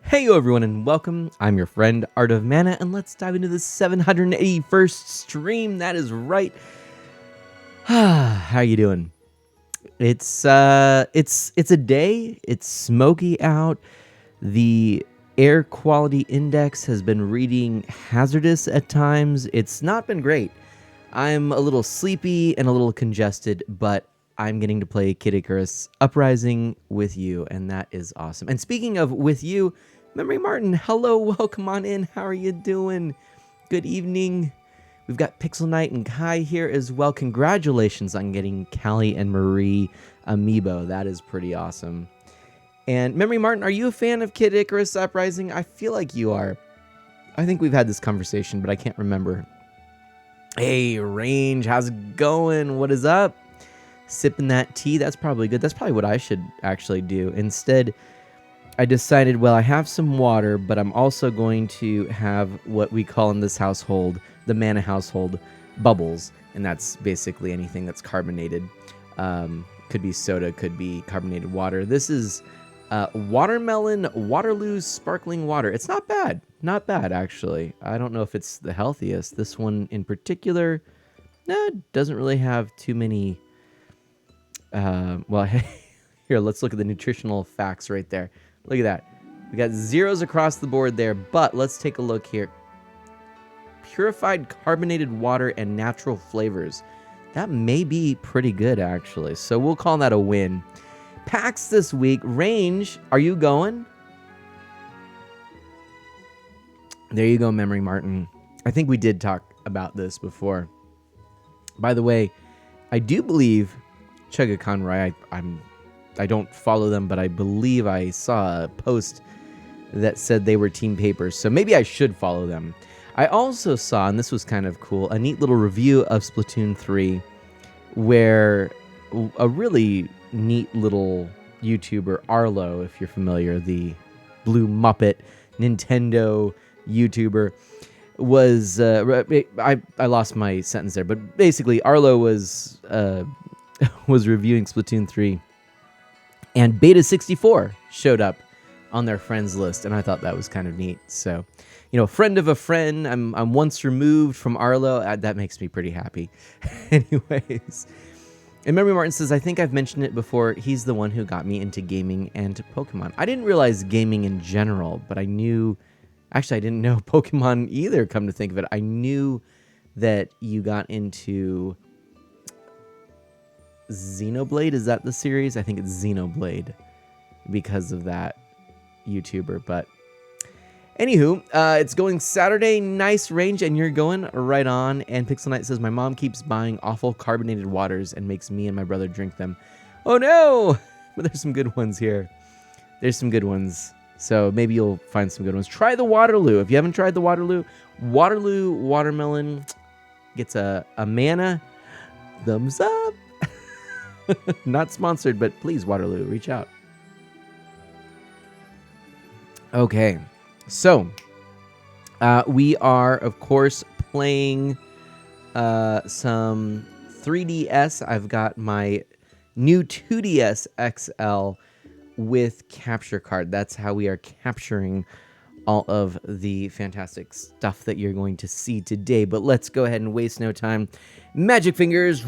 Hey everyone and welcome. I'm your friend Art of Mana and let's dive into the 781st stream. That is right. How you doing? It's a day. It's smoky out. The air quality index has been reading hazardous at times. It's not been great. I'm a little sleepy and a little congested, but I'm getting to play Kid Icarus Uprising with you, and that is awesome. And speaking of with you, Memory Martin, hello, welcome on in. How are you doing? Good evening. We've got Pixel Knight and Kai here as well. Congratulations on getting Callie and Marie amiibo. That is pretty awesome. And Memory Martin, are you a fan of Kid Icarus Uprising? I feel like you are. I think we've had this conversation, but I can't remember. Hey, Range, how's it going? What is up? Sipping that tea? That's probably good. That's probably what I should actually do. Instead, I decided, well, I have some water, but I'm also going to have what we call in this household, the Mana household, bubbles. And that's basically anything that's carbonated. Could be soda, could be carbonated water. This is watermelon Waterloo sparkling water. It's not bad. Not bad, actually. I don't know if it's the healthiest. This one in particular, doesn't really have too many... well, here, let's look at the nutritional facts right there. Look at that. We got zeros across the board there, but let's take a look here. Purified carbonated water and natural flavors. That may be pretty good, actually. So we'll call that a win. Packs this week. Range, are you going? There you go, Memory Martin. I think we did talk about this before. By the way, I do believe Chugga Conroy, I don't follow them, but I believe I saw a post that said they were Team Papers, so maybe I should follow them. I also saw, and this was kind of cool, a neat little review of Splatoon 3 where a really neat little YouTuber, Arlo, if you're familiar, the Blue Muppet Nintendo YouTuber, was I lost my sentence there, but basically Arlo was reviewing Splatoon 3, and Beta 64 showed up on their friends list, and I thought that was kind of neat. So, friend of a friend, I'm once removed from Arlo. That makes me pretty happy. Anyways, and Memory Martin says, I think I've mentioned it before. He's the one who got me into gaming and to Pokemon. I didn't realize gaming in general, but I knew... Actually, I didn't know Pokemon either, come to think of it. I knew that you got into Xenoblade. Is that the series? I think it's Xenoblade because of that YouTuber. But anywho, it's going Saturday. Nice, Range, and you're going right on. And Pixel Knight says, my mom keeps buying awful carbonated waters and makes me and my brother drink them. Oh, no! But there's some good ones here. There's some good ones. So maybe you'll find some good ones. Try the Waterloo. If you haven't tried the Waterloo watermelon gets a Mana thumbs up. Not sponsored, but please, Waterloo, reach out. Okay, so we are, of course, playing some 3DS. I've got my new 2DS XL with capture card. That's how we are capturing all of the fantastic stuff that you're going to see today. But let's go ahead and waste no time. Magic fingers.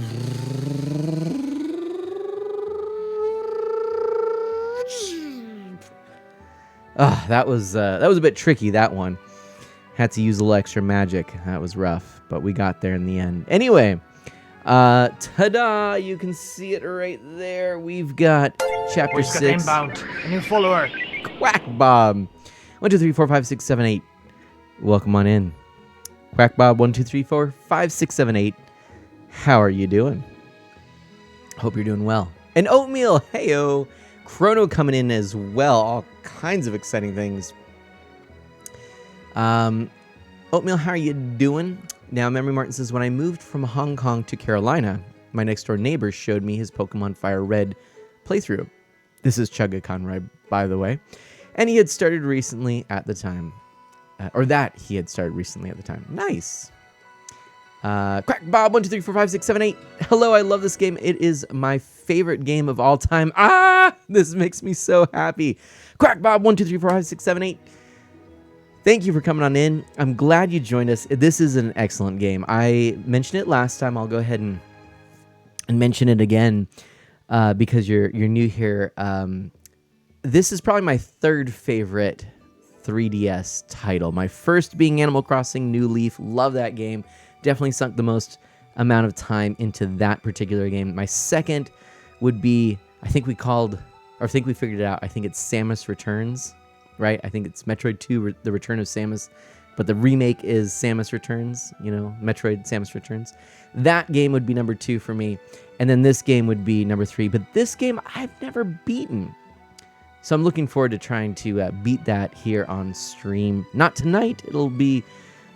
That was a bit tricky, that one. Had to use a little extra magic. That was rough, but we got there in the end. Anyway, ta-da! You can see it right there. We've got Chapter 6. We've got inbound. A new follower. Quack Bob. 1, 2, 3, 4, 5, 6, 7, 8. Welcome on in. Quack Bob 1, 2, 3, 4, 5, 6, 7, 8. How are you doing? Hope you're doing well. And Oatmeal, heyo. Chrono coming in as well. All kinds of exciting things. Oatmeal, how are you doing? Now, Memory Martin says, when I moved from Hong Kong to Carolina, my next door neighbor showed me his Pokemon Fire Red playthrough. This is Chugga Conroy, by the way. And he had started recently at the time. He had started recently at the time. Nice. Quack Bob 1, 2, 3, 4, 5, 6, 7, 8. Hello, I love this game. It is my favorite game of all time. This makes me so happy. Quack Bob 1, 2, 3, 4, 5, 6, 7, 8. Thank you for coming on in. I'm glad you joined us. This is an excellent game. I mentioned it last time. I'll go ahead and mention it again because you're new here. This is probably my third favorite 3DS title. My first being Animal Crossing New Leaf. Love that game. Definitely sunk the most amount of time into that particular game. My second would be, I think we figured it out. I think it's Samus Returns. Right? I think it's Metroid 2, The Return of Samus, but the remake is Samus Returns, Metroid Samus Returns. That game would be number 2 for me, and then this game would be number 3, but this game I've never beaten. So I'm looking forward to trying to beat that here on stream. Not tonight, it'll be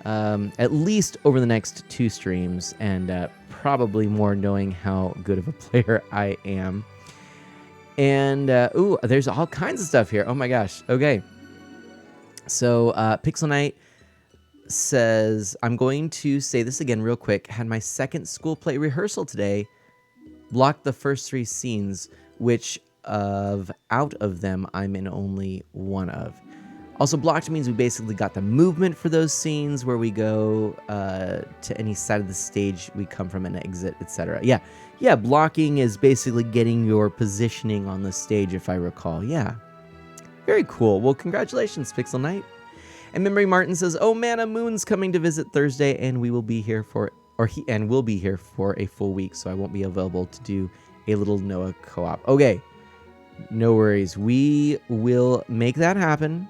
at least over the next 2 streams, and probably more knowing how good of a player I am. And, ooh, there's all kinds of stuff here. Oh my gosh. Okay. So, Pixel Knight says, I'm going to say this again real quick. Had my second school play rehearsal today. Blocked the first 3 scenes, which out of them, I'm in only one of. Also, blocked means we basically got the movement for those scenes where we go to any side of the stage we come from and exit, etc. Yeah, blocking is basically getting your positioning on the stage, if I recall. Yeah, very cool. Well, congratulations, Pixel Knight. And Memory Martin says, "Oh man, a Moon's coming to visit Thursday, and we will be here for, will be here for a full week, so I won't be available to do a little Noah co-op." Okay, no worries. We will make that happen.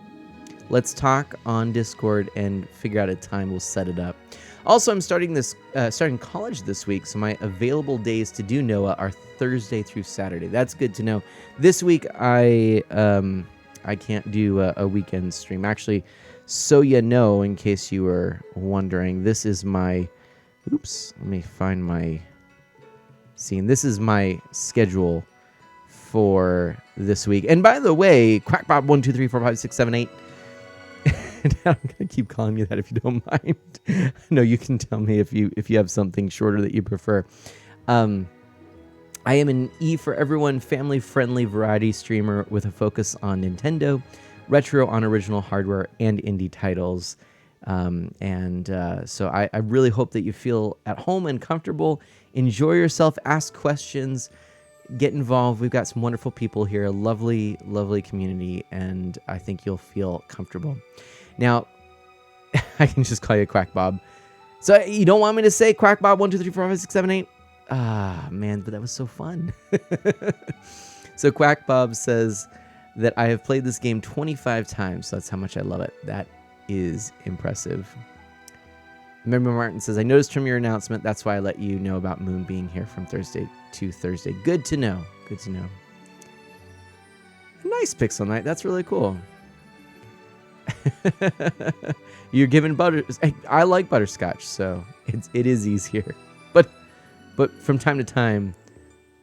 Let's talk on Discord and figure out a time. We'll set it up. Also, I'm starting college this week, so my available days to do Noah are Thursday through Saturday. That's good to know. This week, I can't do a weekend stream. Actually, so you know, in case you were wondering, this is my... Oops, let me find my scene. This is my schedule for this week. And by the way, Quackbob 1 2 3 4 5 6 7 8. I'm gonna keep calling you that if you don't mind. No, you can tell me if you have something shorter that you prefer. I am an E for everyone, family-friendly variety streamer with a focus on Nintendo, retro on original hardware, and indie titles. So I really hope that you feel at home and comfortable. Enjoy yourself. Ask questions. Get involved. We've got some wonderful people here, a lovely, lovely community, and I think you'll feel comfortable. Now, I can just call you Quack Bob. So you don't want me to say Quack Bob 1 2 3 4 5 6 7 8? Ah, man, but that was so fun. So Quack Bob says that I have played this game 25 times. So that's how much I love it. That is impressive. Remember, Martin says, I noticed from your announcement, that's why I let you know about Moon being here from Thursday to Thursday. Good to know. Good to know. Nice, Pixel Knight. That's really cool. You're giving butter. I like butterscotch, so it is easier. But from time to time,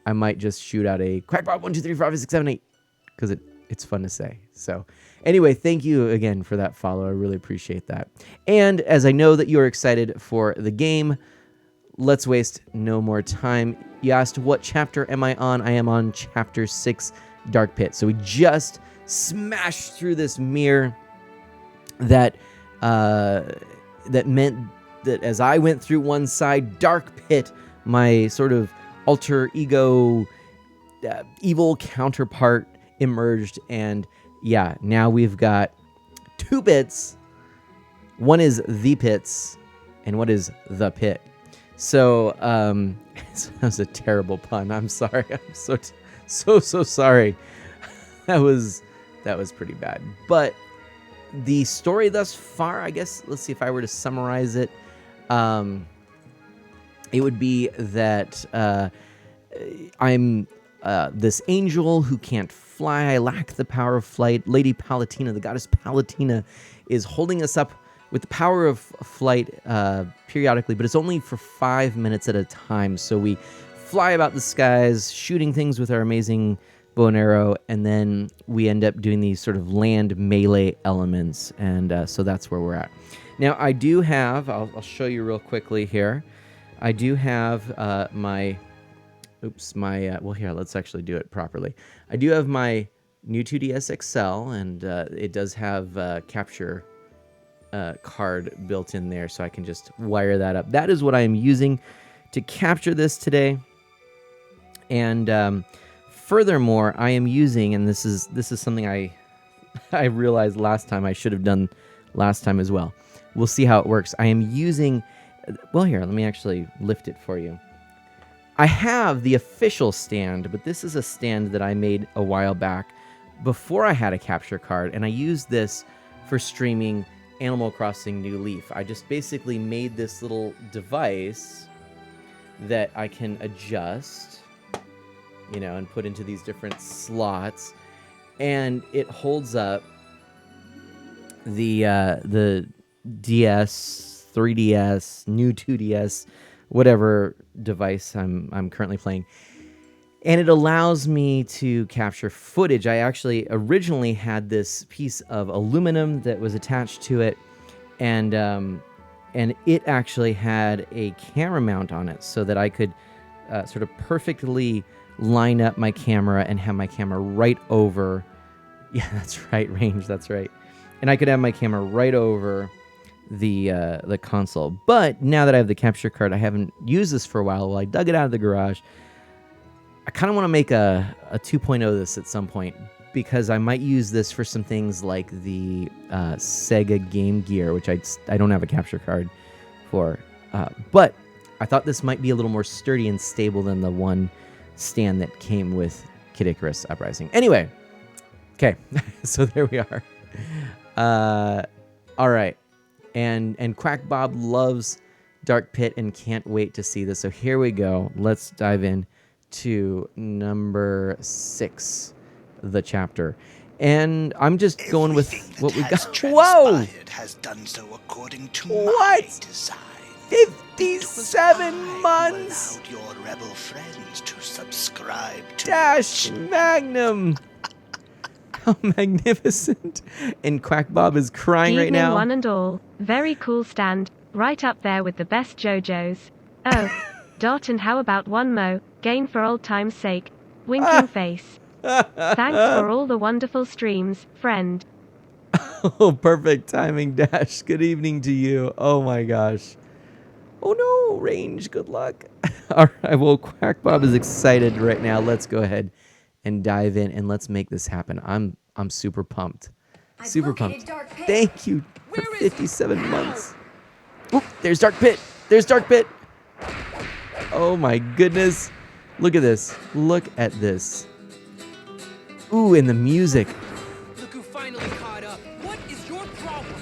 I might just shoot out a Quackbot 1 2 3 4 5 6 7 8 because it's fun to say. So anyway, thank you again for that follow. I really appreciate that. And as I know that you're excited for the game, let's waste no more time. You asked, what chapter am I on? I am on chapter 6, Dark Pit. So we just smashed through this mirror that meant that as I went through one side, Dark Pit, my sort of alter ego evil counterpart, emerged. And yeah, now we've got 2 bits. One is the pits and what is the pit. So that was a terrible pun. I'm sorry. I'm so sorry. That was pretty bad. But the story thus far, I guess, let's see if I were to summarize it. It would be that I'm this angel who can't fly. I lack the power of flight. Lady Palatina, the goddess Palatina, is holding us up with the power of flight periodically, but it's only for 5 minutes at a time. So we fly about the skies, shooting things with our amazing bow and arrow, and then we end up doing these sort of land melee elements, and so that's where we're at. Now, I do have, I'll show you real quickly here. I do have well, here, let's actually do it properly. I do have my new 2DS XL, and it does have capture card built in there, so I can just wire that up. That is what I am using to capture this today. And furthermore, I am using, and this is something I realized last time I should have done last time as well. We'll see how it works. I am using, well, here, let me actually lift it for you. I have the official stand, but this is a stand that I made a while back before I had a capture card, and I used this for streaming Animal Crossing New Leaf. I just basically made this little device that I can adjust, you know, and put into these different slots, and it holds up the DS 3DS, new 2DS, whatever device I'm currently playing. And it allows me to capture footage. I actually originally had this piece of aluminum that was attached to it, and it actually had a camera mount on it so that I could sort of perfectly line up my camera and have my camera right over. Yeah, that's right, range. That's right, and I could have my camera right over the console. But now that I have the capture card, I haven't used this for a while. Well, I dug it out of the garage. I kind of want to make a 2.0 this at some point, because I might use this for some things like the Sega Game Gear, which I don't have a capture card for. But I thought this might be a little more sturdy and stable than the one stand that came with Kid Icarus Uprising. Anyway, okay, so there we are. All right, and Quack Bob loves Dark Pit and can't wait to see this. So here we go. Let's dive in to number 6, the chapter, and I'm just going with what we got. Whoa! Has done so according to What? my design. 57 months. Allowed your rebel friends to subscribe to Dash Magnum. How magnificent! And Quack Bob is crying right now. One and all, very cool stand, right up there with the best JoJo's. Oh, Dot, and how about one mo? Gain for old time's sake. Winking face. Thanks for all the wonderful streams, friend. Oh, perfect timing, Dash. Good evening to you. Oh my gosh. Oh no, Range, good luck. All right, well, Quack Bob is excited right now. Let's go ahead and dive in and let's make this happen. I'm super pumped. Super pumped. Thank you for 57 months. Oop, there's Dark Pit. There's Dark Pit. Oh my goodness. Look at this. Look at this. Ooh, and the music. Look who finally caught up. What is your problem?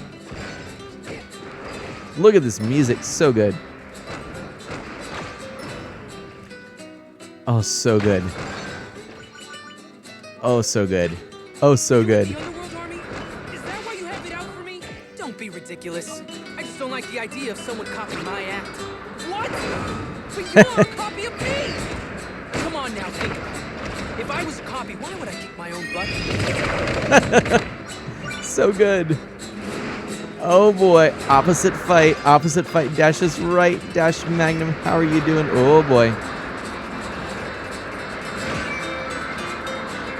Look at this music. So good. Oh, so good. Oh, so good. Oh, so good. The Underworld Army? Is that why you have it out for me? Don't be ridiculous. I just don't like the idea of someone copying my act. What? But you're a copy of me! Come on now, think about it. If I was a copy, why would I kick my own butt? So good. Oh boy. Opposite fight. Opposite fight. Dash is right. Dash Magnum. How are you doing? Oh boy.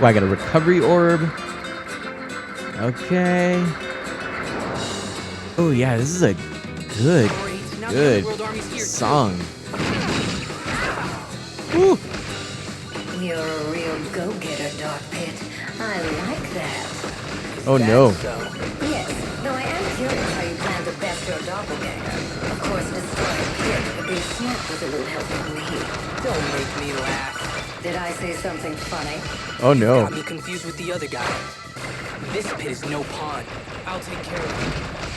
Oh, I got a recovery orb. Okay. Oh yeah, this is a good song. Woo. You're a real go-getter, Dark Pit. I like that. Oh no. Yes, though I am curious how you plan to best your doppelganger. Of course, destroying Pit would be a snap with a little help from me. Don't make me laugh. Did I say something funny? Oh no. Got me confused with the other guy. This Pit is no pawn. I'll take care of it.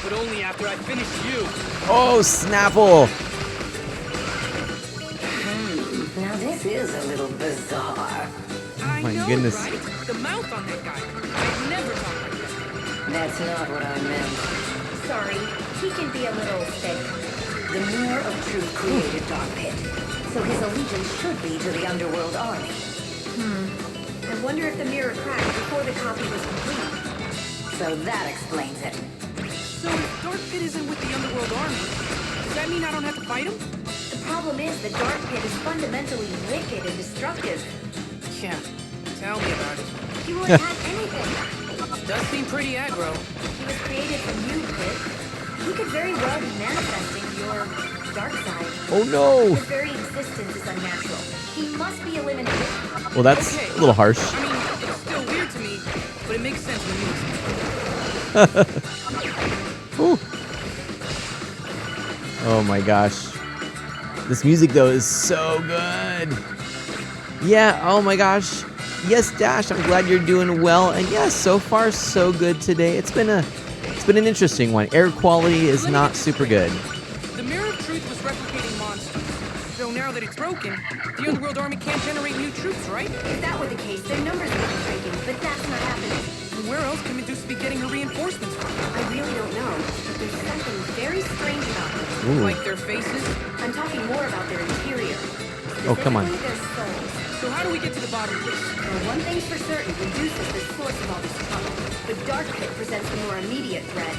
But only after I finish you. Oh, Snapple. Now this is a little bizarre. I My know, goodness. right? The mouth on that guy. I'd never talk like that. That's not what I meant. Sorry, he can be a little thick. The Mirror of Truth created Dark Pit, so his allegiance should be to the Underworld Army. I wonder if the mirror cracked before the copy was complete. So that explains it. So if Dark Pit isn't with the Underworld Army, does that mean I don't have to fight him? The problem is the Dark Pit is fundamentally wicked and destructive. Yeah, tell me about it. He won't have anything. Does seem pretty aggro. He was created from you, Pit. He could very well be manifesting your dark side. Oh no. His very existence is unnatural. He must be eliminated. Well, that's Okay. a little harsh. I mean, it's still weird to me, but it makes sense when you explain. Ooh. Oh my gosh. This music though is so good. Yeah, oh my gosh. Yes, Dash, I'm glad you're doing well. And yes, so far so good today. It's been an interesting one. Air quality is not super good. The Mirror of Truth was replicating monsters. So now that it's broken, the Underworld Army can't generate new troops, right? If that were the case, their numbers would be shrinking, but that's not happening. where else can Medusa be getting her reinforcements from? I really don't know, but there's something very strange about them. Ooh. Like their faces? I'm talking more about their interior. Oh, come on. Specifically their souls. So how do we get to the bottom of this? Well, one thing's for certain, Medusa's the source of all this trouble. But Dark Pit presents the more immediate threat.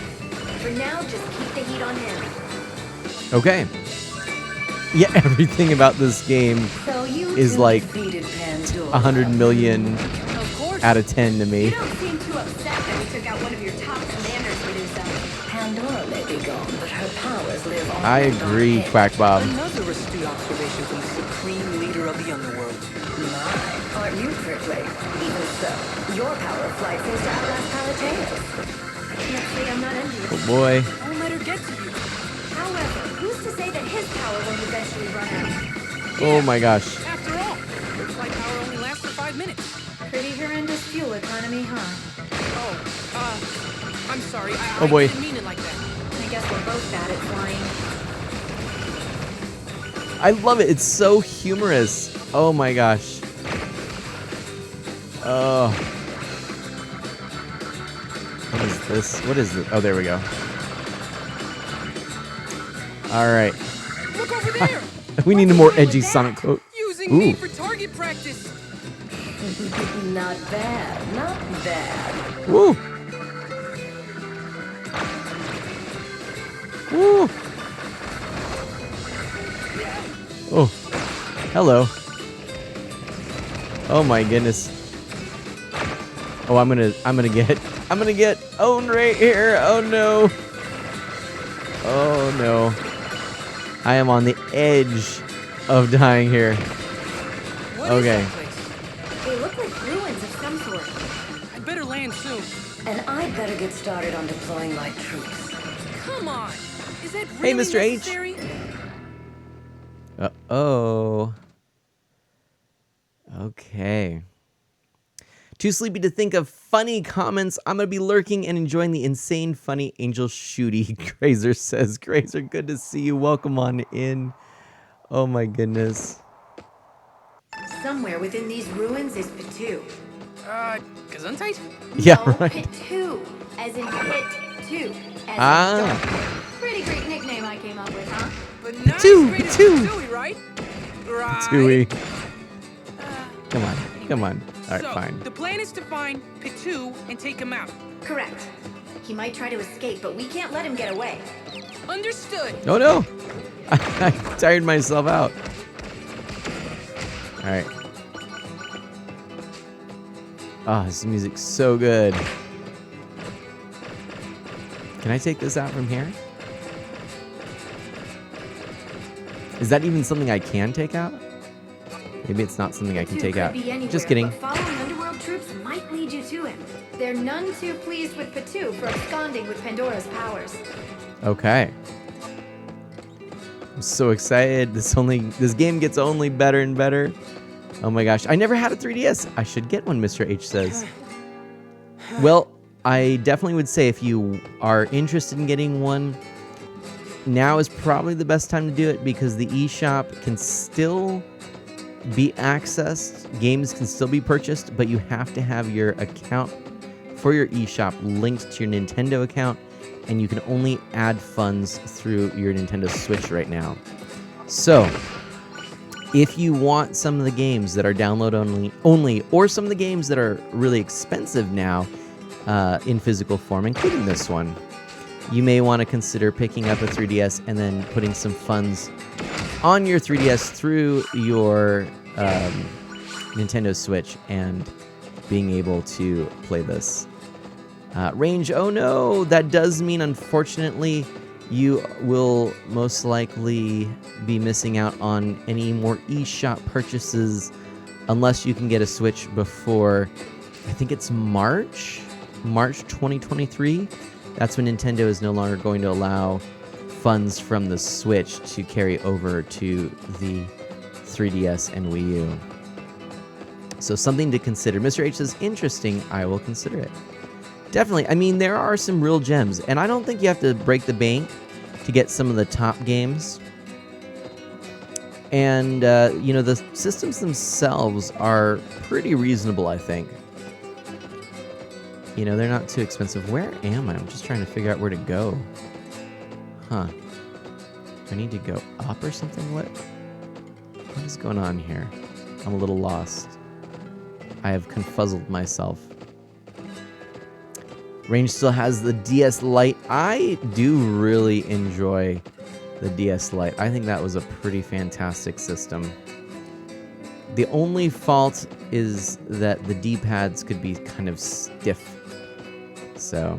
For now, just keep the heat on him. Okay. Yeah, everything about this game So you is two like defeated Pandora. 100 million Of course. out of 10 to me. You don't seem too upset that we took out one of your top commanders, Medusa. Pandora may be gone, but her powers live on. I in Dark agree, Pit. Quack Bob. Another astute observation from the supreme leader of the underworld. My, aren't you prickly? Even so, your power of flight seems to outlast Palatea's. I can't say I'm not envious. Oh boy. Don't let her get to you. However, who's to say that his power won't eventually run out? Oh my gosh. After all, your flight power only lasts for 5 minutes. Pretty horrendous fuel economy, huh? Oh, I'm sorry. Oh, boy. I didn't mean it like that. I guess we're both bad at flying. I love it. It's so humorous. Oh my gosh. Oh. What is this? What is it? Oh, there we go. All right. Look over there. We need a more edgy Sonic quote. Using Ooh. me for target practice. Not bad, not bad. Woo. Woo. Oh. Hello. Oh my goodness. Oh, I'm gonna get owned right here. Oh no. Oh no. I am on the edge of dying here. What is Okay. that place? They look like ruins of some sort. I'd better land soon. And I'd better get started on deploying my troops. Come on. Is that Hey, really Mr. H. necessary? Uh-oh. Okay. Too sleepy to think of funny comments. I'm going to be lurking and enjoying the insane, funny Angel Shooty. Grazer says, Grazer, good to see you. Welcome on in. Oh my goodness. Somewhere within these ruins is Patu. Gesundheit? Yeah, No, right. Patu, as in Pit 2, as Ah. in dark. Pretty great nickname I came up with, huh? But not Two, as great as two. Tui, right? Right. Tui. Come on. Come on. All right, So, fine. the plan is to find Pitu and take him out. Correct. He might try to escape, but we can't let him get away. Understood. Oh no. I tired myself out. All right. Oh, this music's so good. Can I take this out from here? Is that even something I can take out? Maybe it's not something I can Patu take could out. be anywhere, Just kidding. But following underworld troops might lead you to him. They're none too pleased with Patu for absconding with Pandora's powers. Okay. I'm so excited. This game gets only better and better. Oh my gosh. I never had a 3DS. I should get one, Mr. H says. Well, I definitely would say if you are interested in getting one, now is probably the best time to do it because the eShop can still be accessed. Games can still be purchased, but you have to have your account for your eShop linked to your Nintendo account, and you can only add funds through your Nintendo Switch right now. So, if you want some of the games that are download only, or some of the games that are really expensive now in physical form, including this one, you may want to consider picking up a 3DS and then putting some funds on your 3DS through your Nintendo Switch and being able to play this. Range, oh no, that does mean unfortunately you will most likely be missing out on any more eShop purchases unless you can get a Switch before, I think it's March 2023. That's when Nintendo is no longer going to allow funds from the Switch to carry over to the 3DS and Wii U. So something to consider. Mr. H says, interesting, I will consider it. Definitely. I mean, there are some real gems, and I don't think you have to break the bank to get some of the top games. And, the systems themselves are pretty reasonable, I think. You know, they're not too expensive. Where am I? I'm just trying to figure out where to go. Huh. Do I need to go up or something? What is going on here? I'm a little lost. I have confuzzled myself. Range still has the DS Lite. I do really enjoy the DS Lite. I think that was a pretty fantastic system. The only fault is that the D-pads could be kind of stiff. So,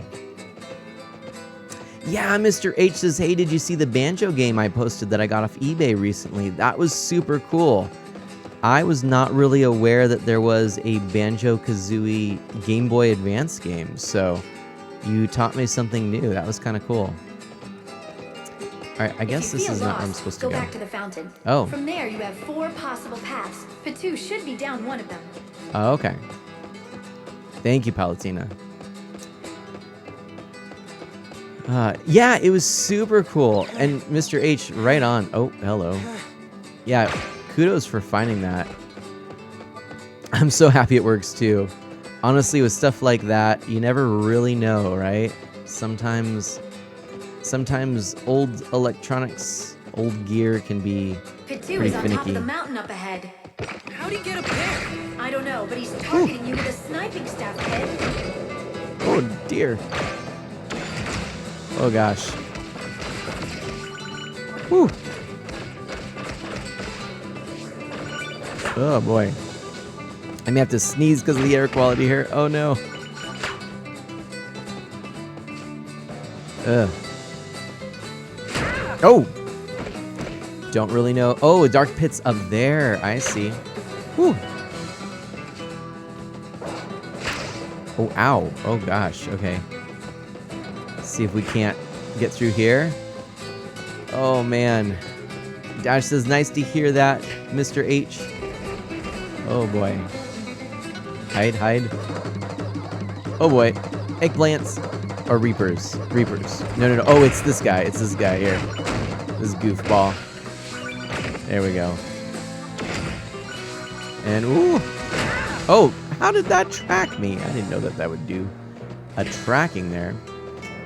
yeah, Mr. H says, hey, did you see the banjo game I posted that I got off eBay recently? That was super cool. I was not really aware that there was a Banjo-Kazooie Game Boy Advance game, so you taught me something new. That was kind of cool. All right, I guess this is not where I'm supposed to go. Go back to the fountain. Oh. From there, you have 4 possible paths. Pitu should be down one of them. Oh, okay. Thank you, Palatina. Yeah, it was super cool. And Mr. H, right on. Oh, hello. Yeah, kudos for finding that. I'm so happy it works too. Honestly, with stuff like that, you never really know, right? Sometimes old electronics, old gear can be Pitu pretty is on top of finicky. the mountain up ahead. How'd he get up there? I don't know, but he's targeting you with a sniping staff, kid. Oh dear. Oh gosh. Whew. Oh boy. I may have to sneeze because of the air quality here. Oh no. Ugh. Oh! Don't really know. Oh, a dark pit's up there. I see. Whew. Oh, ow. Oh gosh. Okay. Let's see if we can't get through here. Oh man. Dash says, nice to hear that, Mr. H. Oh boy. Hide, hide. Oh boy. Eggplants. Or reapers. Reapers. No, no, no. Oh, it's this guy. It's this guy here. This goofball. There we go. And ooh. Oh, how did that track me? I didn't know that that would do a tracking there.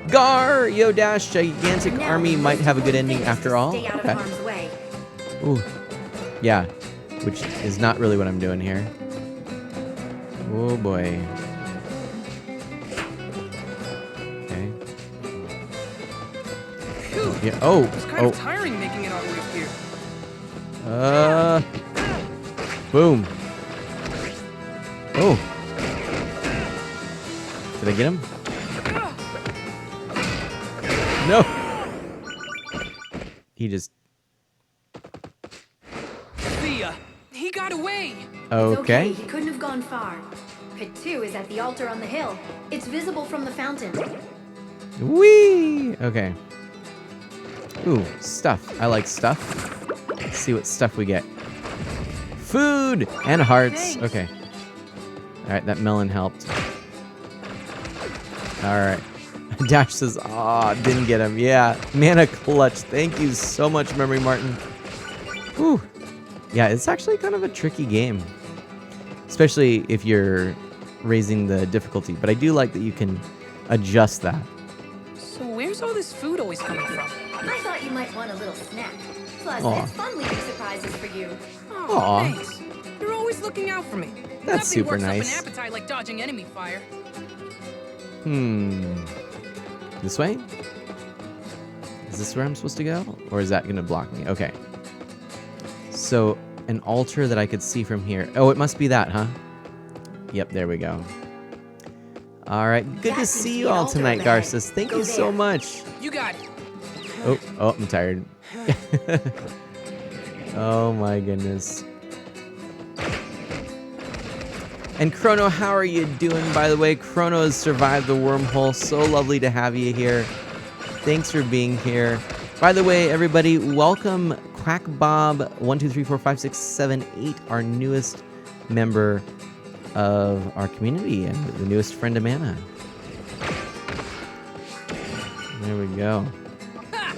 Gar! Yo Dash, gigantic Now, army the might most have a good important ending thing is after to all. Stay out of Okay. harm's way. Ooh. Yeah. Which is not really what I'm doing here. Oh boy. Okay. Phew. Yeah. Oh. It's kind of tiring making it all the way up here. Boom. Oh. Did I get him? No. He just. See ya. He got away. It's Okay. He couldn't have gone far. Pit 2 is at the altar on the hill. It's visible from the fountain. Whee! Okay. Ooh, stuff. I like stuff. Let's see what stuff we get. Food and hearts. Thanks. Okay. Alright, that melon helped. Alright. Dash says, aw, didn't get him. Yeah, mana clutch. Thank you so much, Memory Martin. Whew. Yeah, it's actually kind of a tricky game. Especially if you're raising the difficulty. But I do like that you can adjust that. So where's all this food always coming from? I thought you might want a little snack. Plus, Aw. it's fun leaving surprises for you. Oh, Aw. thanks. You're always looking out for me. That's Nothing super works nice. up an appetite like dodging enemy fire. This way? Is this where I'm supposed to go? Or is that going to block me? Okay. So, an altar that I could see from here. Oh, it must be that, huh? Yep, there we go. All right. Good That to seems see to you be an all altar tonight, up ahead. Garces. Thank Go you so there. much. You got it. Oh, I'm tired. Oh my goodness. And Chrono, how are you doing, by the way? Chrono has survived the wormhole. So lovely to have you here. Thanks for being here. By the way, everybody, welcome QuackBob12345678, our newest member of our community and the newest friend of Mana. There we go. Ha!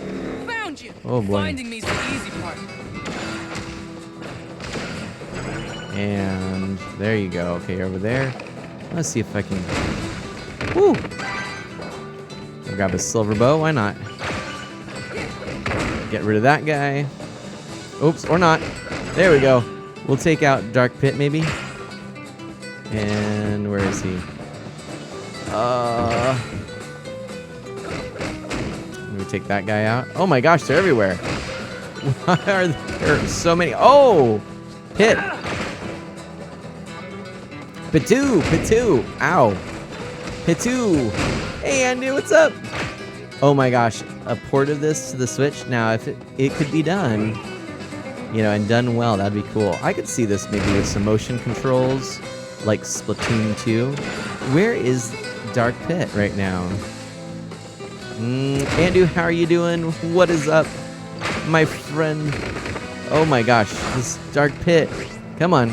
Found you. Oh, boy. Finding me's the easy part. And there you go. Okay, over there. Let's see if I can Woo! I'll grab a silver bow. Why not? Get rid of that guy. Oops, or not. There we go. We'll take out Dark Pit, maybe. And where is he? Let me take that guy out. Oh my gosh, they're everywhere. Why are there so many? Oh! Pit. Pitu! Pitu! Ow. Pitu! Hey, Andy, what's up? Oh my gosh, a port of this to the Switch? Now, if it could be done, you know, and done well, that'd be cool. I could see this maybe with some motion controls, like Splatoon 2. Where is Dark Pit right now? Andy, how are you doing? What is up, my friend? Oh my gosh, this Dark Pit. Come on.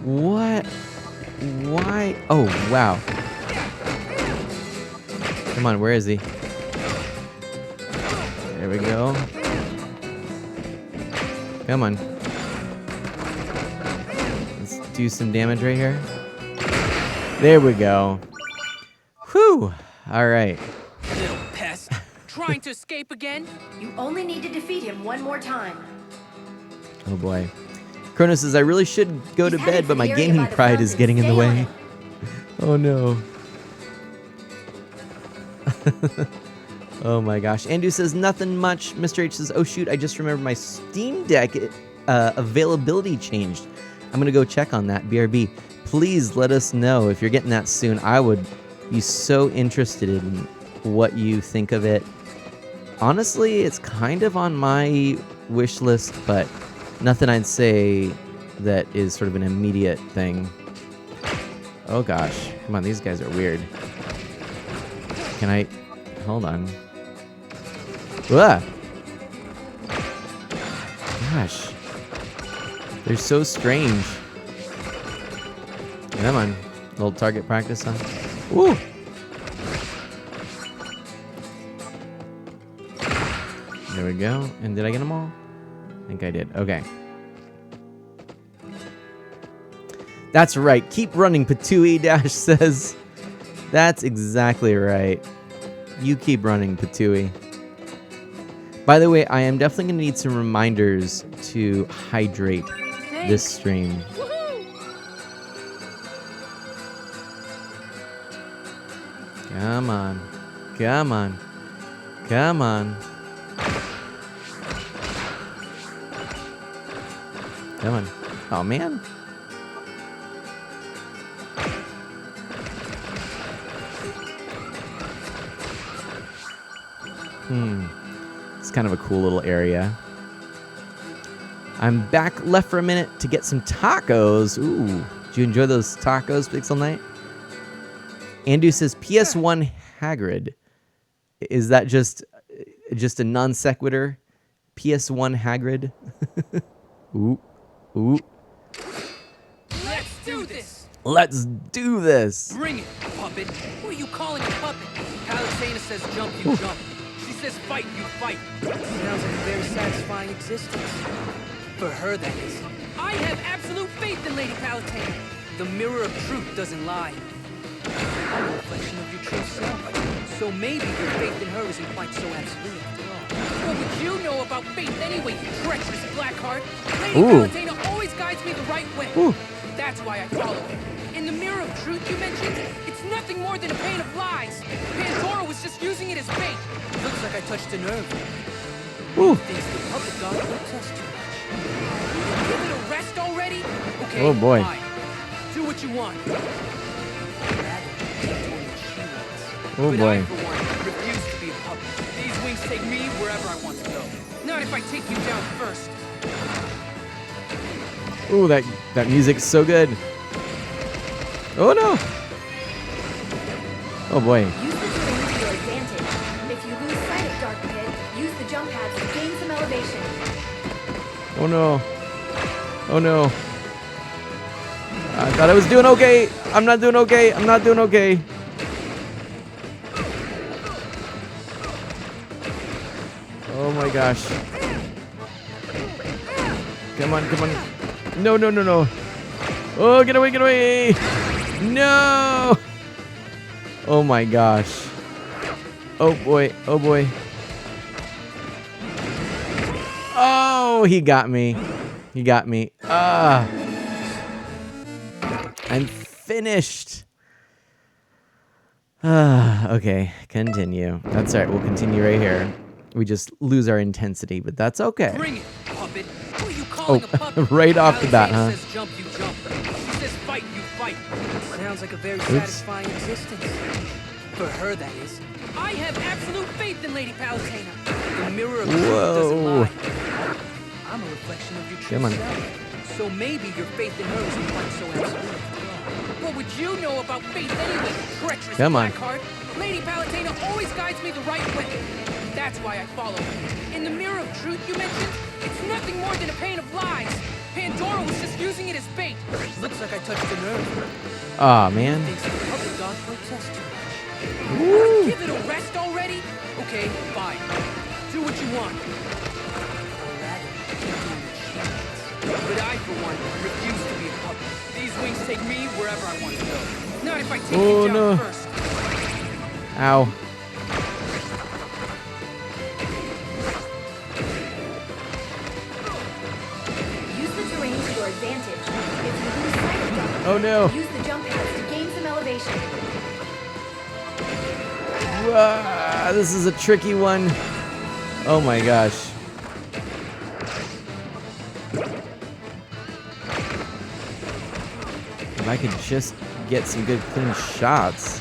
What? Why? Oh, wow. Come on, where is he? There we go. Come on. Let's do some damage right here. There we go. Whew. All right. Little pest. Trying to escape again? You only need to defeat him one more time. Oh boy. Chrono says, I really should go to bed, but my gaming pride is getting in the way. Oh no. Oh my gosh. Andu says, nothing much. Mr. H says, oh shoot, I just remembered my Steam Deck availability changed. I'm going to go check on that. BRB, please let us know if you're getting that soon. I would be so interested in what you think of it. Honestly, it's kind of on my wish list, but nothing I'd say that is sort of an immediate thing. Oh gosh. Come on, these guys are weird. Can I... Hold on. Ah! Gosh. They're so strange. Come on. Little target practice, huh? Woo! There we go. And did I get them all? I think I did. Okay. That's right. Keep running, Patui Dash says. That's exactly right. You keep running, Patui. By the way, I am definitely going to need some reminders to hydrate this stream. Come on. Come on. Come on. Come on. Oh, man. It's kind of a cool little area. I'm back left for a minute to get some tacos. Ooh. Did you enjoy those tacos, Pixel Knight? Andu says PS1 Hagrid. Is that just a non sequitur? PS1 Hagrid? Ooh. Ooh. Let's do this! Let's do this! Bring it, puppet. Who are you calling a puppet? Palutena says jump, you jump. She says fight, you fight. Sounds like a very satisfying existence. For her, that is. I have absolute faith in Lady Palutena. The mirror of truth doesn't lie. I'm a reflection of your true self. So maybe your faith in her isn't quite so absolute after all. What would you know about faith anyway, you treacherous blackheart? Lady Palutena always guides me the right way. That's why I follow her. In the mirror of truth you mentioned, it's nothing more than a pane of lies. Pandora was just using it as bait. Looks like I touched a nerve. Thinks the puppet god will test too much. Will you give it a rest already? Okay, oh boy. Fine. Do what you want. Oh but boy. I, for one, refuse to be a puppet. These wings take me wherever I want to go. Not if I take you down first. Ooh, that music's so good. Oh no! Oh boy. Use the terrain to your advantage. If you lose sight of Dark Pit, use the jump pads to gain some elevation. Oh no. Oh no. I thought I was doing okay. I'm not doing okay. I'm not doing okay. Oh my gosh. Come on, come on. No, no, no, no. Oh, get away, get away. No. Oh my gosh. Oh boy. Oh boy. Oh, he got me. He got me. I'm finished. Okay, continue. That's all right. We'll continue right here. We just lose our intensity, but that's okay. Bring it, puppet. Who are you calling a puppet? Right off the bat, huh? Says jump, you jump. She says fight, you fight. Sounds like a very satisfying existence. For her, that is. I have absolute faith in Lady Palutena. The mirror of truth doesn't lie. I'm a reflection of your true self. So maybe your faith in her isn't quite so absolute. What would you know about faith anyway, treacherous blackheart? Lady Palutena always guides me the right way. That's why I follow her. In the mirror of truth you mentioned, it's nothing more than a pane of lies. Pandora was just using it as bait. Looks like I touched a nerve. Aw, man. Thinks the puppet god protests too much. Give it a rest already? Okay, fine. Do what you want. Or rather, do what she wants. But I, for one, refuse to be a puppet. These wings take me wherever I want to go. Not if I take you down first. Ow. Use the terrain to your advantage. If you lose sight of Dr. Oh no. use the jump pads to gain some elevation. This is a tricky one. Oh my gosh. If I could just get some good clean shots.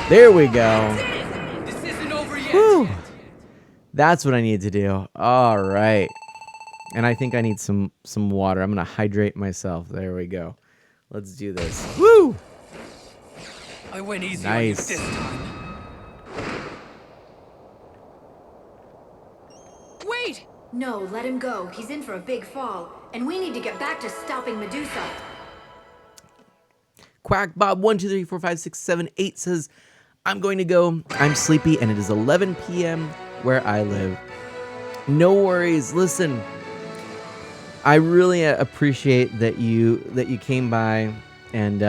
There we go. This isn't over yet. Whew. That's what I need to do. All right. And I think I need some water. I'm going to hydrate myself. There we go. Let's do this. Woo! I went easy on you Nice. this time. Wait! No, let him go. He's in for a big fall. And we need to get back to stopping Medusa. Quack Bob 1 2 3 4 5 6 7 8 says, I'm going to go. I'm sleepy and it is 11 p.m. where I live. No worries. Listen, I really appreciate that you came by and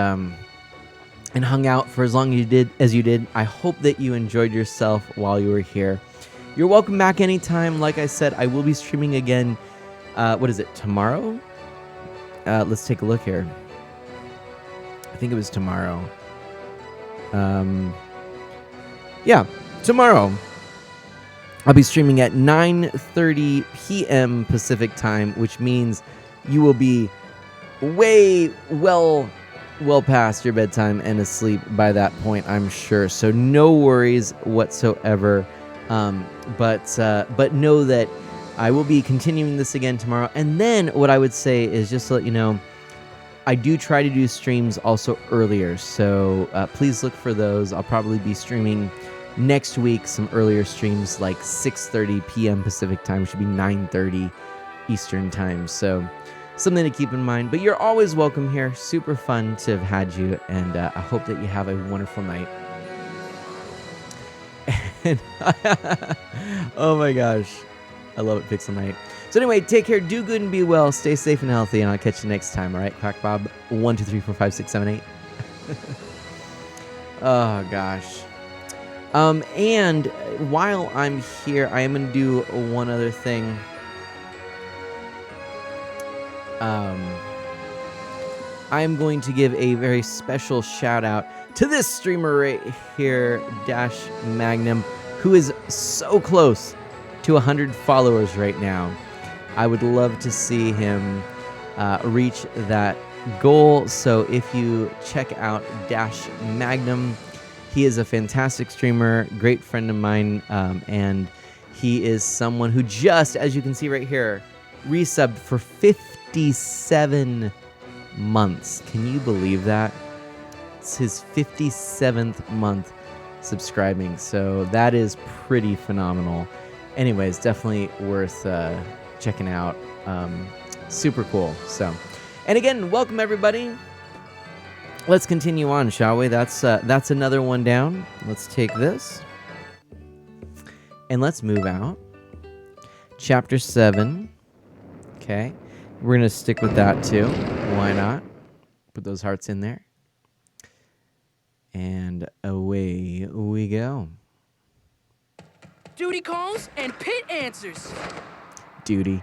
hung out for as long as you did. I hope that you enjoyed yourself while you were here. You're welcome back anytime. Like I said, I will be streaming again. What is it, tomorrow? Let's take a look here. I think it was tomorrow. Yeah, tomorrow. I'll be streaming at 9:30 p.m. Pacific time, which means you will be way well past your bedtime and asleep by that point, I'm sure. So no worries whatsoever. But know that I will be continuing this again tomorrow. And then what I would say is, just to let you know, I do try to do streams also earlier. So please look for those. I'll probably be streaming next week some earlier streams, like 6:30 p.m. Pacific time, which should be 9:30 Eastern time. So something to keep in mind. But you're always welcome here. Super fun to have had you. And I hope that you have a wonderful night. And oh my gosh, I love it, Pixel Night. So anyway, take care, do good and be well, stay safe and healthy, and I'll catch you next time. All right, Quack Bob 1 2 3 4 5 6 7 8. Oh gosh. And while I'm here, I am gonna do one other thing. I'm going to give a very special shout out to this streamer right here, Dash Magnum, who is so close to 100 followers right now. I would love to see him reach that goal. So if you check out Dash Magnum, he is a fantastic streamer, great friend of mine, and he is someone who just, as you can see right here, resubbed for 57 months. Can you believe that? It's his 57th month subscribing, so that is pretty phenomenal. Anyways, definitely worth checking out. Super cool. So, and again, welcome everybody. Let's continue on, shall we? That's another one down. Let's take this and let's move out. Chapter 7. Okay, we're gonna stick with that too. Why not? Put those hearts in there. And away we go. Duty calls and Pit answers. Duty.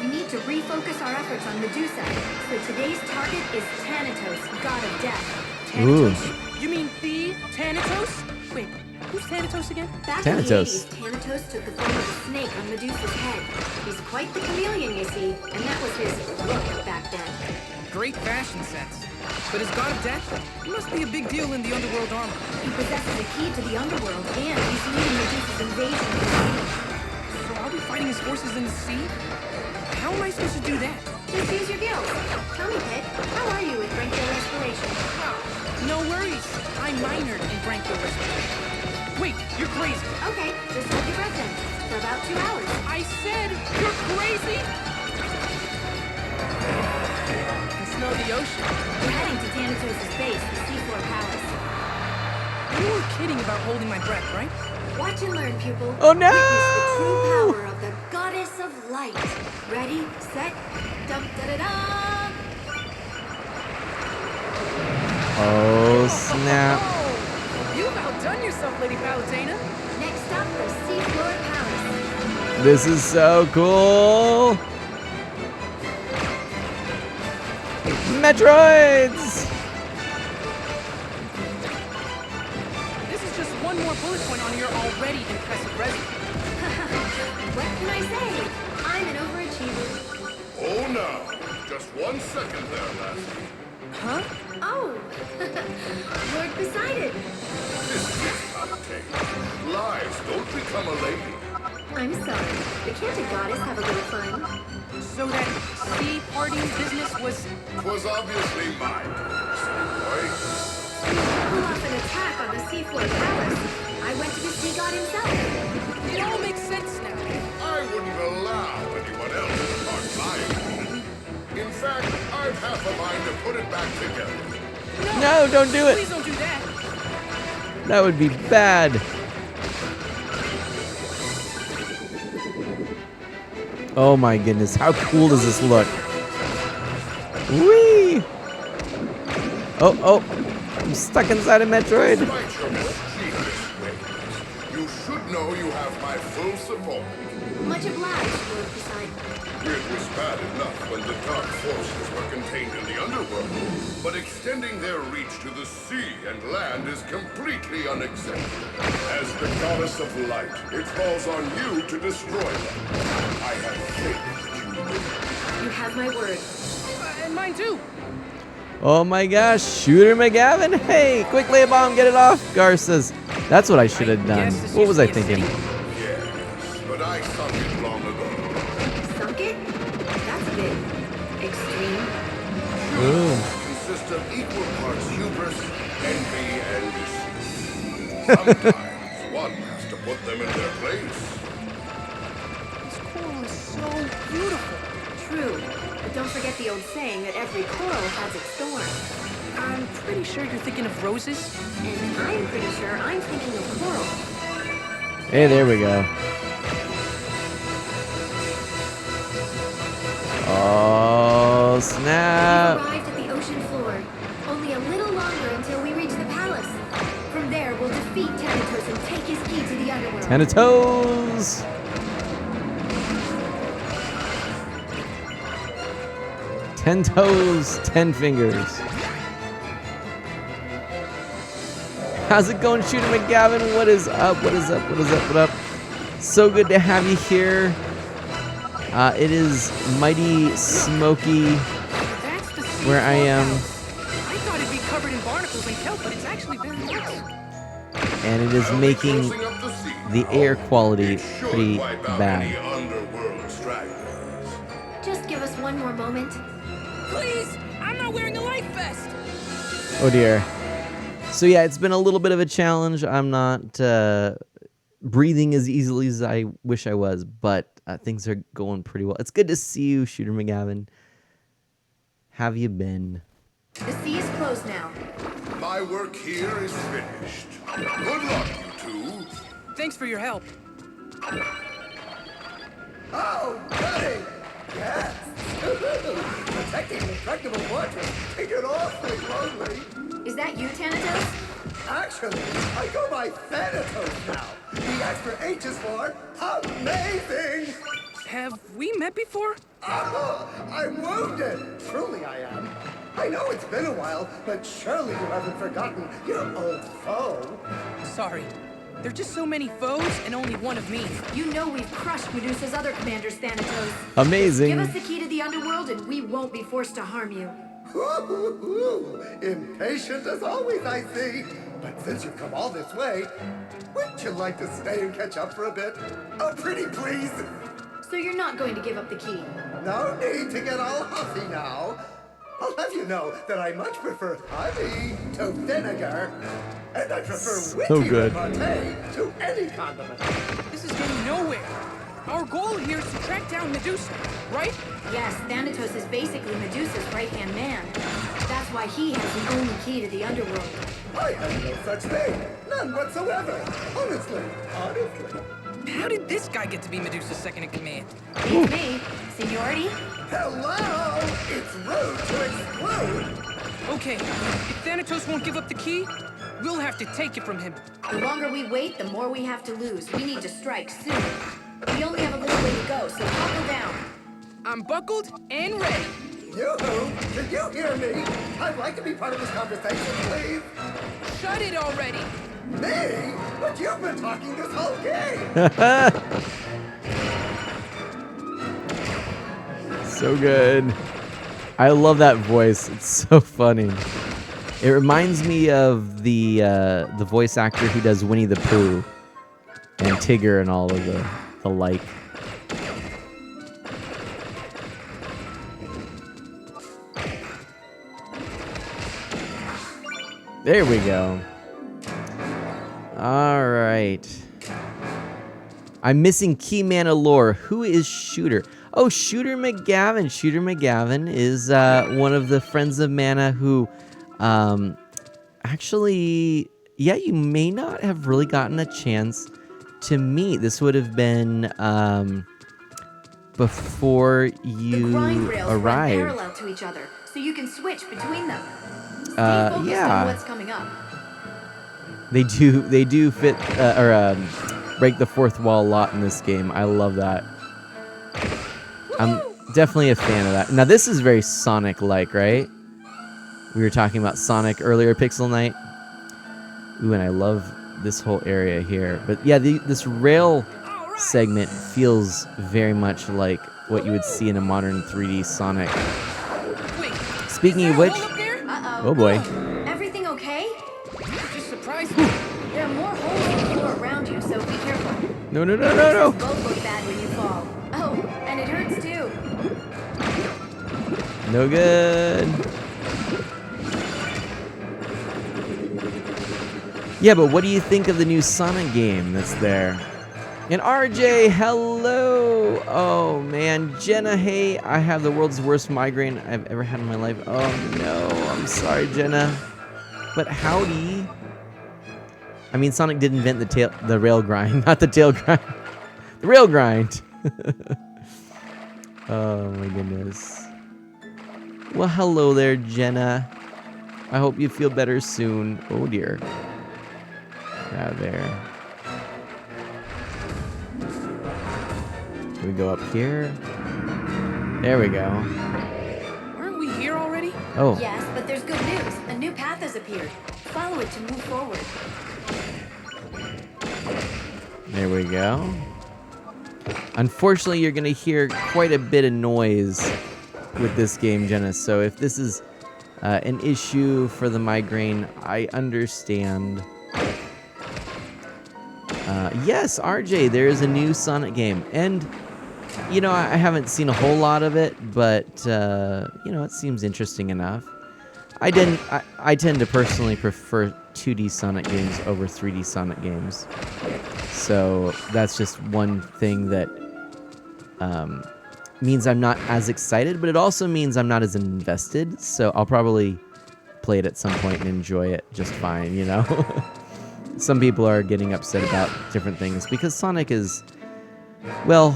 We need to refocus our efforts on Medusa. So today's target is Thanatos, god of death. Thanatos? You mean the Thanatos? Wait, who's Thanatos again? Back Thanatos. in the 80s, Thanatos took the form of a snake on Medusa's head. He's quite the chameleon, you see, and that was his look back then. Great fashion sense. But as god of death, he must be a big deal in the underworld armor. He possesses a key to the underworld, and he's leading Medusa's invasion of the sea. So I'll be fighting his forces in the sea? How am I supposed to do that? Just use your gills. Tell me, Pit, how are you with branchial respiration? No worries. I minored in branchial respiration. Wait, you're crazy. Okay, just hold your breath then, for about 2 hours. I said you're crazy? I can smell the ocean. We're heading to Thanatos' base, the Seafloor Palace. You were kidding about holding my breath, right? Watch and learn, pupil. Oh, no! Witness the true power of the goddess of light. Ready, set, dum-da-da-da! Oh, snap. Oh, you've outdone yourself, Lady Palutena. Next up, the Seafloor Palace. This is so cool. Metroids! This is just one more bullet point on your already impressive resume. What can I say? I'm an overachiever. Oh, no. Just 1 second there, lassie. Huh? Oh, Lord Poseidon. This is not take. Lives don't become a lady. I'm sorry, but can't a goddess have a little fun? So that sea party business was... Was obviously mine. Boy. Pull off an attack on the Seafloor Palace. I went to the sea god himself. It all makes sense now. I wouldn't allow anyone else to part my game. In fact, I've half a mind to put it back together. No, don't do it. Please don't do that. That would be bad. Oh my goodness, how cool does this look? Whee! Oh, I'm stuck inside a Metroid. Despite your mischievous ways, you should know you have my full support. Much obliged, Lord Poseidon. It was bad enough when the dark forces were contained in the underworld, but extending their reach to the sea and land is completely unacceptable. As the goddess of light, it falls on you to destroy them. I have faith that you will. You have my word. And mine too. Oh my gosh, Shooter McGavin. Hey, quick lay a bomb, get it off. Gar says, that's what I should have done. guess this What was I used to be a thinking? city. Yes, but I sunk it long ago. Sunk it? That's a bit extreme. Ooh. Consist of equal parts hubris, envy, and deceit. Sometimes one has to put them in their place. This coral is so beautiful. True. But don't forget the old saying that every coral has its thorn. I'm pretty sure you're thinking of roses. And I'm pretty sure I'm thinking of coral. Hey, there we go. Oh, We've snap. arrived at the ocean floor. Only a little longer until we reach the palace. From there, we'll defeat Thanatos and take his key to the underworld. 10 of toes. 10 toes, 10 fingers. How's it going, Shooter McGavin? What is up? What is up? What is up? What up? So good to have you here. It is mighty smoky That's the sea where I floor am, palace. I thought it'd be covered in barnacles and kelp, but it's actually very nice. and it is making Closing up the sea the now. air quality It should pretty wipe out any bad. underworld stragglers. Just give us one more moment. Please, I'm not wearing a life vest. Oh dear. So yeah, it's been a little bit of a challenge. I'm not breathing as easily as I wish I was, but things are going pretty well. It's good to see you, Shooter McGavin. Have you been? The sea is closed now. My work here is finished. Good luck, you two. Thanks for your help. Oh, goody! Yes! protecting an impregnable fortress can get awfully lonely. Is that you, Thanatos? Actually, I go by Thanatos now. The extra H is for amazing. Have we met before? Oh, I'm wounded. Truly I am. I know it's been a while, but surely you haven't forgotten your old foe. Sorry. There are just so many foes and only one of me. You know we've crushed Medusa's other commanders, Thanatos. Amazing. Give us the key to the underworld and we won't be forced to harm you. Ooh, impatient as always, I see. But since you've come all this way, wouldn't you like to stay and catch up for a bit? Oh, pretty please. So you're not going to give up the key? No need to get all huffy now. I'll have you know that I much prefer honey to vinegar. And I prefer So witty good. repartee to any condiment. This is getting nowhere. Our goal here is to track down Medusa, right? Yes, Thanatos is basically Medusa's right-hand man. That's why he has the only key to the underworld. I have no such thing. None whatsoever. Honestly. How did this guy get to be Medusa's second in command? It's me. Seniority? Hello! It's rude to explode! Okay, if Thanatos won't give up the key, we'll have to take it from him. The longer we wait, the more we have to lose. We need to strike soon. We only have a little way to go, so buckle down. I'm buckled and ready. Yoo-hoo! Did you hear me? I'd like to be part of this conversation, please. Shut it already. Me? But you've been talking this whole game! So good. I love that voice. It's so funny. It reminds me of the voice actor who does Winnie the Pooh and Tigger and all of the like. There we go. All right. I'm missing key mana lore. Who is Shooter? Oh, Shooter McGavin. Shooter McGavin is one of the friends of Mana who actually, yeah, you may not have really gotten a chance to meet. This would have been before The you grind rails run arrived. parallel to each other, so you can switch between them. Stay focused yeah. on what's coming up. They do fit or break the fourth wall a lot in this game. I love that. I'm definitely a fan of that. Now this is very Sonic-like, right? We were talking about Sonic earlier, Pixel Night. Ooh, and I love this whole area here. But yeah, this rail segment feels very much like what you would see in a modern 3D Sonic. Wait, Speaking of which, Uh-oh. oh boy. Everything okay? just surprised me. There are more holes in the floor around you, so be careful. No. Both look bad when you fall. Oh, and it hurts too. No good. Yeah, but what do you think of the new Sonic game that's there? And RJ, hello! Oh man, Jenna, hey, I have the world's worst migraine I've ever had in my life. Oh no, I'm sorry, Jenna. But howdy. I mean, Sonic did invent the rail grind, not the tail grind. The rail grind. Oh my goodness. Well, hello there, Jenna. I hope you feel better soon. Oh dear. Out of there. Can we go up here? There we go. Aren't we here already? Oh, Yes, but there's good news. A new path has appeared. Follow it to move forward. there we go. Unfortunately, you're going to hear quite a bit of noise with this game, Jenna. So if this is an issue for the migraine, I understand. Yes, RJ, there is a new Sonic game. And, you know, I haven't seen a whole lot of it, but, you know, it seems interesting enough. I tend to personally prefer 2D Sonic games over 3D Sonic games. So that's just one thing that means I'm not as excited, but it also means I'm not as invested. So I'll probably play it at some point and enjoy it just fine, you know? Some people are getting upset about different things because Sonic is, well,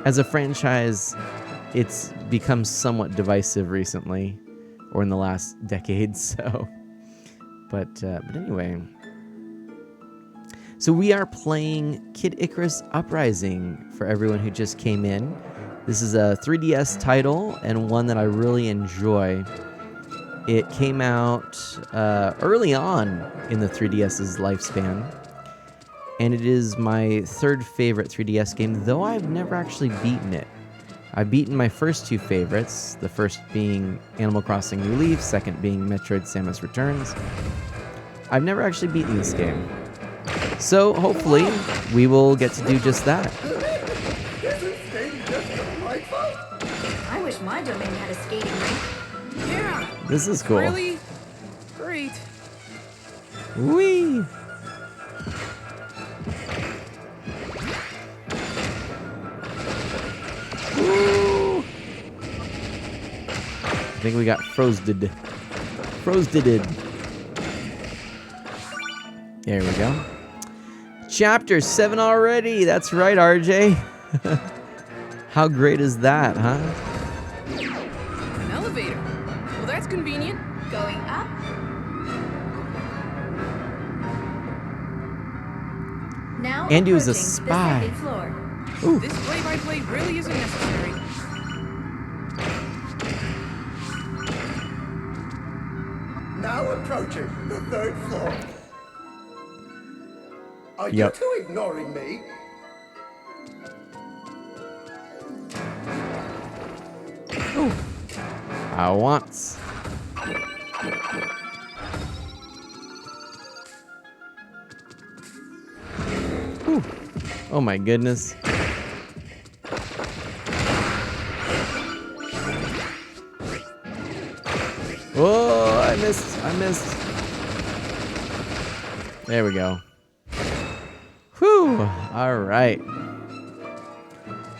as a franchise, it's become somewhat divisive recently, or in the last decade. So, but anyway. So we are playing Kid Icarus Uprising for everyone who just came in. This is a 3DS title and one that I really enjoy. It came out early on in the 3DS's lifespan, and it is my third favorite 3DS game, though I've never actually beaten it. I've beaten my first two favorites, the first being Animal Crossing New Leaf, second being Metroid Samus Returns. I've never actually beaten this game. So hopefully we will get to do just that. Isn't skating just delightful? I wish my domain had a skating rink. Yeah. This is cool. Really great. Whee! Woo! I think we got frosted. Frosted. There we go. Chapter 7 already. That's right, RJ. How great is that, huh? An elevator. Well, that's convenient. Going up. Now Andy was a approaching the spy. second floor. Ooh. This play-by-play really isn't necessary. Now approaching the third floor. Are Yep. you two ignoring me? I wants. Ooh. Oh my goodness. Oh, I missed. I missed. There we go. Whew. All right.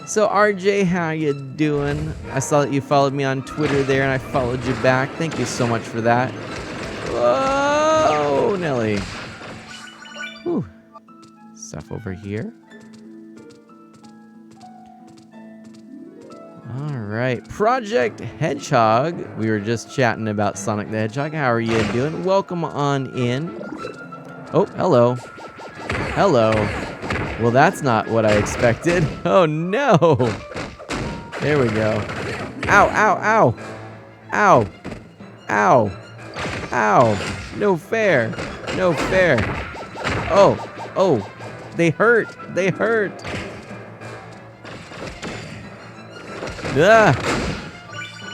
So RJ, how you doing? I saw that you followed me on Twitter there, and I followed you back. Thank you so much for that. Whoa, Nelly. Whew. Stuff over here. All right, Project Hedgehog. We were just chatting about Sonic the Hedgehog. How are you doing? Welcome on in. Oh, hello. Hello. Well, that's not what I expected. Oh, no. There we go. Ow, ow, ow. Ow. Ow. Ow. No fair. No fair. Oh. Oh. They hurt. They hurt. Ah.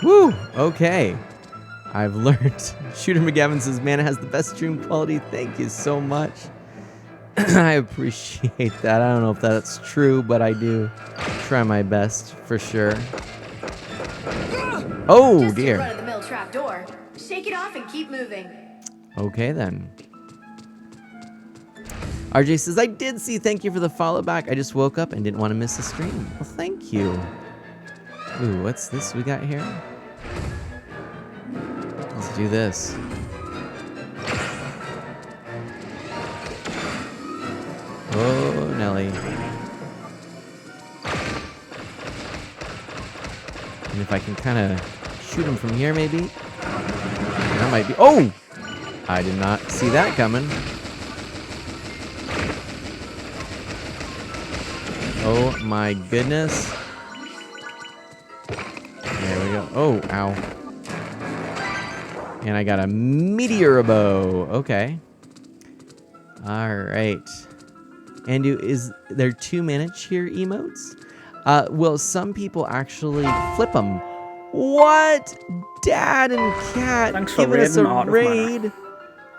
Woo. Okay. I've learned. Shooter McGavin says, man, it has the best stream quality. Thank you so much. I appreciate that. I don't know if that's true, but I do try my best for sure. Oh, Just dear. a run-of-the-mill trapdoor. Shake it off and keep moving. Okay, then. RJ says, I did see. Thank you for the follow back. I just woke up and didn't want to miss the stream. Well, thank you. Ooh, what's this we got here? Let's do this. Oh, Nelly. And if I can kind of shoot him from here, maybe? That might be... Oh! I did not see that coming. Oh, my goodness. There we go. Oh, ow. And I got a meteor bow. Okay. All right. And is there 2 minute cheer emotes? Well, some people actually flip them. What? Dad and Cat Thanks for giving us a raiding Art of Mana. raid.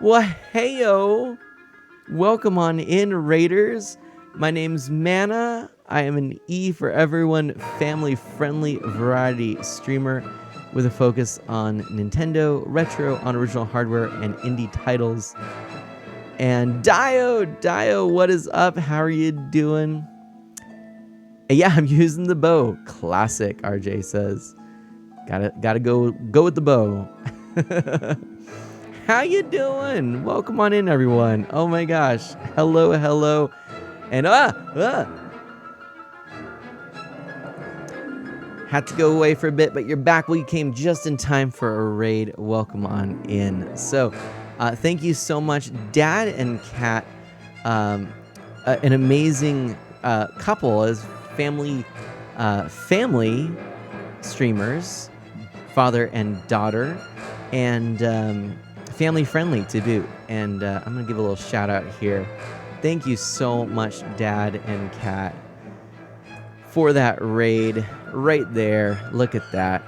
Well, heyo. Welcome on in, Raiders. My name's Mana. I am an E for everyone, family-friendly variety streamer with a focus on Nintendo, retro, on original hardware, and indie titles. And Dio, what is up? How are you doing? Yeah, I'm using the bow. Classic, RJ says. Gotta go with the bow. How you doing? Welcome on in, everyone. Oh my gosh. Hello. And Had to go away for a bit, but you're back. We came just in time for a raid. Welcome on in. So, thank you so much, Dad and Kat. An amazing couple as family streamers, father and daughter, and family friendly to boot. And I'm gonna give a little shout out here. Thank you so much, Dad and Kat, for that raid right there. Look at that.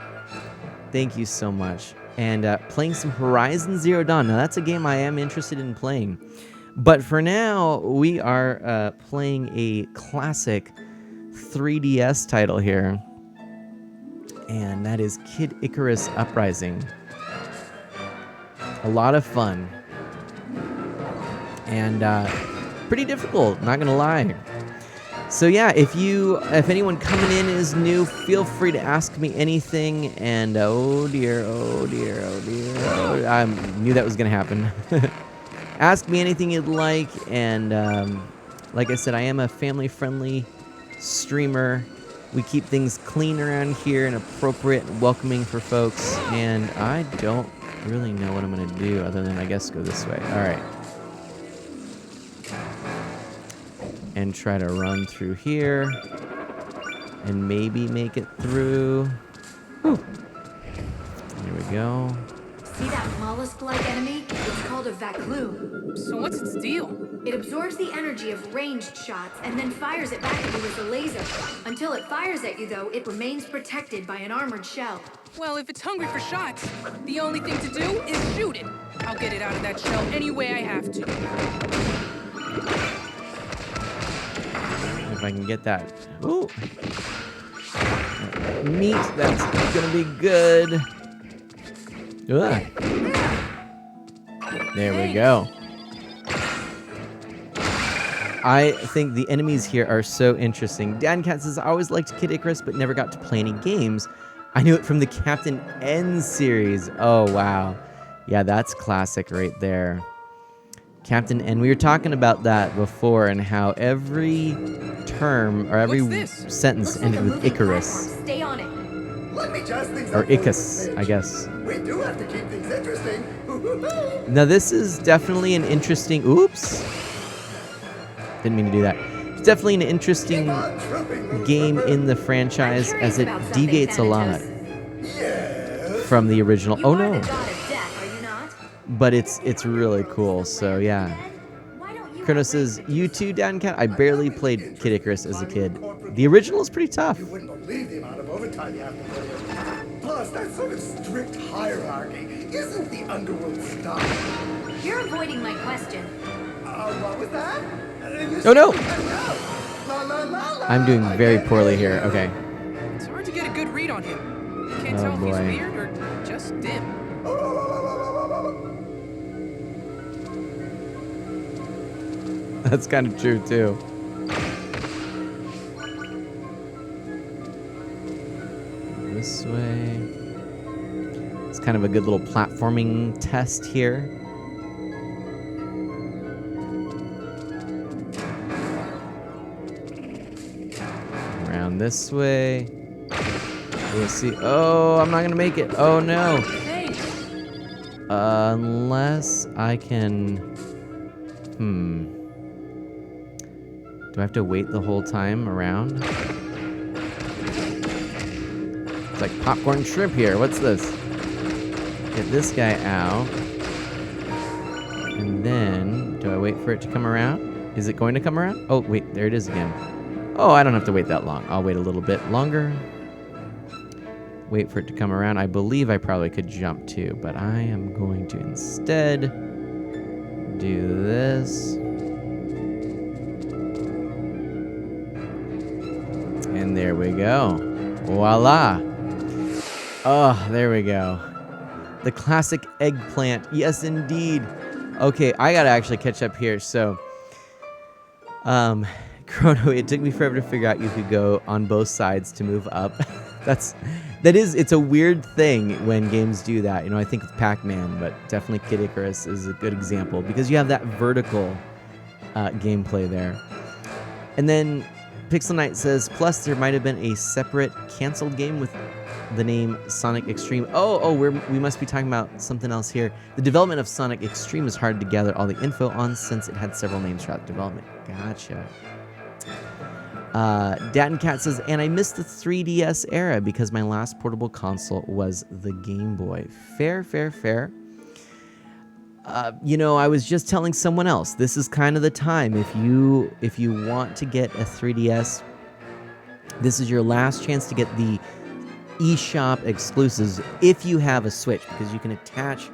Thank you so much. And playing some Horizon Zero Dawn. Now, that's a game I am interested in playing. But for now, we are playing a classic 3DS title here. And that is Kid Icarus Uprising. A lot of fun. And pretty difficult, not gonna lie. So yeah, if anyone coming in is new, feel free to ask me anything. And oh dear, I knew that was gonna happen. Ask me anything you'd like. And like I said, I am a family-friendly streamer. We keep things clean around here and appropriate and welcoming for folks. And I don't really know what I'm gonna do other than, I guess, go this way. All right. And try to run through here and maybe make it through. Whew. There we go. See that mollusk-like enemy? It's called a Vaclume. So what's its deal? It absorbs the energy of ranged shots and then fires it back at you with a laser. Until it fires at you, though, it remains protected by an armored shell. Well, if it's hungry for shots, the only thing to do is shoot it. I'll get it out of that shell any way I have to. If I can get that. Ooh. Meat, that's gonna be good. Ugh. There we go. I think the enemies here are so interesting. Dan Cat says, I always liked Kid Icarus, but never got to play any games. I knew it from the Captain N series. Oh, wow. Yeah, that's classic right there. Captain N. We were talking about that before and how every term or every sentence ended with Icarus. Stay on it. Let me jazz things Or up for you, Icus, I Mitch. guess. We do have to keep things interesting. Now, this is definitely an interesting... Oops. Didn't mean to do that. It's definitely an interesting game in the franchise as it deviates a lot from the original. Oh, no. But it's really cool, so yeah. Kronos says, you too, Dan Cat? I barely played Kid Icarus as a kid. The original is pretty tough. You wouldn't believe the amount of overtime you have to put in. Plus, that sort of strict hierarchy isn't the underworld style. You're avoiding my question. What was that? Oh, no. La, la, la, la. I'm doing very poorly here. Okay. It's hard to get a good read on him. Can't Oh, tell if he's boy. weird or just dim. That's kind of true, too. This way. It's kind of a good little platforming test here. Around this way. We'll see. Oh, I'm not going to make it. Oh, no. Unless I can... Do I have to wait the whole time around? It's like popcorn shrimp here. What's this? Get this guy out. And then, do I wait for it to come around? Is it going to come around? Oh, wait, there it is again. Oh, I don't have to wait that long. I'll wait a little bit longer. Wait for it to come around. I believe I probably could jump too, but I am going to instead do this. And there we go. Voila. Oh, there we go. The classic eggplant. Yes, indeed. Okay, I gotta actually catch up here. So, Chrono, it took me forever to figure out you could go on both sides to move up. It's a weird thing when games do that. You know, I think it's Pac-Man, but definitely Kid Icarus is a good example because you have that vertical gameplay there. And then Pixel Knight says, plus there might have been a separate canceled game with the name Sonic Extreme. We must be talking about something else here. The development of Sonic Extreme is hard to gather all the info on since it had several names throughout development. Gotcha. Dat Cat says, and I missed the 3DS era because my last portable console was the Game Boy. Fair. I was just telling someone else, this is kind of the time. If you want to get a 3DS, this is your last chance to get the eShop exclusives if you have a Switch, because you can attach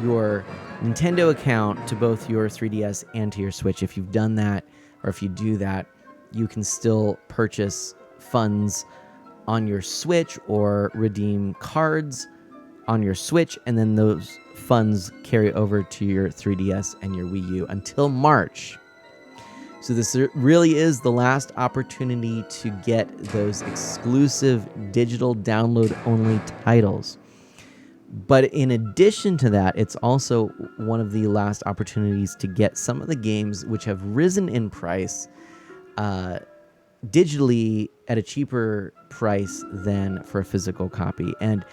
your Nintendo account to both your 3DS and to your Switch. If you've done that, or if you do that, you can still purchase funds on your Switch or redeem cards on your Switch, and then those funds carry over to your 3DS and your Wii U until March. So this really is the last opportunity to get those exclusive digital download-only titles. But in addition to that, it's also one of the last opportunities to get some of the games which have risen in price digitally at a cheaper price than for a physical copy. And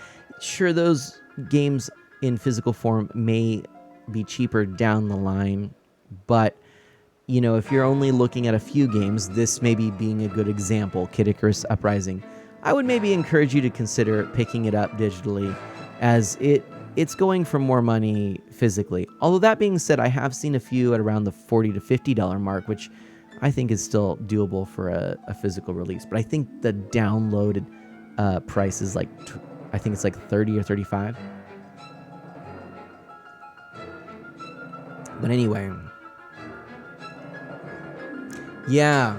sure, those games in physical form may be cheaper down the line, but if you're only looking at a few games, this maybe being a good example, Kid Icarus Uprising, I would maybe encourage you to consider picking it up digitally, as it's going for more money physically. Although that being said, I have seen a few at around the $40 to $50 mark, which I think is still doable for a physical release. But I think the downloaded price is like, I think it's like 30 or 35. But anyway, yeah.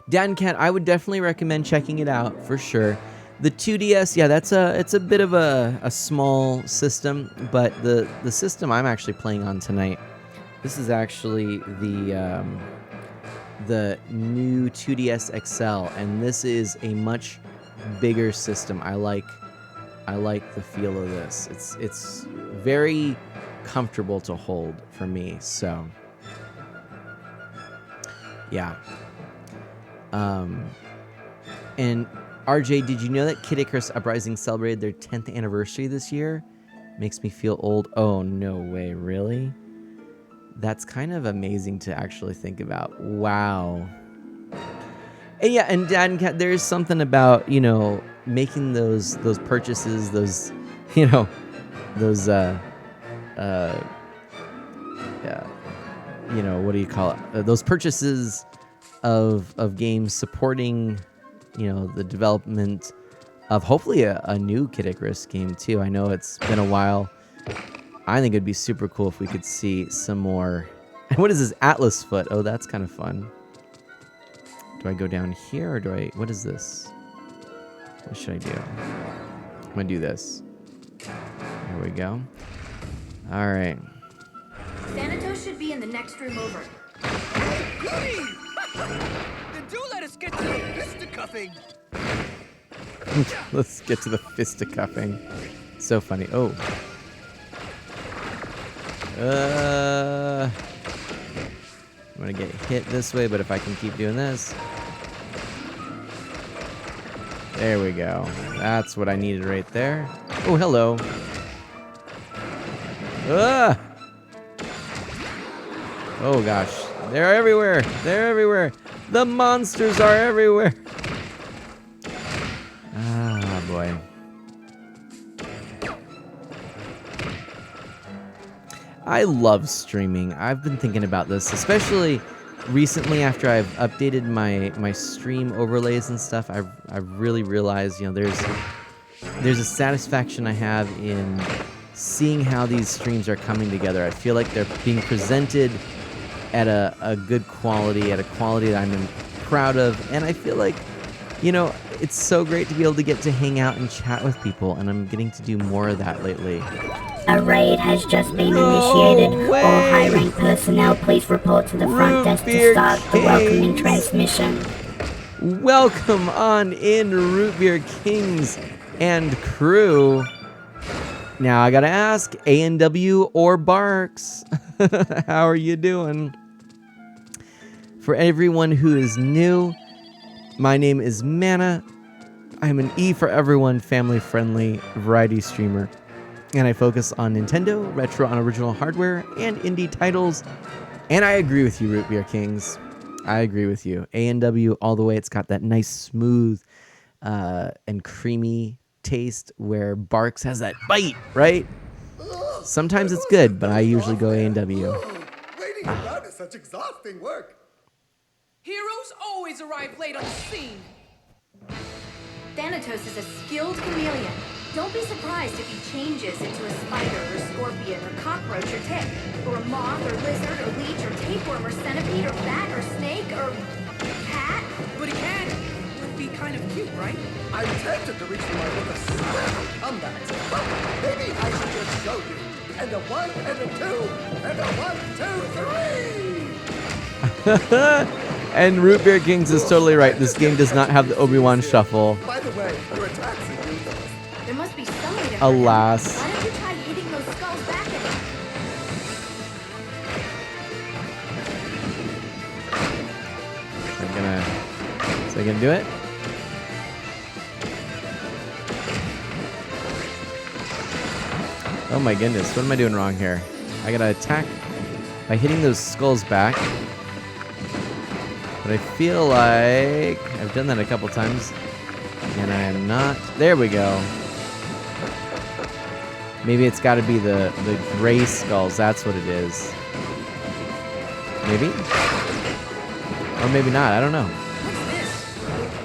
Dan Cat, I would definitely recommend checking it out for sure. The 2DS, yeah, it's a bit of a small system, but the system I'm actually playing on tonight, this is actually the new 2DS XL, and this is a much bigger system. I like the feel of this. It's very comfortable to hold for me. So yeah. And RJ, did you know that Kid Icarus Uprising celebrated their 10th anniversary this year? Makes me feel old. Oh, no way, really? That's kind of amazing to actually think about. Wow. And yeah, and Dad and Cat, there's something about, making those purchases, those what do you call it? Those purchases of games supporting, the development of hopefully a new Kid Icarus game too. I know it's been a while. I think it'd be super cool if we could see some more. And what is this Atlas foot? Oh, that's kind of fun. Do I go down here or what is this? What should I do? I'm gonna do this. Here we go. All right. Thanatos should be in the next room over. Then do let us get to the fisticuffing. Let's get to the fisticuffing. So funny. Oh. I'm gonna get hit this way, but if I can keep doing this. There we go. That's what I needed right there. Oh, hello. Ah! Oh gosh. They're everywhere. They're everywhere. The monsters are everywhere. Ah, boy. I love streaming. I've been thinking about this, especially recently after I've updated my stream overlays and stuff. I've really realized, there's a satisfaction I have in seeing how these streams are coming together. I feel like they're being presented at a good quality, at a quality that I'm proud of, and I feel like, it's so great to be able to get to hang out and chat with people, and I'm getting to do more of that lately. A raid has just been initiated. All high-rank personnel, please report to the front desk to start the welcoming transmission. Welcome on in, Root Beer Kings and crew. Now I gotta ask, A&W or Barks? How are you doing? For everyone who is new, my name is Mana. I'm an E for everyone, family-friendly variety streamer, and I focus on Nintendo, retro on original hardware, and indie titles. And I agree with you, Root Beer Kings. I agree with you. A&W all the way. It's got that nice, smooth, and creamy taste where Barks has that bite, right? Sometimes it's good, but I usually go A&W. Waiting around is such exhausting work. Heroes always arrive late on the scene. Thanatos is a skilled chameleon. Don't be surprised if he changes into a spider or scorpion or cockroach or tick, or a moth or lizard or leech or tapeworm or centipede or bat or snake or cat. But a cat would be kind of cute, right? I'm tempted to reach for my book of several comebacks, but maybe I should just show you. And a 1 and a 2 and a 1, 2, 3. And Root Beer Kings is totally right. This game does not have the Obi-Wan shuffle. By the way, your attacks are useless. There must be some way to hurt Alas. him. Why don't you try hitting those skulls back at him? Is that gonna do it? Oh my goodness, what am I doing wrong here? I gotta attack by hitting those skulls back. But I feel like I've done that a couple times. And I am not. There we go. Maybe it's gotta be the gray skulls, that's what it is. Maybe? Or maybe not, I don't know.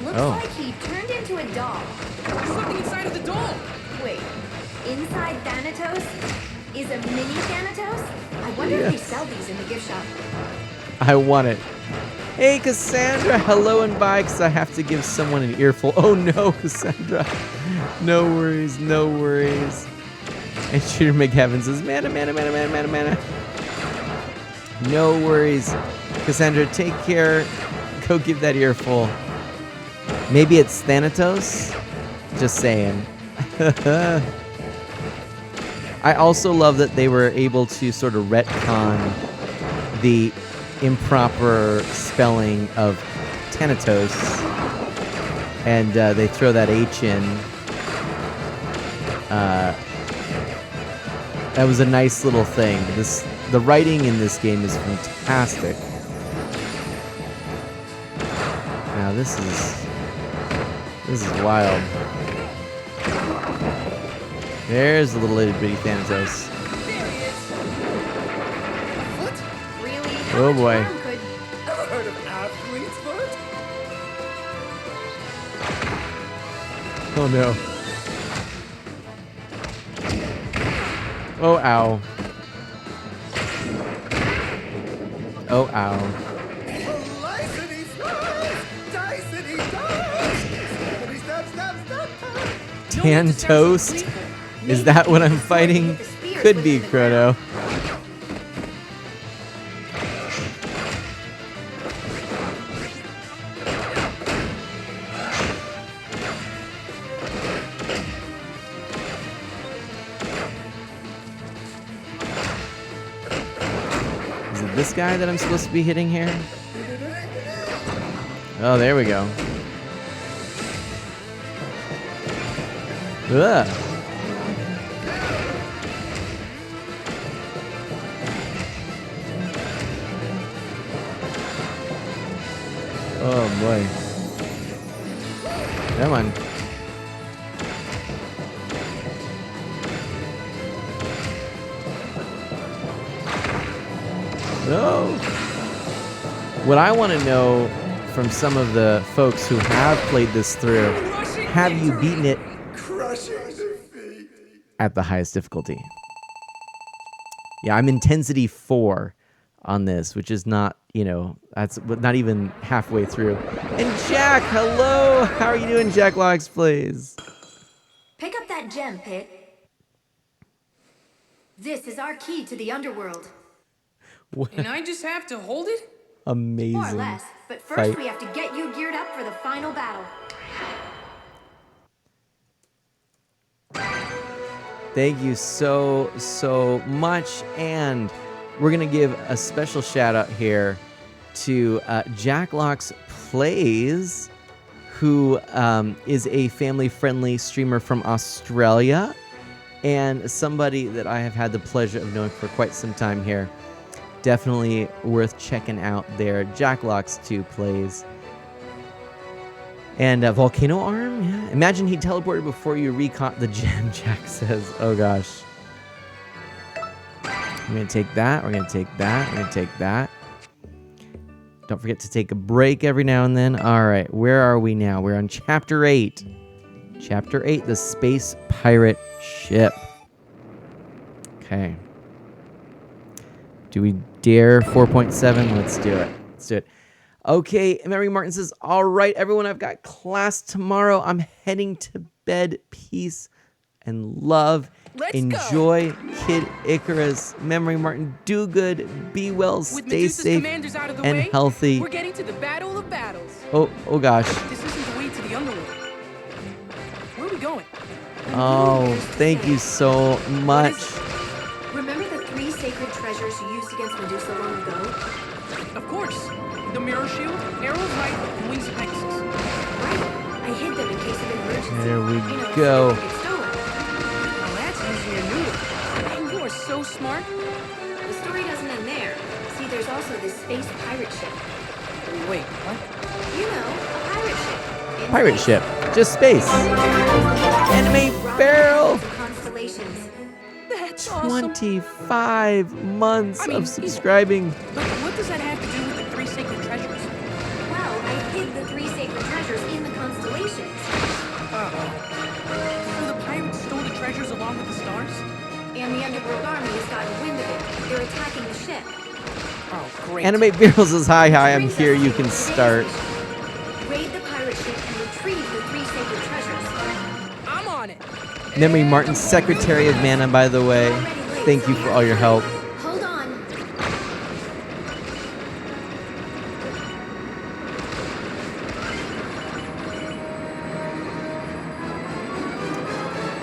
Looks Oh. like he turned into a doll. There's something inside of the doll. Wait, inside Thanatos is a mini Thanatos? I wonder if they sell these in the gift shop. I want it. Hey, Cassandra, hello and bye, because I have to give someone an earful. Oh no, Cassandra. No worries, no worries. And Shooter McHeaven says, mana, mana, mana, mana, mana, mana. No worries. Cassandra, take care. Go give that earful. Maybe it's Thanatos? Just saying. I also love that they were able to sort of retcon the improper spelling of Thanatos, and they throw that H in. That was a nice little thing. The writing in this game is fantastic. Now this is wild. There's a little itty bitty Thanatos. Really? Oh boy. Ever heard of athlete's foot? Oh no. Oh ow. Oh ow. Licety slice! Dicety dice! Snappity snap snap snap! Tan toast? Is that what I'm fighting? Could be, Chrono. Is it this guy that I'm supposed to be hitting here? Oh, there we go. Ugh. Oh boy. Come on. No. What I want to know from some of the folks who have played this through, have you beaten it at the highest difficulty? Yeah, I'm intensity 4 on this, which is not, that's not even halfway through. And Jack, hello! How are you doing, Jack Logs Plays? Pick up that gem, Pit. This is our key to the underworld. And I just have to hold it? Amazing. More or less. But first fight. we have to get you geared up for the final battle. Thank you so much. And we're going to give a special shout out here to Jacklox Plays, who is a family-friendly streamer from Australia and somebody that I have had the pleasure of knowing for quite some time here. Definitely worth checking out there. Jacklox2 Plays. And Volcano Arm, yeah. Imagine he teleported before you recaught the gem, Jack says. Oh gosh. I'm going to take that. We're going to take that. We're going to take that. Don't forget to take a break every now and then. All right, where are we now? We're on Chapter 8. Chapter 8, the Space Pirate Ship. Okay. Do we dare 4.7? Let's do it. Let's do it. Okay, Mary Martin says, all right, everyone, I've got class tomorrow. I'm heading to bed. Peace and love. Let's Enjoy go. Kid Icarus. Memory Martin, do good, be well, With stay Medusa's safe commanders out of the and way, healthy. We're getting to the battle of battles. Oh gosh. This isn't the way to the underworld. Where are we going? Oh, thank you so much. Remember the 3 sacred treasures you used against Medusa long ago? Of course. The mirror shield, arrow of light, and wings of Pegasus. Right. I hid them in case of emergency. There we You know, go. so they don't get stolen. Now that's easy and new. And you are so smart. The story doesn't end there. See, there's also this space pirate ship. Wait, what? You know, a pirate ship. In Pirate space. ship. Just space. Anime Barrel. Constellations. That's awesome. 25 months I mean, of subscribing. But what does that have to do with the 3 sacred treasures? Well, I hid the 3 sacred treasures in the constellations. So the pirates stole the treasures along with the stars? And the underworld army has gotten wind of it. They're attacking the ship. Oh, great. Animate Barrel says, hi, I'm here. You can start. Raid the pirate ship and retrieve the 3 sacred treasures. I'm on it. Memory Martin, Secretary of Mana, by the way. Thank you for all your help. Hold on.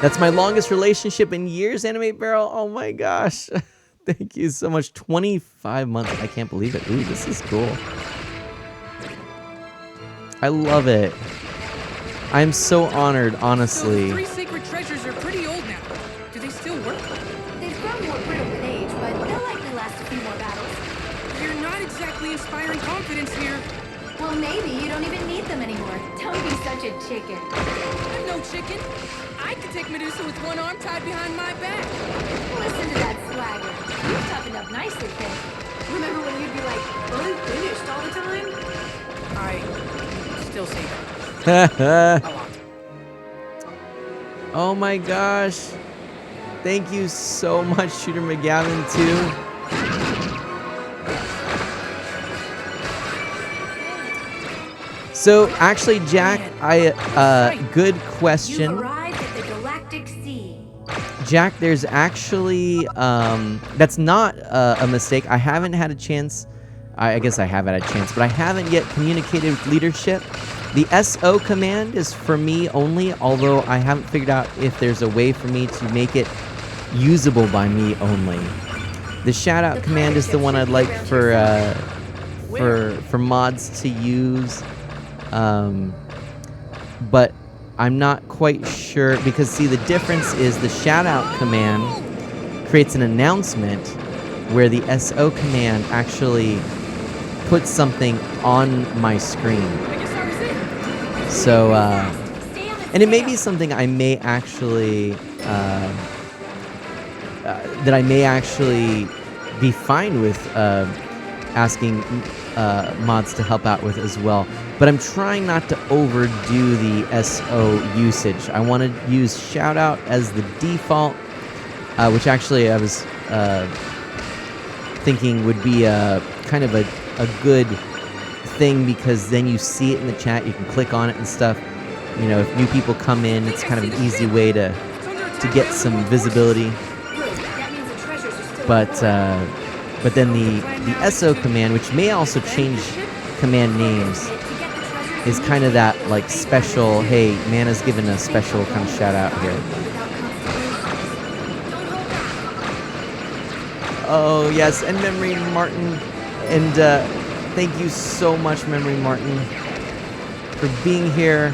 That's my longest relationship in years, Animate Barrel. Oh my gosh. Thank you so much. 25 months. I can't believe it. Ooh, this is cool. I love it. I'm so honored, honestly. So the 3 sacred treasures are pretty old now. Do they still work? They've grown more brittle with age, but they'll likely last a few more battles. You're not exactly inspiring confidence here. Well, maybe you don't even need them anymore. Don't be such a chicken. I'm no chicken. I could take Medusa with one arm tied behind my back. Listen to that swagger. You've toughened up nicely, Pink. Remember when you'd be like, unfinished all the time? I still say that. A lot. Oh my gosh. Thank you so much, Shooter McGavin, too. So, actually, Jack, good question. You've arrived at the galactic sea. Jack, there's actually, that's not a mistake. I haven't had a chance. I guess I have had a chance, but I haven't yet communicated with leadership. The SO command is for me only, although I haven't figured out if there's a way for me to make it usable by me only. The shout out command is the one I'd like for mods to use. But I'm not quite sure because see the difference is the shout out command creates an announcement where the SO command actually puts something on my screen. So and it may be something I may actually that I may actually be fine with asking mods to help out with as well. But I'm trying not to overdo the SO usage. I want to use shoutout as the default, which actually I was thinking would be kind of a good thing because then you see it in the chat, you can click on it and stuff. You know, if new people come in, it's kind of an easy way to get some visibility. But then the SO command, which may also change command names, is kind of that like special, hey, Mana's given a special kind of shout out here. Oh yes, and Memory Martin and Thank you so much, Memory Martin, for being here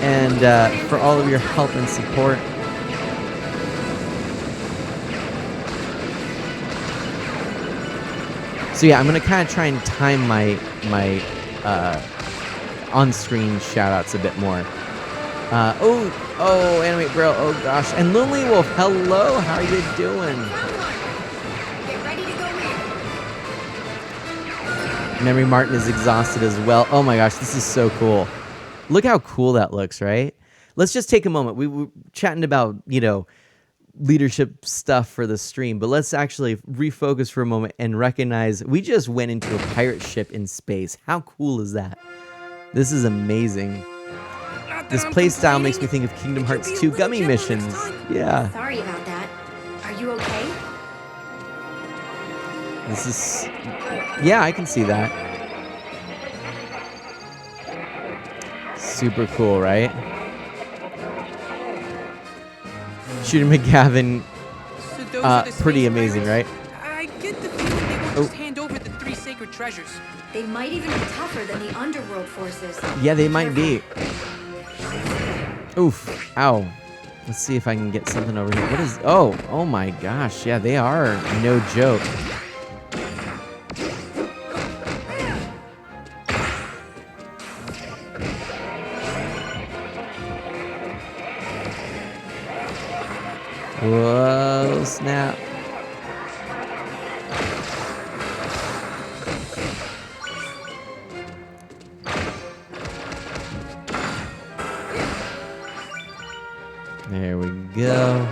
and for all of your help and support. So yeah, I'm gonna kind of try and time my on-screen shoutouts a bit more. Oh, Animate Bro, oh gosh, and Lonely Wolf, hello, how are you doing? Get ready to go in. Memory Martin is exhausted as well. Oh my gosh, this is so cool. Look how cool that looks, right? Let's just take a moment. We were chatting about, leadership stuff for the stream, but let's actually refocus for a moment and recognize we just went into a pirate ship in space. How cool is that? This is amazing. This playstyle makes me think of Kingdom Hearts 2 gummy missions. Yeah. Sorry about that. Are you okay? This is... Yeah, I can see that. Super cool, right? Shooter McGavin, So those are the pretty space amazing, pirates? right? I get the feeling they won't just hand over the 3 sacred treasures. They might even be tougher than the underworld forces. Yeah, they might be. Oof. Ow. Let's see if I can get something over here. What is... Oh my gosh. Yeah, they are no joke. Whoa, snap. There we go.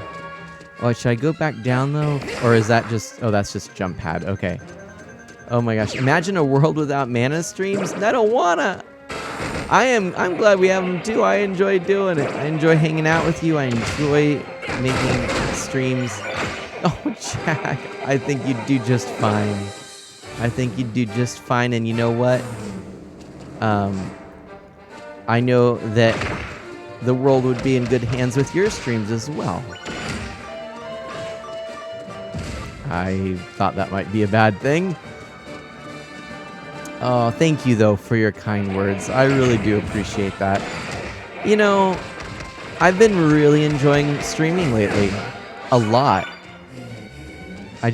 Oh, should I go back down though? Or is that just... Oh, that's just jump pad. Okay. Oh my gosh. Imagine a world without mana streams. I don't wanna. I'm glad we have them too. I enjoy doing it. I enjoy hanging out with you. I enjoy making streams. Oh, Jack. I think you'd do just fine. I think you'd do just fine. And you know what? I know that the world would be in good hands with your streams as well. I thought that might be a bad thing. Oh, thank you, though, for your kind words. I really do appreciate that. You know, I've been really enjoying streaming lately. A lot. I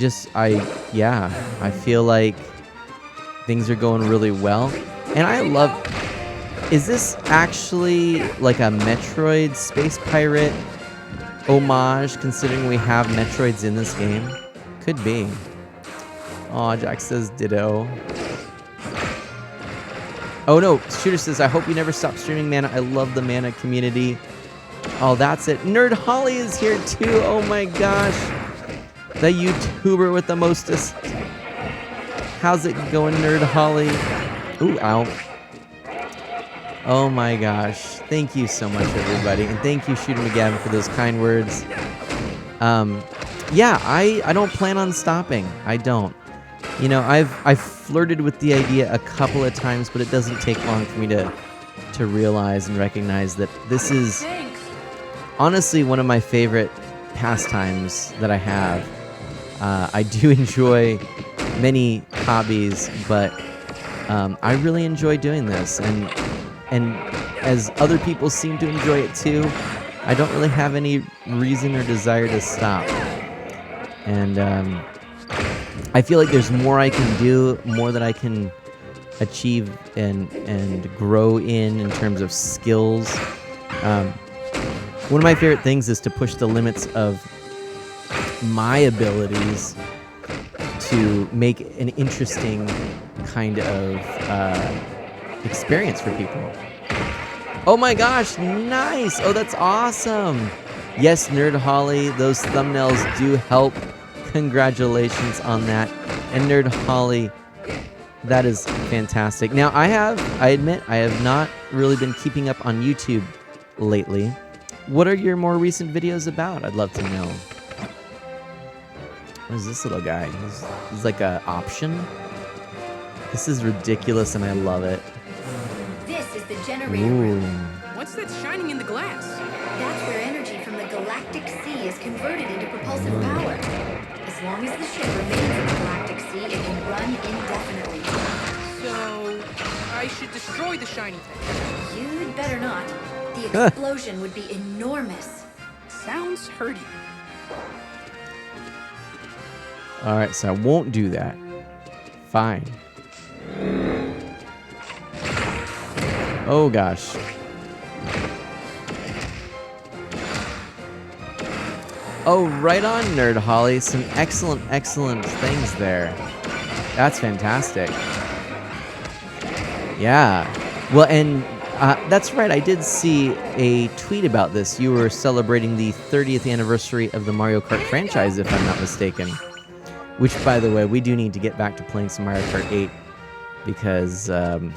feel like things are going really well. And I love... Is this actually like a Metroid Space Pirate homage, considering we have Metroids in this game? Could be. Aw, Jack says ditto. Oh no, Shooter says, I hope you never stop streaming, Mana. I love the Mana community. Oh, that's it. Nerd Holly is here too. Oh my gosh. The YouTuber with the mostest. How's it going, Nerd Holly? Ooh, ow. Oh my gosh. Thank you so much, everybody. And thank you, Shooter McGavin, for those kind words. Yeah, I don't plan on stopping. I don't. You know, I've flirted with the idea a couple of times, but it doesn't take long for me to realize and recognize that this is honestly one of my favorite pastimes that I have. I do enjoy many hobbies, but I really enjoy doing this, and as other people seem to enjoy it too, I don't really have any reason or desire to stop. And I feel like there's more I can do, more that I can achieve and grow in terms of skills. One of my favorite things is to push the limits of my abilities to make an interesting kind of experience for people. Oh my gosh, nice! Oh, that's awesome! Yes, Nerd Holly, those thumbnails do help. Congratulations on that. And Nerd Holly, that is fantastic. Now, I admit, I have not really been keeping up on YouTube lately. What are your more recent videos about? I'd love to know. What is this little guy? He's like an option? This is ridiculous and I love it. This is the generator Ooh. room. What's that shining in the glass? That's where energy from the galactic sea is converted into propulsive power. As long as the ship remains in the galactic sea, see, it can run indefinitely. So, I should destroy the shiny thing. You'd better not. The explosion would be enormous. Sounds hurty. All right, so I won't do that. Fine. Oh gosh. Oh, right on, Nerd Holly. Some excellent things there. That's fantastic. Yeah. Well, and that's right. I did see a tweet about this. You were celebrating the 30th anniversary of the Mario Kart franchise, if I'm not mistaken. Which, by the way, we do need to get back to playing some Mario Kart 8 because the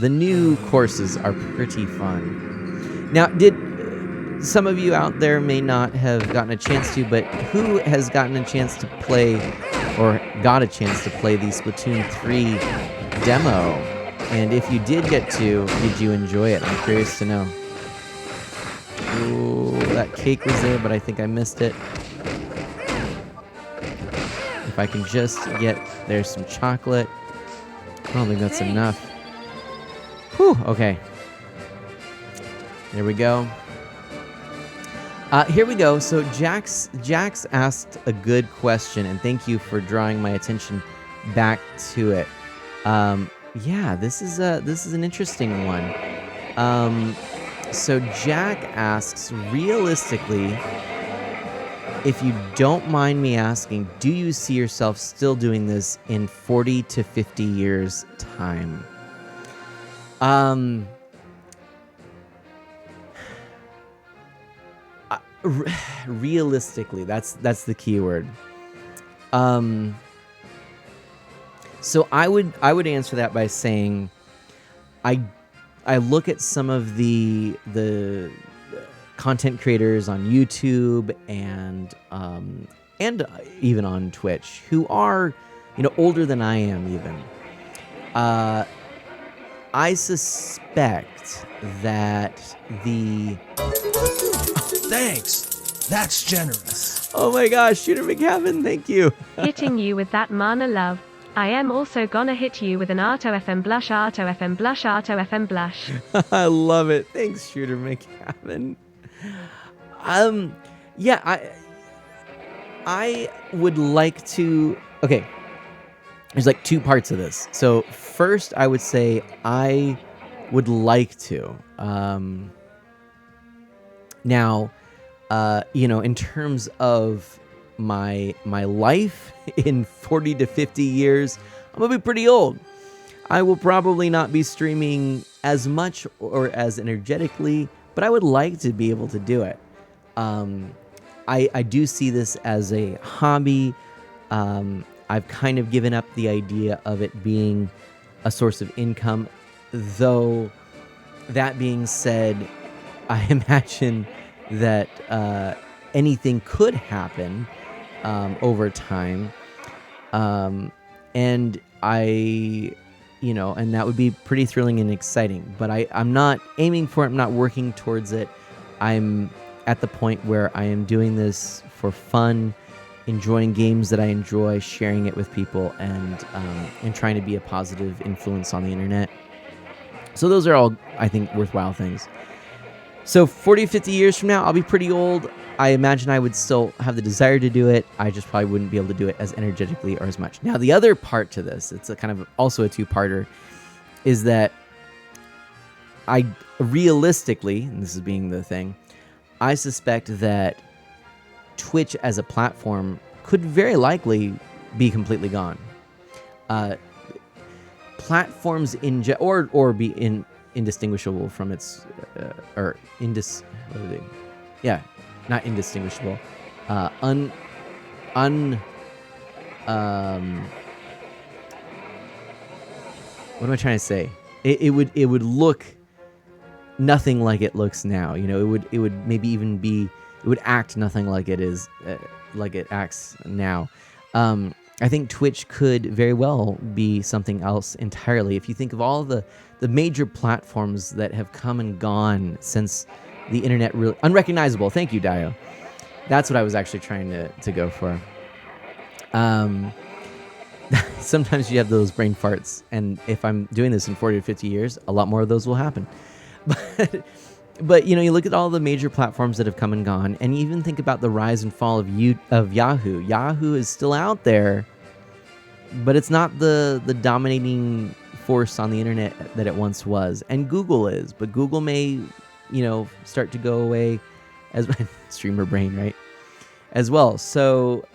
new courses are pretty fun. Now, did some of you out there may not have gotten a chance to, but who has gotten a chance to play or got a chance to play the Splatoon 3 demo? And if you did get to, did you enjoy it? I'm curious to know. Ooh, that cake was there, but I think I missed it. If I can just get, there's some chocolate. I don't think that's enough. Whew, okay. There we go. Here we go. So Jax asked a good question, and thank you for drawing my attention back to it. Yeah, this is an interesting one. So Jack asks, realistically, if you don't mind me asking, do you see yourself still doing this in 40 to 50 years' time? Realistically, that's the key word. So I would answer that by saying I look at some of the content creators on YouTube and even on Twitch who are, older than I am even. I suspect that the... Thanks. That's generous. Oh my gosh, Shooter McGavin, thank you. Hitting you with that mana love. I am also gonna hit you with an Arto FM blush, Arto FM blush, Arto FM blush. I love it. Thanks, Shooter McGavin. Yeah, I would like to... Okay, there's like two parts of this. So first, I would say I would like to. Now, in terms of my life in 40 to 50 years, I'm gonna be pretty old. I will probably not be streaming as much or as energetically, but I would like to be able to do it. I do see this as a hobby. I've kind of given up the idea of it being a source of income, though that being said, I imagine that anything could happen over time. And and that would be pretty thrilling and exciting, but I'm not aiming for it. I'm not working towards it. I'm at the point where I am doing this for fun, enjoying games that I enjoy, sharing it with people, and trying to be a positive influence on the internet. So those are all, I think, worthwhile things. So 40, 50 years from now, I'll be pretty old. I imagine I would still have the desire to do it. I just probably wouldn't be able to do it as energetically or as much. Now, the other part to this, it's a kind of also a two-parter, is that I realistically, and this is being the thing, I suspect that Twitch as a platform could very likely be completely gone. Platforms or be indistinguishable from its not indistinguishable. What am I trying to say? It would look nothing like it looks now. It would maybe even be, it would act nothing like it is, like it acts now. I think Twitch could very well be something else entirely. If you think of all the major platforms that have come and gone since the internet really... Unrecognizable. Thank you, Dio. That's what I was actually trying to go for. Sometimes you have those brain farts, and if I'm doing this in 40 or 50 years, a lot more of those will happen. But you look at all the major platforms that have come and gone, and you even think about the rise and fall of Yahoo. Yahoo is still out there, but it's not the dominating force on the internet that it once was. And Google is, but Google may, start to go away as streamer brain, right? As well. So,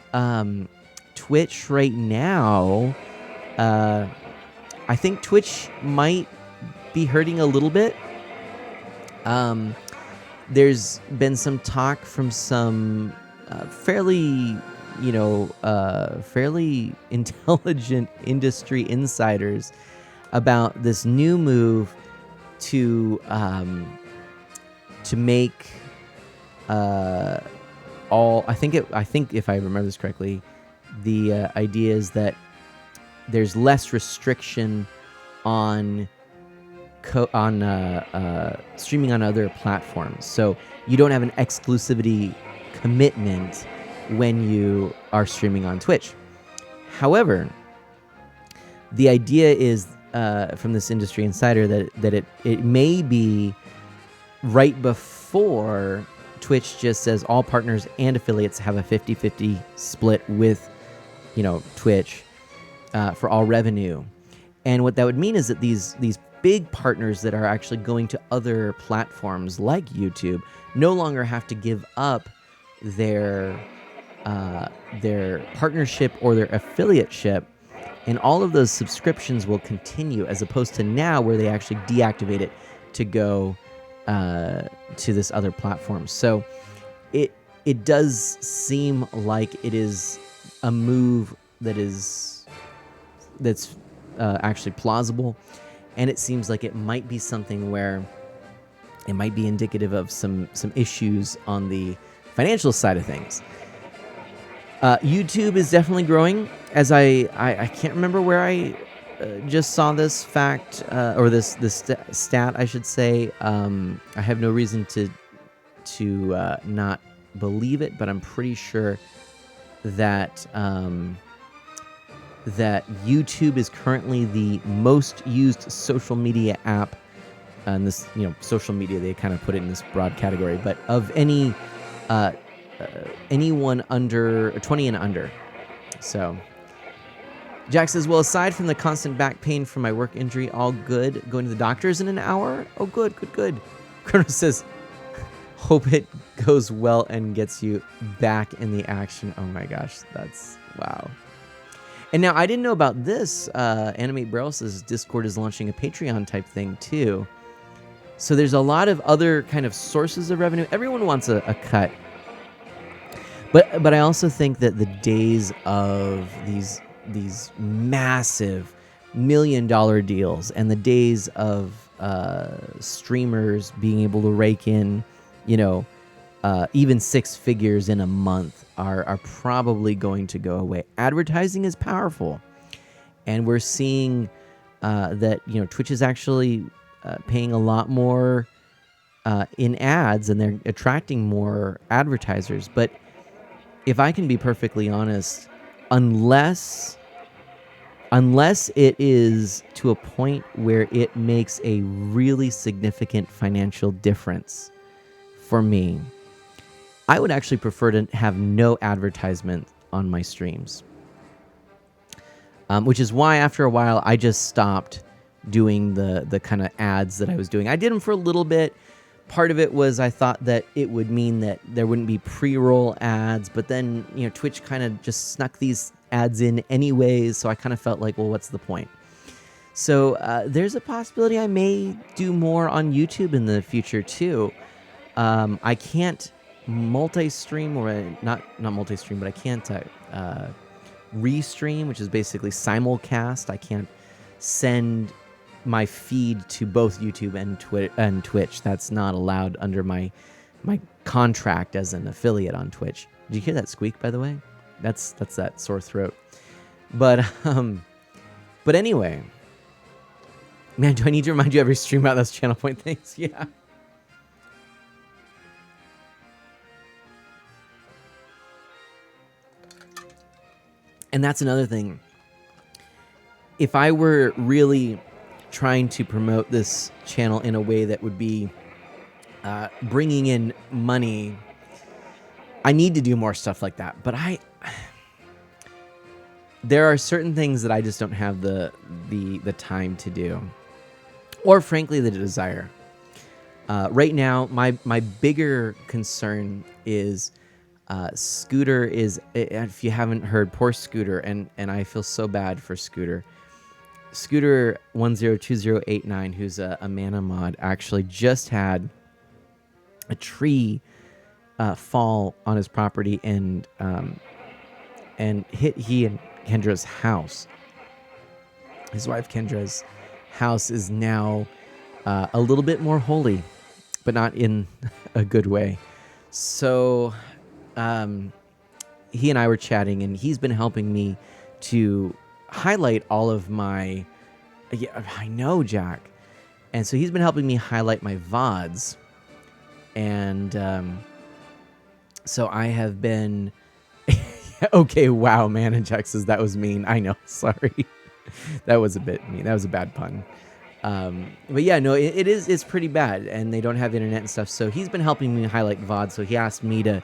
Twitch right now, I think Twitch might be hurting a little bit. There's been some talk from some fairly intelligent industry insiders about this new move to make all. I think if I remember this correctly, the idea is that there's less restriction on streaming on other platforms. So you don't have an exclusivity commitment when you are streaming on Twitch. However, the idea is from this industry insider that it may be right before Twitch just says all partners and affiliates have a 50-50 split with Twitch for all revenue. And what that would mean is that these big partners that are actually going to other platforms like YouTube no longer have to give up their partnership or their affiliateship, and all of those subscriptions will continue, as opposed to now where they actually deactivate it to go to this other platform. So it does seem like it is a move that's actually plausible. And it seems like it might be something where it might be indicative of some issues on the financial side of things. YouTube is definitely growing. As I can't remember where I just saw this fact or this stat, I should say. I have no reason to not believe it, but I'm pretty sure that that YouTube is currently the most used social media app, and this, social media, they kind of put it in this broad category, but of anyone under 20 and under. So Jack says, well, aside from the constant back pain from my work injury, all good. Going to the doctors in an hour? Oh, good. Kronos says, hope it goes well and gets you back in the action. Oh my gosh, that's wow. And now, I didn't know about this. Animate Barrel says Discord is launching a Patreon type thing too. So there's a lot of other kind of sources of revenue. Everyone wants a cut. But I also think that the days of these massive $1 million deals and the days of streamers being able to rake in, even 6 figures in a month are probably going to go away. Advertising is powerful, and we're seeing that Twitch is actually paying a lot more in ads, and they're attracting more advertisers. But if I can be perfectly honest, unless it is to a point where it makes a really significant financial difference for me, I would actually prefer to have no advertisement on my streams. Which is why after a while I just stopped doing the kind of ads that I was doing. I did them for a little bit. Part of it was I thought that it would mean that there wouldn't be pre-roll ads, but then Twitch kind of just snuck these ads in anyways, so I kind of felt like, well, what's the point? So there's a possibility I may do more on YouTube in the future too. I can't multi-stream, or not multi-stream, but I can't restream, which is basically simulcast. I can't send my feed to both YouTube and Twitch. That's not allowed under my contract as an affiliate on Twitch. Did you hear that squeak, by the way? That's that sore throat. But anyway, man, do I need to remind you every stream about those channel point things? Yeah. And that's another thing. If I were really trying to promote this channel in a way that would be bringing in money, I need to do more stuff like that. But there are certain things that I just don't have the time to do, or frankly, the desire. Right now, my bigger concern is Scooter is, if you haven't heard, poor Scooter, and I feel so bad for Scooter. Scooter 102089, who's a mana mod, actually just had a tree fall on his property and hit he and Kendra's house. His wife Kendra's house is now a little bit more holy, but not in a good way. So he and I were chatting, and he's been helping me to highlight all of my... Yeah, I know, Jack. And so he's been helping me highlight my VODs. And so I have been... Okay, wow, man. And Jack says that was mean. I know, sorry. That was a bit mean. That was a bad pun. But yeah, no, it's pretty bad, and they don't have internet and stuff. So he's been helping me highlight VOD. So he asked me to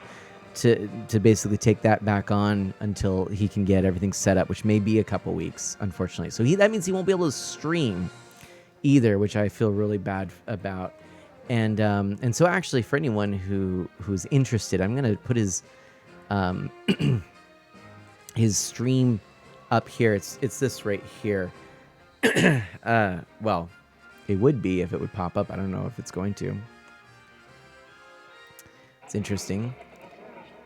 basically take that back on until he can get everything set up, which may be a couple weeks, unfortunately. So that means he won't be able to stream either, which I feel really bad about. And so actually, for anyone who's interested, I'm gonna put his his stream up here. It's this right here. Well, it would be if it would pop up. I don't know if it's going to. It's interesting.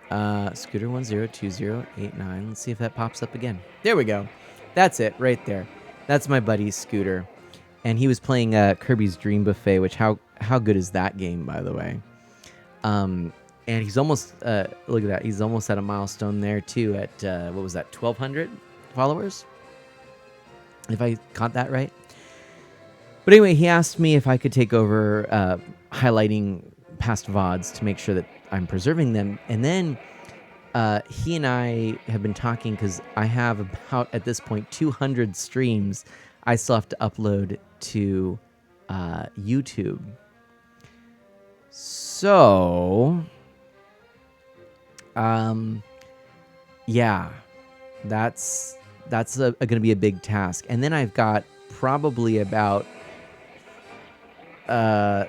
Scooter 102089. Let's see if that pops up again. There we go. That's it right there. That's my buddy Scooter, and he was playing Kirby's Dream Buffet. Which how good is that game, by the way? And he's almost look at that. He's almost at a milestone there too. At what was that? 1,200 followers, if I caught that right. But anyway, he asked me if I could take over highlighting past VODs to make sure that I'm preserving them. And then he and I have been talking because I have about, at this point, 200 streams I still have to upload to YouTube. So, yeah, that's going to be a big task. And then I've got probably about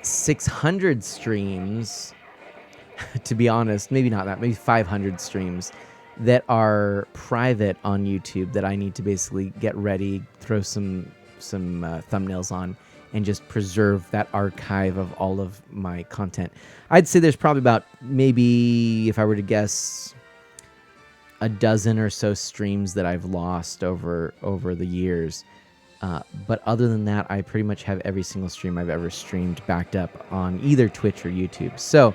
600 streams, to be honest, maybe not that, maybe 500 streams that are private on YouTube that I need to basically get ready, throw some thumbnails on, and just preserve that archive of all of my content. I'd say there's probably about, maybe if I were to guess, a dozen or so streams that I've lost over the years. But other than that, I pretty much have every single stream I've ever streamed backed up on either Twitch or YouTube. So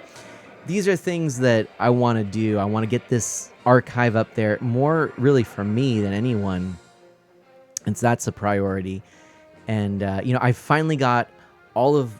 these are things that I want to do. I want to get this archive up there more really for me than anyone. And so that's a priority. And, I finally got all of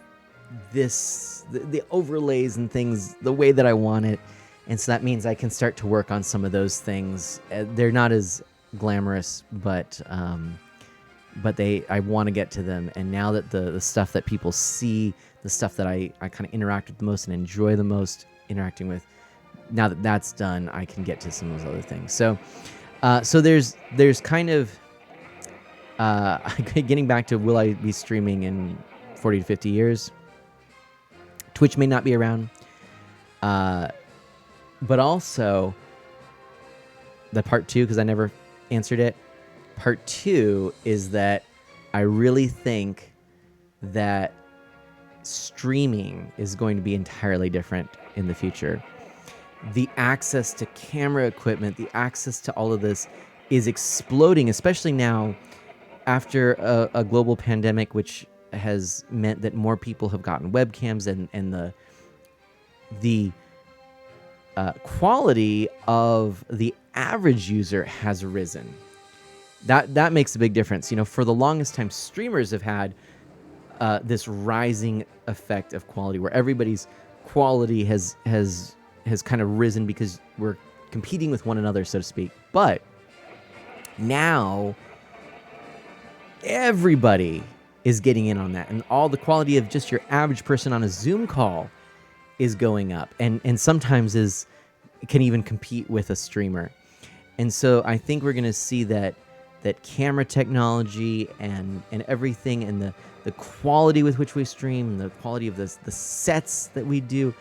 this, the overlays and things the way that I want it. And so that means I can start to work on some of those things. They're not as glamorous, but I want to get to them. And now that the stuff that people see, the stuff that I kind of interact with the most and enjoy the most interacting with, now that that's done, I can get to some of those other things. So there's kind of getting back to, will I be streaming in 40 to 50 years? Twitch may not be around. But also, the part 2, because I never answered it, part 2 is that I really think that streaming is going to be entirely different in the future. The access to camera equipment, the access to all of this is exploding, especially now after a global pandemic, which has meant that more people have gotten webcams, and the quality of the average user has risen. That makes a big difference. For the longest time, streamers have had this rising effect of quality, where everybody's quality has kind of risen because we're competing with one another, so to speak. But Now, everybody is getting in on that, and all the quality of just your average person on a Zoom call is going up, and sometimes can even compete with a streamer. And so I think we're going to see that camera technology and everything, and the quality with which we stream, the quality of the sets that we do,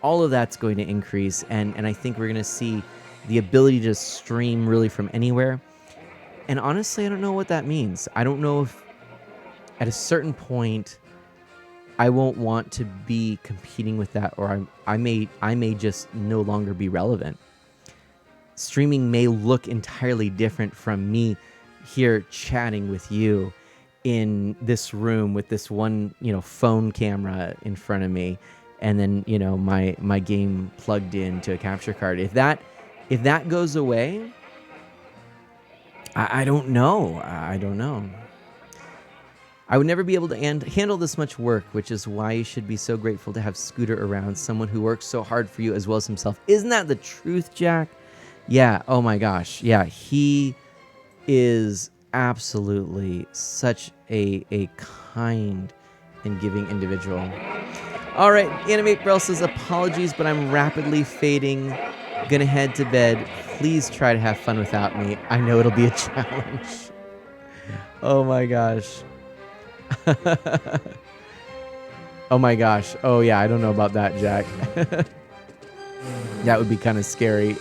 all of that's going to increase. And I think we're going to see the ability to stream really from anywhere. And honestly, I don't know what that means. I don't know if at a certain point I won't want to be competing with that, or I may just no longer be relevant. Streaming may look entirely different from me here chatting with you in this room with this one, phone camera in front of me, and then, my game plugged into a capture card. If that goes away, I don't know. I don't know. I would never be able to handle this much work, which is why you should be so grateful to have Scooter around, someone who works so hard for you as well as himself. Isn't that the truth, Jack? Yeah, oh my gosh. Yeah, he is absolutely such a kind and giving individual. All right, Animate Braille says, apologies, but I'm rapidly fading. Gonna head to bed. Please try to have fun without me. I know it'll be a challenge. Oh my gosh. Oh my gosh. Oh yeah, I don't know about that, Jack. That would be kind of scary.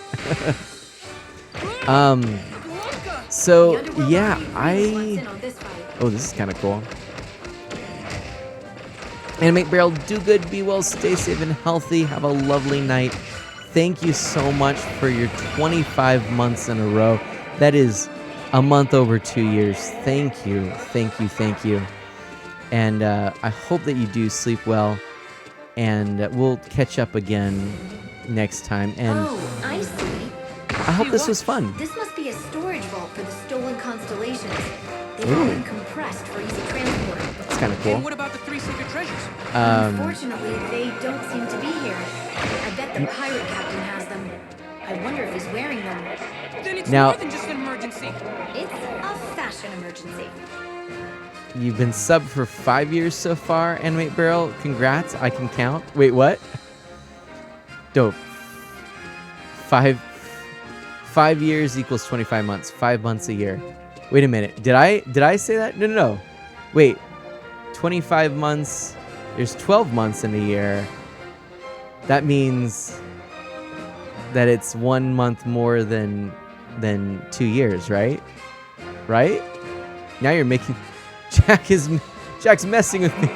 So yeah, oh, this is kind of cool. Animate Barrel, do good, be well, stay safe and healthy. Have a lovely night. Thank you so much for your 25 months in a row. That is a month over 2 years. Thank you, thank you, thank you. And I hope that you do sleep well. And we'll catch up again next time. And Oh, I see. I hope this was fun. This must be a storage vault for the stolen constellations. They've all been compressed for easy transport. It's kind of cool. And what about the 3 secret treasures? Unfortunately, they don't seem to be here. I bet the pirate captain has them. I wonder if he's wearing them. Then it's Now- more than just an emergency. It's a fashion emergency. You've been subbed for 5 years so far, Animate Barrel. Congrats, I can count. Wait, what? Dope. 5 years equals 25 months. 5 months a year. Wait a minute. Did I say that? No. Wait. 25 months. There's 12 months in a year. That means that it's 1 month more than 2 years, right? Right? Now you're making Jack's messing with me.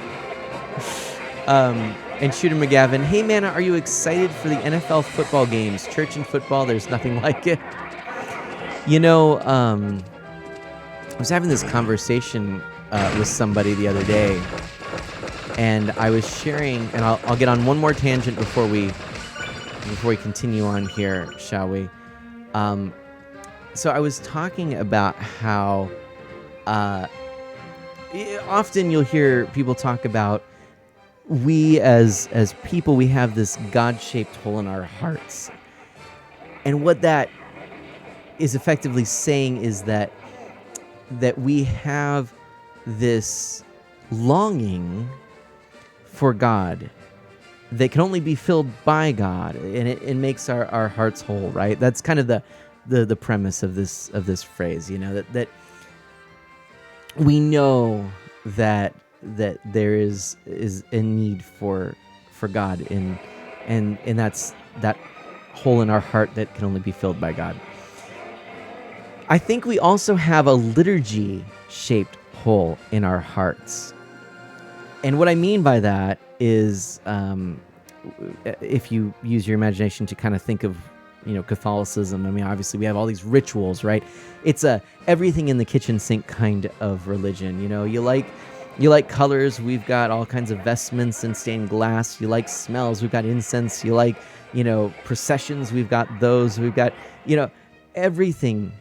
And Shooter McGavin, hey Mana, are you excited for the NFL football games? Church and football, there's nothing like it. I was having this conversation with somebody the other day, and I was sharing, and I'll get on one more tangent before we continue on here, shall we? So I was talking about how often you'll hear people talk about we as people, we have this God-shaped hole in our hearts. And what that is effectively saying is that we have this longing for God that can only be filled by God, and it makes our hearts whole, right? That's kind of the premise of this phrase, that we know that there is a need for God, and that's that hole in our heart that can only be filled by God. I think we also have a liturgy-shaped hole in our hearts. And what I mean by that is, if you use your imagination to kind of think of, Catholicism, I mean, obviously we have all these rituals, right? It's a everything in the kitchen sink kind of religion. You like colors, we've got all kinds of vestments and stained glass. You like smells, we've got incense. You like, processions, we've got those. We've got, everything.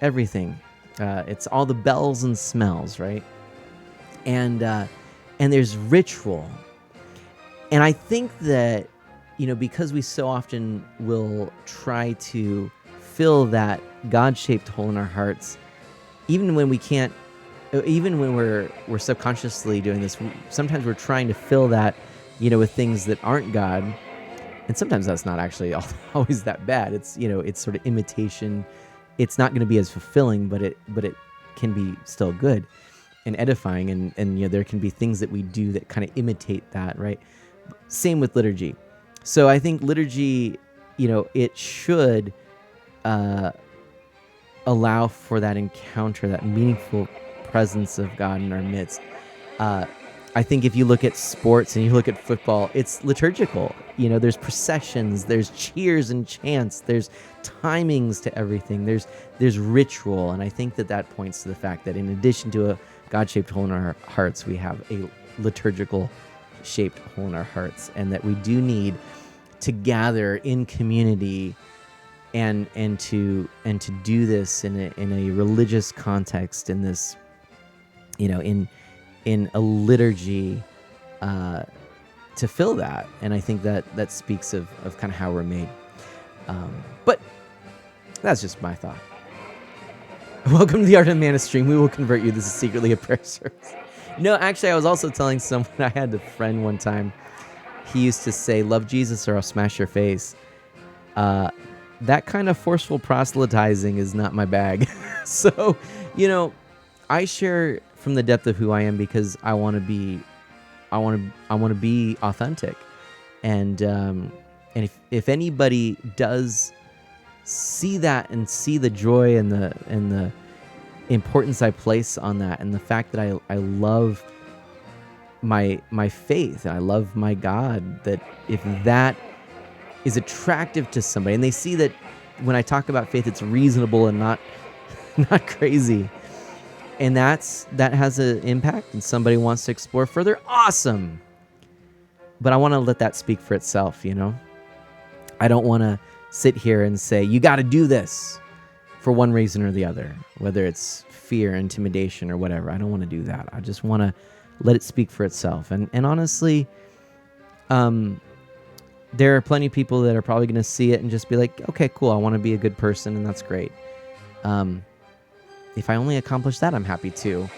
It's all the bells and smells, right? And there's ritual. And I think that, because we so often will try to fill that God-shaped hole in our hearts even when we can't, even when we're subconsciously doing this, sometimes we're trying to fill that, with things that aren't God, and sometimes that's not actually always that bad. It's it's sort of imitation. It's not going to be as fulfilling, but it can be still good and edifying, and there can be things that we do that kind of imitate that, right? Same with liturgy. So I think liturgy, it should allow for that encounter, that meaningful presence of God in our midst. I think if you look at sports and you look at football, it's liturgical. There's processions, there's cheers and chants, there's timings to everything, there's ritual, and I think that points to the fact that in addition to a God-shaped hole in our hearts, we have a liturgical shaped hole in our hearts, and that we do need to gather in community and to do this in a religious context, in this in a liturgy, to fill that. And I think that speaks of kind of how we're made. But that's just my thought. Welcome to the Art of Mana stream. We will convert you. This is secretly a prayer service. No, actually, I was also telling someone, I had a friend one time, he used to say, love Jesus or I'll smash your face. That kind of forceful proselytizing is not my bag. So, I share from the depth of who I am because I want to be authentic. And if anybody does see that and see the joy and the importance I place on that, and the fact that I love my faith and I love my God, that if that is attractive to somebody and they see that when I talk about faith it's reasonable and not crazy, and that has an impact and somebody wants to explore further, awesome. But I want to let that speak for itself. I don't want to sit here and say you got to do this for one reason or the other, whether it's fear, intimidation, or whatever. I don't want to do that. I just want to let it speak for itself. And honestly, there are plenty of people that are probably going to see it and just be like, okay, cool, I want to be a good person, and that's great. If I only accomplish that, I'm happy too.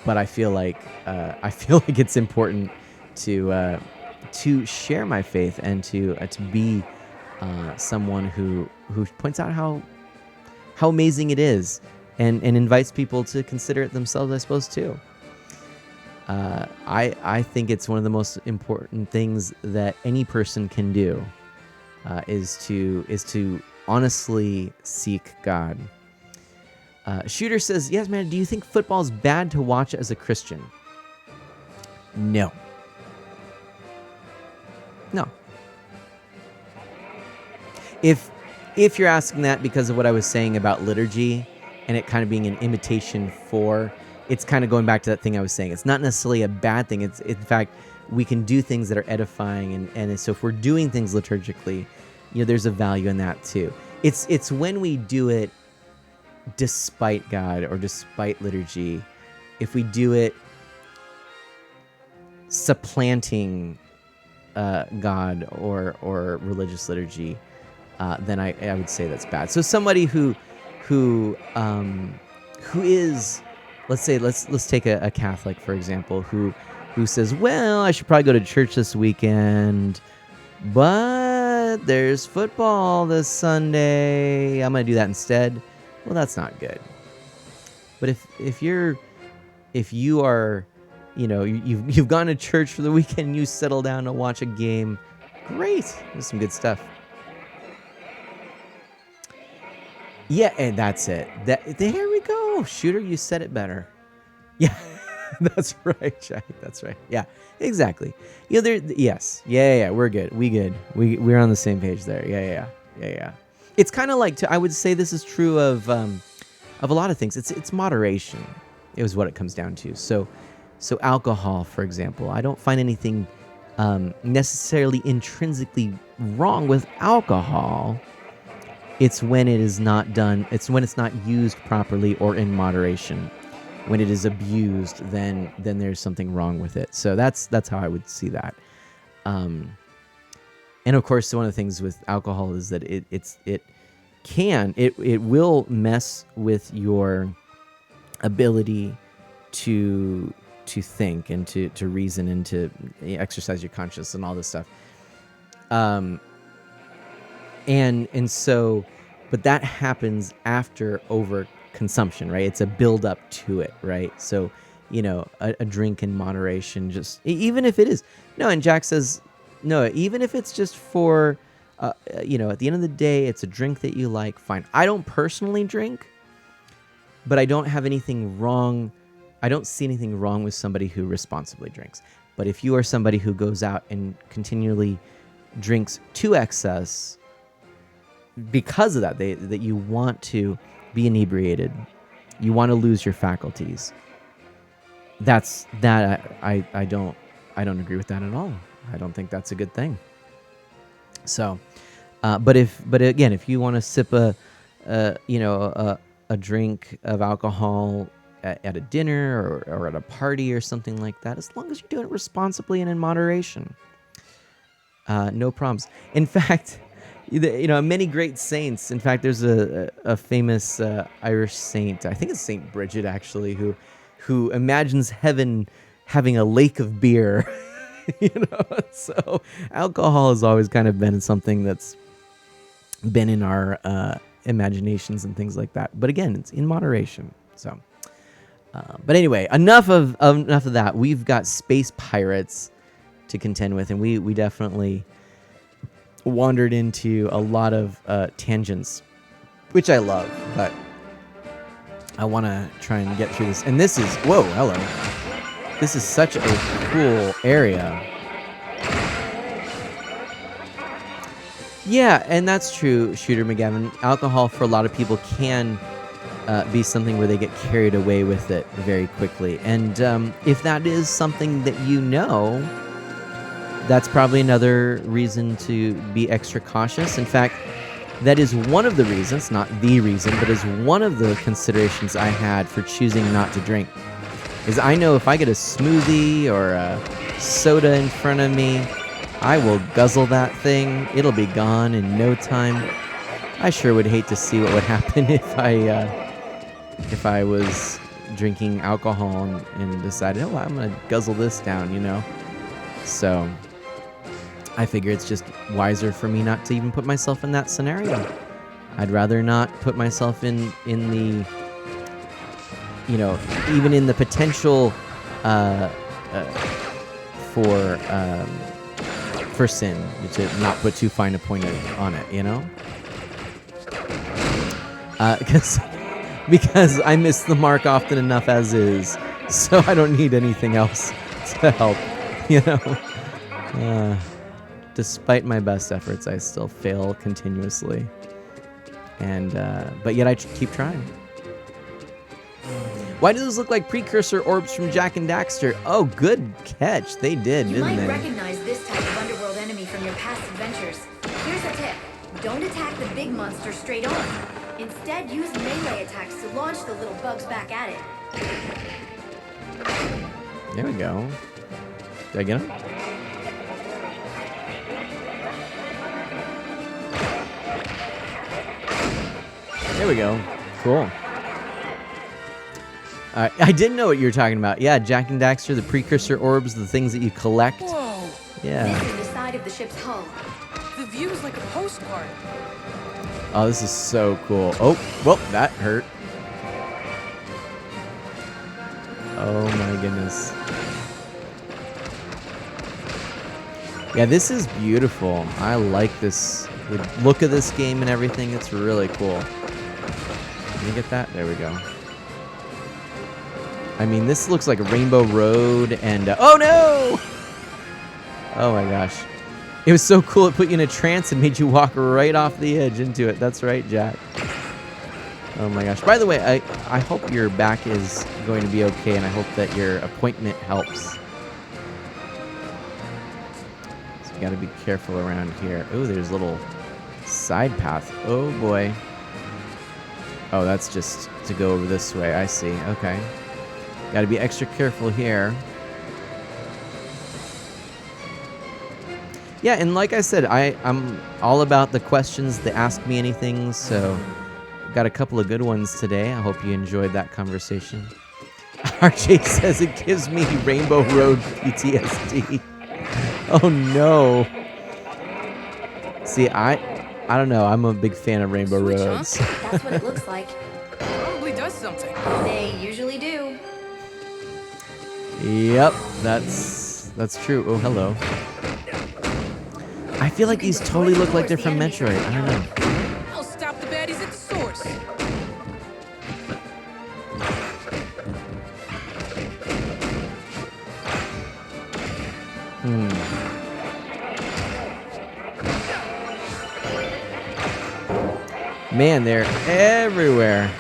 But I feel like it's important to share my faith and to be someone who points out how amazing it is, and invites people to consider it themselves, I suppose, too. I think it's one of the most important things that any person can do, is to honestly seek God. Shooter says, yes, man, do you think football is bad to watch as a Christian? No. If you're asking that because of what I was saying about liturgy and it kind of being an imitation for, it's kind of going back to that thing I was saying. It's not necessarily a bad thing. It's, in fact, we can do things that are edifying, and so if we're doing things liturgically, there's a value in that too. It's when we do it despite God or despite liturgy, if we do it supplanting God or religious liturgy, then I would say that's bad. So somebody who is, let's say, let's take a Catholic, for example, who says, well, I should probably go to church this weekend, but there's football this Sunday, I'm going to do that instead. Well, that's not good. But if you are, you've gone to church for the weekend, you settle down to watch a game, great. There's some good stuff. Yeah, and that's it. There we go. Shooter, you said it better. Yeah, that's right, Jack. That's right. Yeah, exactly. Yes. Yeah, we're good. We're on the same page there. Yeah. It's kind of like, I would say this is true of a lot of things. It's moderation is what it comes down to. So alcohol, for example, I don't find anything necessarily intrinsically wrong with alcohol. It's when it is not done. It's when it's not used properly or in moderation. When it is abused, then there's something wrong with it. So that's how I would see that. And of course, one of the things with alcohol is that it will mess with your ability to think and to reason and to exercise your conscience and all this stuff. And so, but that happens after overconsumption, right? It's a build up to it, right? So, a drink in moderation, just even if it is no. And Jack says, no, even if it's just for, at the end of the day, it's a drink that you like. Fine. I don't personally drink, but I don't have anything wrong. I don't see anything wrong with somebody who responsibly drinks. But if you are somebody who goes out and continually drinks to excess because of that, that you want to be inebriated, you want to lose your faculties. I don't agree with that at all. I don't think that's a good thing. So, but again, if you want to sip a drink of alcohol at a dinner or at a party or something like that, as long as you're doing it responsibly and in moderation, no problems. In fact, many great saints. In fact, there's a famous Irish saint. I think it's Saint Bridget, actually, who imagines heaven having a lake of beer. So alcohol has always kind of been something that's been in our imaginations and things like that. But again, it's in moderation. So, but anyway, enough of that. We've got space pirates to contend with, and we definitely wandered into a lot of tangents, which I love. But I want to try and get through this. And this is hello. This is such a cool area. Yeah, and that's true, Shooter McGavin. Alcohol for a lot of people can be something where they get carried away with it very quickly. And if that is something that that's probably another reason to be extra cautious. In fact, that is one of the reasons, not the reason, but is one of the considerations I had for choosing not to drink. Is I know if I get a smoothie or a soda in front of me, I will guzzle that thing. It'll be gone in no time. I sure would hate to see what would happen if I was drinking alcohol and decided, I'm going to guzzle this down, So I figure it's just wiser for me not to even put myself in that scenario. I'd rather not put myself in the, even in the potential for sin, to not put too fine a point on it, because I miss the mark often enough as is, so I don't need anything else to help, Despite my best efforts, I still fail continuously, and but yet I keep trying. Why do those look like precursor orbs from Jak and Daxter? Oh, good catch. They did, didn't they? You might recognize this type of underworld enemy from your past adventures. Here's a tip. Don't attack the big monster straight on. Instead, use melee attacks to launch the little bugs back at it. There we go. Did I get him? There we go. Cool. I didn't know what you were talking about. Yeah, Jak and Daxter, the precursor orbs, the things that you collect. Whoa! Yeah. This is the side of the ship's hull. The view is like a postcard. Oh, this is so cool. Oh, well, that hurt. Oh my goodness. Yeah, this is beautiful. I like this. The look of this game and everything, it's really cool. Can you get that? There we go. I mean, this looks like a Rainbow Road and... oh, no! Oh, my gosh. It was so cool. It put you in a trance and made you walk right off the edge into it. That's right, Jack. Oh, my gosh. By the way, I hope your back is going to be okay, and I hope that your appointment helps. So you got to be careful around here. Oh, there's a little side path. Oh, boy. Oh, that's just to go over this way. I see. Okay. Got to be extra careful here. Yeah, and like I said, I'm all about the questions, the Ask Me Anything, so got a couple of good ones today. I hope you enjoyed that conversation. RJ says it gives me Rainbow Road PTSD. Oh no. See, I don't know. I'm a big fan of Rainbow Switch, Roads. huh? That's what it looks like. Probably does something. They usually do. Yep, that's true. Oh, hello. I feel like these totally look like they're from Metroid. I don't know. I'll stop the baddies at the source. Man, they're everywhere.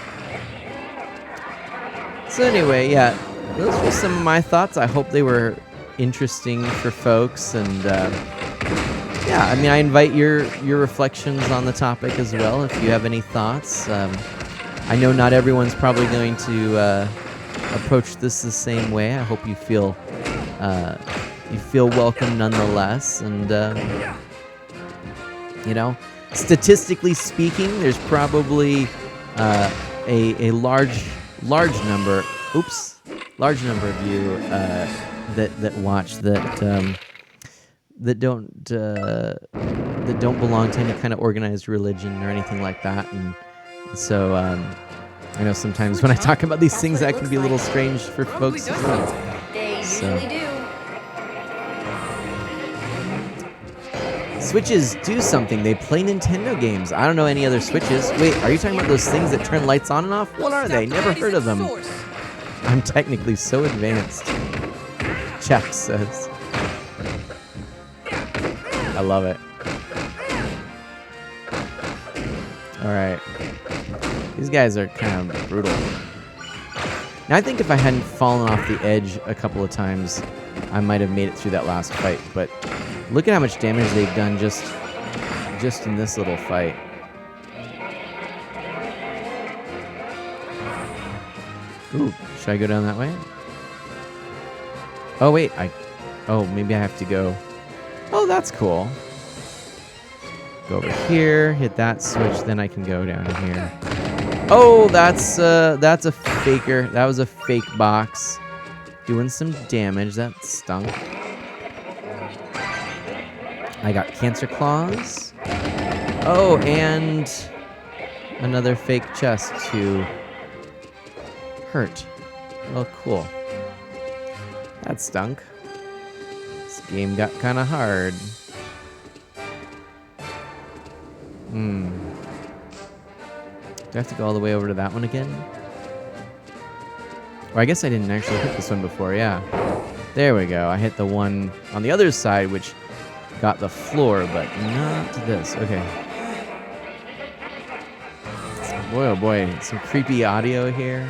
So anyway, yeah, those were some of my thoughts. I hope they were interesting for folks, and yeah, I mean, I invite your reflections on the topic as well. If you have any thoughts, I know not everyone's probably going to approach this the same way. I hope you feel welcome nonetheless, and you know, statistically speaking, there's probably a large number of you that watch that don't belong to any kind of organized religion or anything like that, and so I know sometimes when I talk about these things that can be a little strange for folks as well. They usually do. Switches do something. They play Nintendo games. I don't know any other Switches. Wait, are you talking about those things that turn lights on and off? What are they? Never heard of them. I'm technically so advanced. Jeff says. I love it. Alright. These guys are kind of brutal. Now, I think if I hadn't fallen off the edge a couple of times, I might have made it through that last fight, but look at how much damage they've done just in this little fight. Ooh, should I go down that way? Oh, wait, oh, maybe I have to go. Oh, that's cool. Go over here, hit that switch, then I can go down here. Oh, that's a faker. That was a fake box. Doing some damage. That stunk. I got cancer claws. Oh, and another fake chest to hurt. Oh, cool. That stunk. This game got kind of hard. Do I have to go all the way over to that one again? Or I guess I didn't actually hit this one before, yeah. There we go. I hit the one on the other side, which got the floor, but not this. Okay. Boy, oh boy. Some creepy audio here.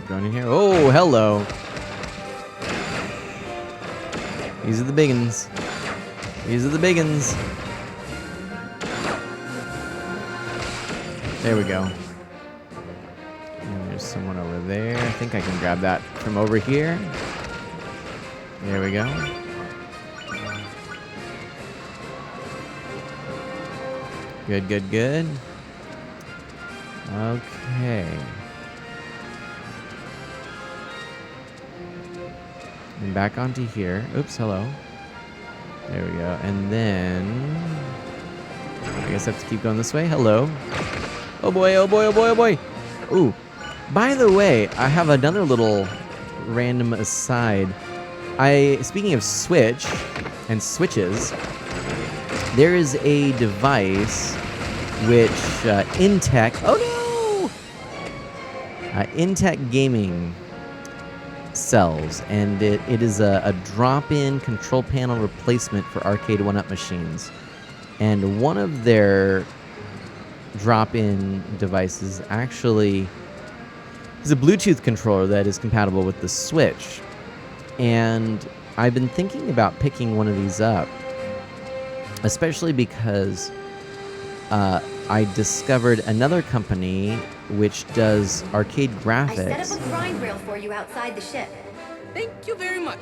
Going in here. Oh, hello. These are the biggins. These are the biggins. There we go. And there's someone over there. I think I can grab that from over here. There we go. Good, good, good. Okay. And back onto here. Oops, hello. There we go. And then I guess I have to keep going this way. Hello. Oh boy, oh boy, oh boy, oh boy. Ooh. By the way, I have another little random aside. Speaking of Switch and Switches, there is a device which Intech, oh no! Intech Gaming sells, and it is a drop-in control panel replacement for arcade 1-up machines. And one of their drop-in devices actually is a Bluetooth controller that is compatible with the Switch. And I've been thinking about picking one of these up, especially because I discovered another company which does arcade graphics. I set up a grind rail for you outside the ship. Thank you very much.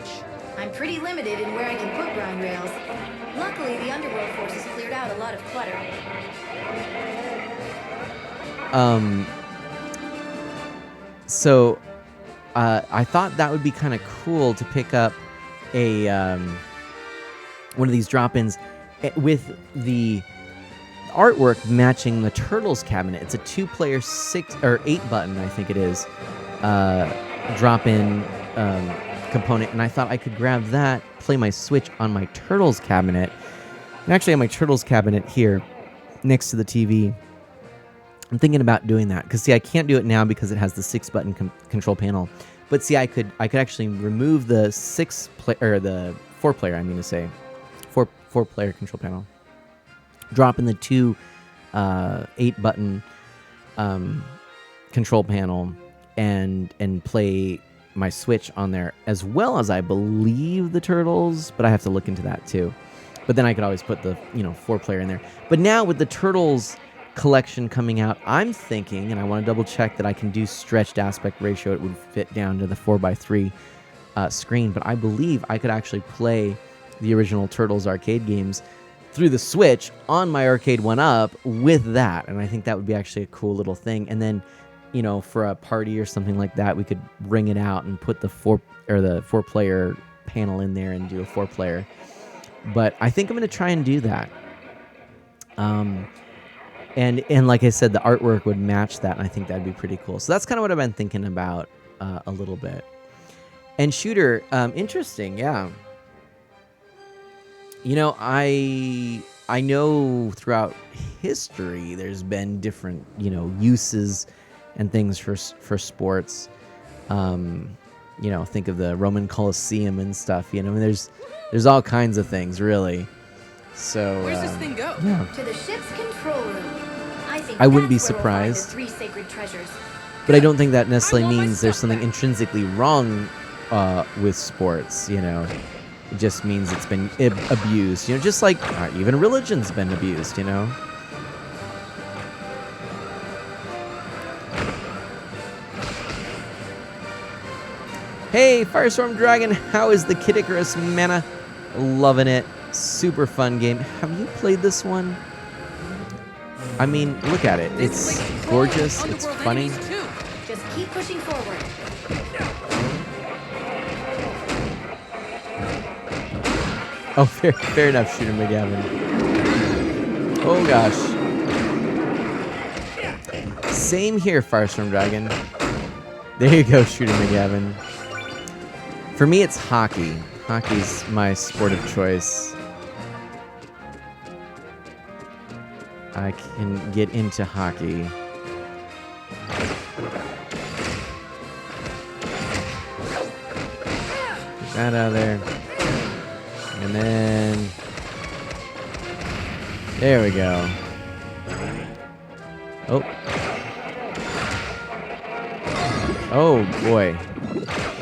I'm pretty limited in where I can put grind rails. Luckily, the underworld forces cleared out a lot of clutter. So I thought that would be kind of cool to pick up a one of these drop-ins with the artwork matching the Turtles cabinet. It's a 2-player 6 or 8 button, I think it is, drop-in component, and I thought I could grab that, play my Switch on my Turtles cabinet. And actually, I have my Turtles cabinet here next to the TV. I'm thinking about doing that because see, I can't do it now because it has the 6-button control panel. But see, I could actually remove the 4-player. I mean to say, 4-player control panel. Drop in the 2 8-button control panel and play my Switch on there, as well as I believe the Turtles, but I have to look into that too. But then I could always put the 4-player in there. But now with the Turtles collection coming out, I'm thinking, and I want to double check that I can do stretched aspect ratio. It would fit down to the 4:3 screen, but I believe I could actually play the original Turtles arcade games through the Switch on my Arcade 1-Up with that, and I think that would be actually a cool little thing. And then, for a party or something like that, we could ring it out and put the 4-player panel in there and do a 4-player. But I think I'm going to try and do that. And like I said, the artwork would match that, and I think that'd be pretty cool. So that's kind of what I've been thinking about a little bit. And Shooter, interesting, yeah. I know throughout history there's been different, uses and things for sports. Think of the Roman Colosseum and stuff. There's all kinds of things, really. So where's this thing go? Yeah. To the ship's control room. I wouldn't be surprised. The 3 sacred treasures. But I don't think that necessarily means there's something intrinsically wrong with sports. It just means it's been abused. Just like even religion's been abused. Hey, Firestorm Dragon, how is the Kid Icarus Mana? Loving it. Super fun game. Have you played this one? I mean, look at it. It's gorgeous. It's funny. Just keep pushing forward. Oh, fair enough, Shooter McGavin. Oh, gosh. Same here, Firestorm Dragon. There you go, Shooter McGavin. For me, it's hockey. Hockey's my sport of choice. I can get into hockey. Get that out of there. And then... there we go. Oh. Oh, boy.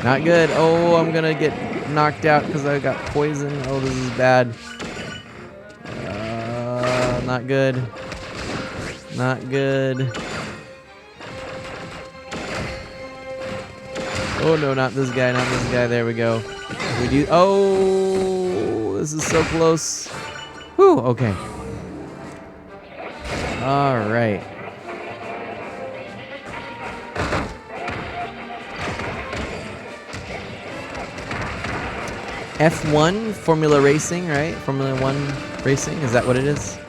Not good. Oh, I'm gonna get knocked out because I got poison. Oh, this is bad. Not good. Not good. Oh, no, not this guy, not this guy. There we go. We do... oh, this is so close. Whew, okay. All right. F1 Formula Racing, right? Formula 1 Racing, is that what it is?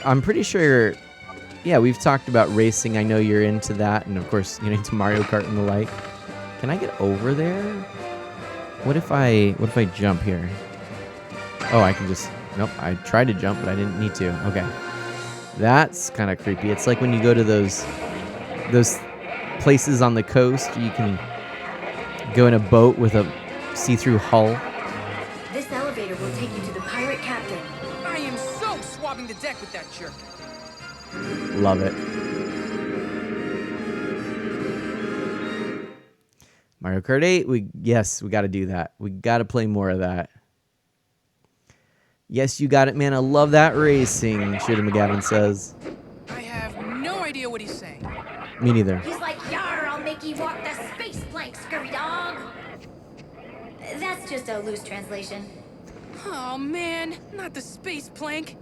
I'm pretty sure, yeah, we've talked about racing. I know you're into that, and of course, you're into Mario Kart and the like. Can I get over there? What if I jump here? Oh, I can just, nope, I tried to jump, but I didn't need to. Okay. That's kind of creepy. It's like when you go to those places on the coast, you can go in a boat with a see-through hull. This elevator will take you to the pirate captain. I am so swabbing the deck with that jerk. Love it. Mario Kart 8, we got to do that. We got to play more of that. Yes, you got it, man. I love that racing, Shooter McGavin says. I have no idea idea what he's saying. Me neither. He's like, "Yar, I'll make ye walk the space plank, scurry dog." That's just a loose translation. Oh man, not the space plank.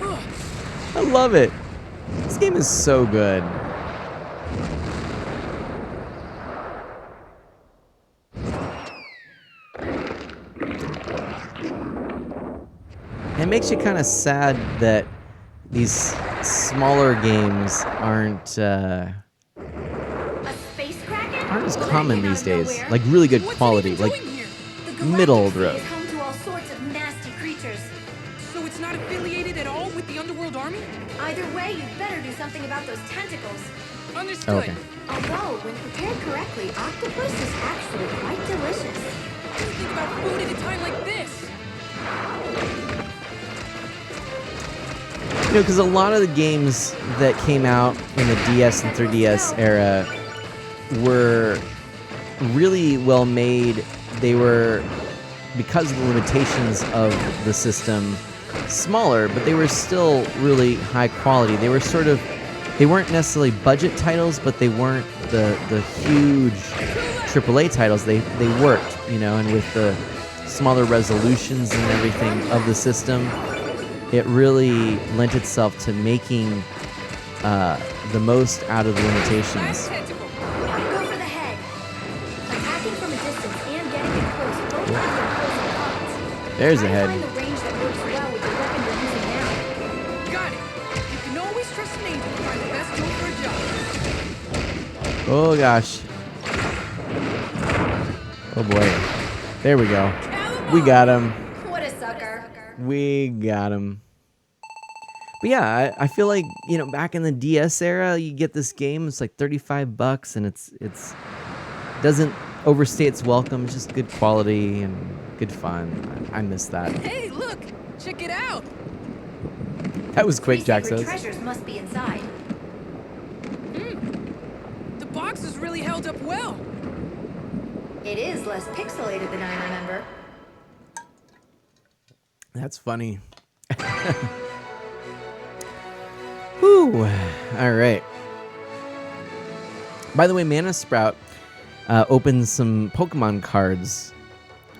Ugh. I love it. This game is so good. It makes you kind of sad that these smaller games aren't A space kraken? aren't as Well, that common came out these of days. nowhere. Like really good What's it quality, even like doing here? The Galactic middle of Sea the road. is home to all sorts of nasty creatures. So it's not affiliated at all with the Underworld Army? Either way, you'd better do something about those tentacles. Understood. Okay. Although, when prepared correctly, octopus is actually quite delicious. What do you think about food at a time like this? You know, because a lot of the games that came out in the DS and 3DS era were really well made. They were, because of the limitations of the system, smaller, but they were still really high quality. They were sort of, they weren't necessarily budget titles, but they weren't the huge AAA titles. They worked, you know, and with the smaller resolutions and everything of the system, it really lent itself to making the most out of the limitations. Last tentacle. Go for the head. Attacking from a distance and getting it close both have their pros and cons. There's a Try to head. find the range that works well with the weapon you're using now. Got it. You can always trust an angel to find the best tool for a job. Oh gosh. Oh boy. There we go. We got him. What a sucker. We got him. But yeah, I feel like, you know, back in the DS era, you get this game, it's like $35 and it's doesn't overstay its welcome. It's just good quality and good fun. I miss that. Hey, look! Check it out! That was quick, Jack Secret says. treasures must be inside. The box has really held up well. It is less pixelated than I remember. That's funny. Whew. All right. By the way, Mana Sprout opened some Pokemon cards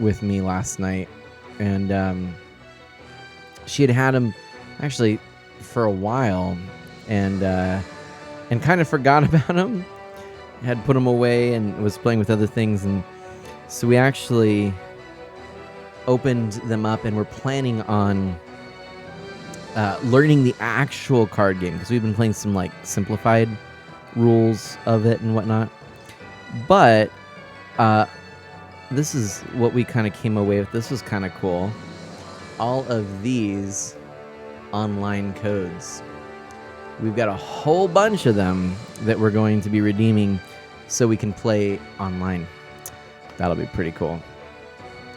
with me last night, and she had them actually for a while, and kind of forgot about them. Had put them away and was playing with other things, and so we actually opened them up, and we're planning on learning the actual card game, because we've been playing some like simplified rules of it and whatnot. But this is what we kind of came away with. This was kind of cool. All of these online codes. We've got a whole bunch of them that we're going to be redeeming so we can play online. That'll be pretty cool.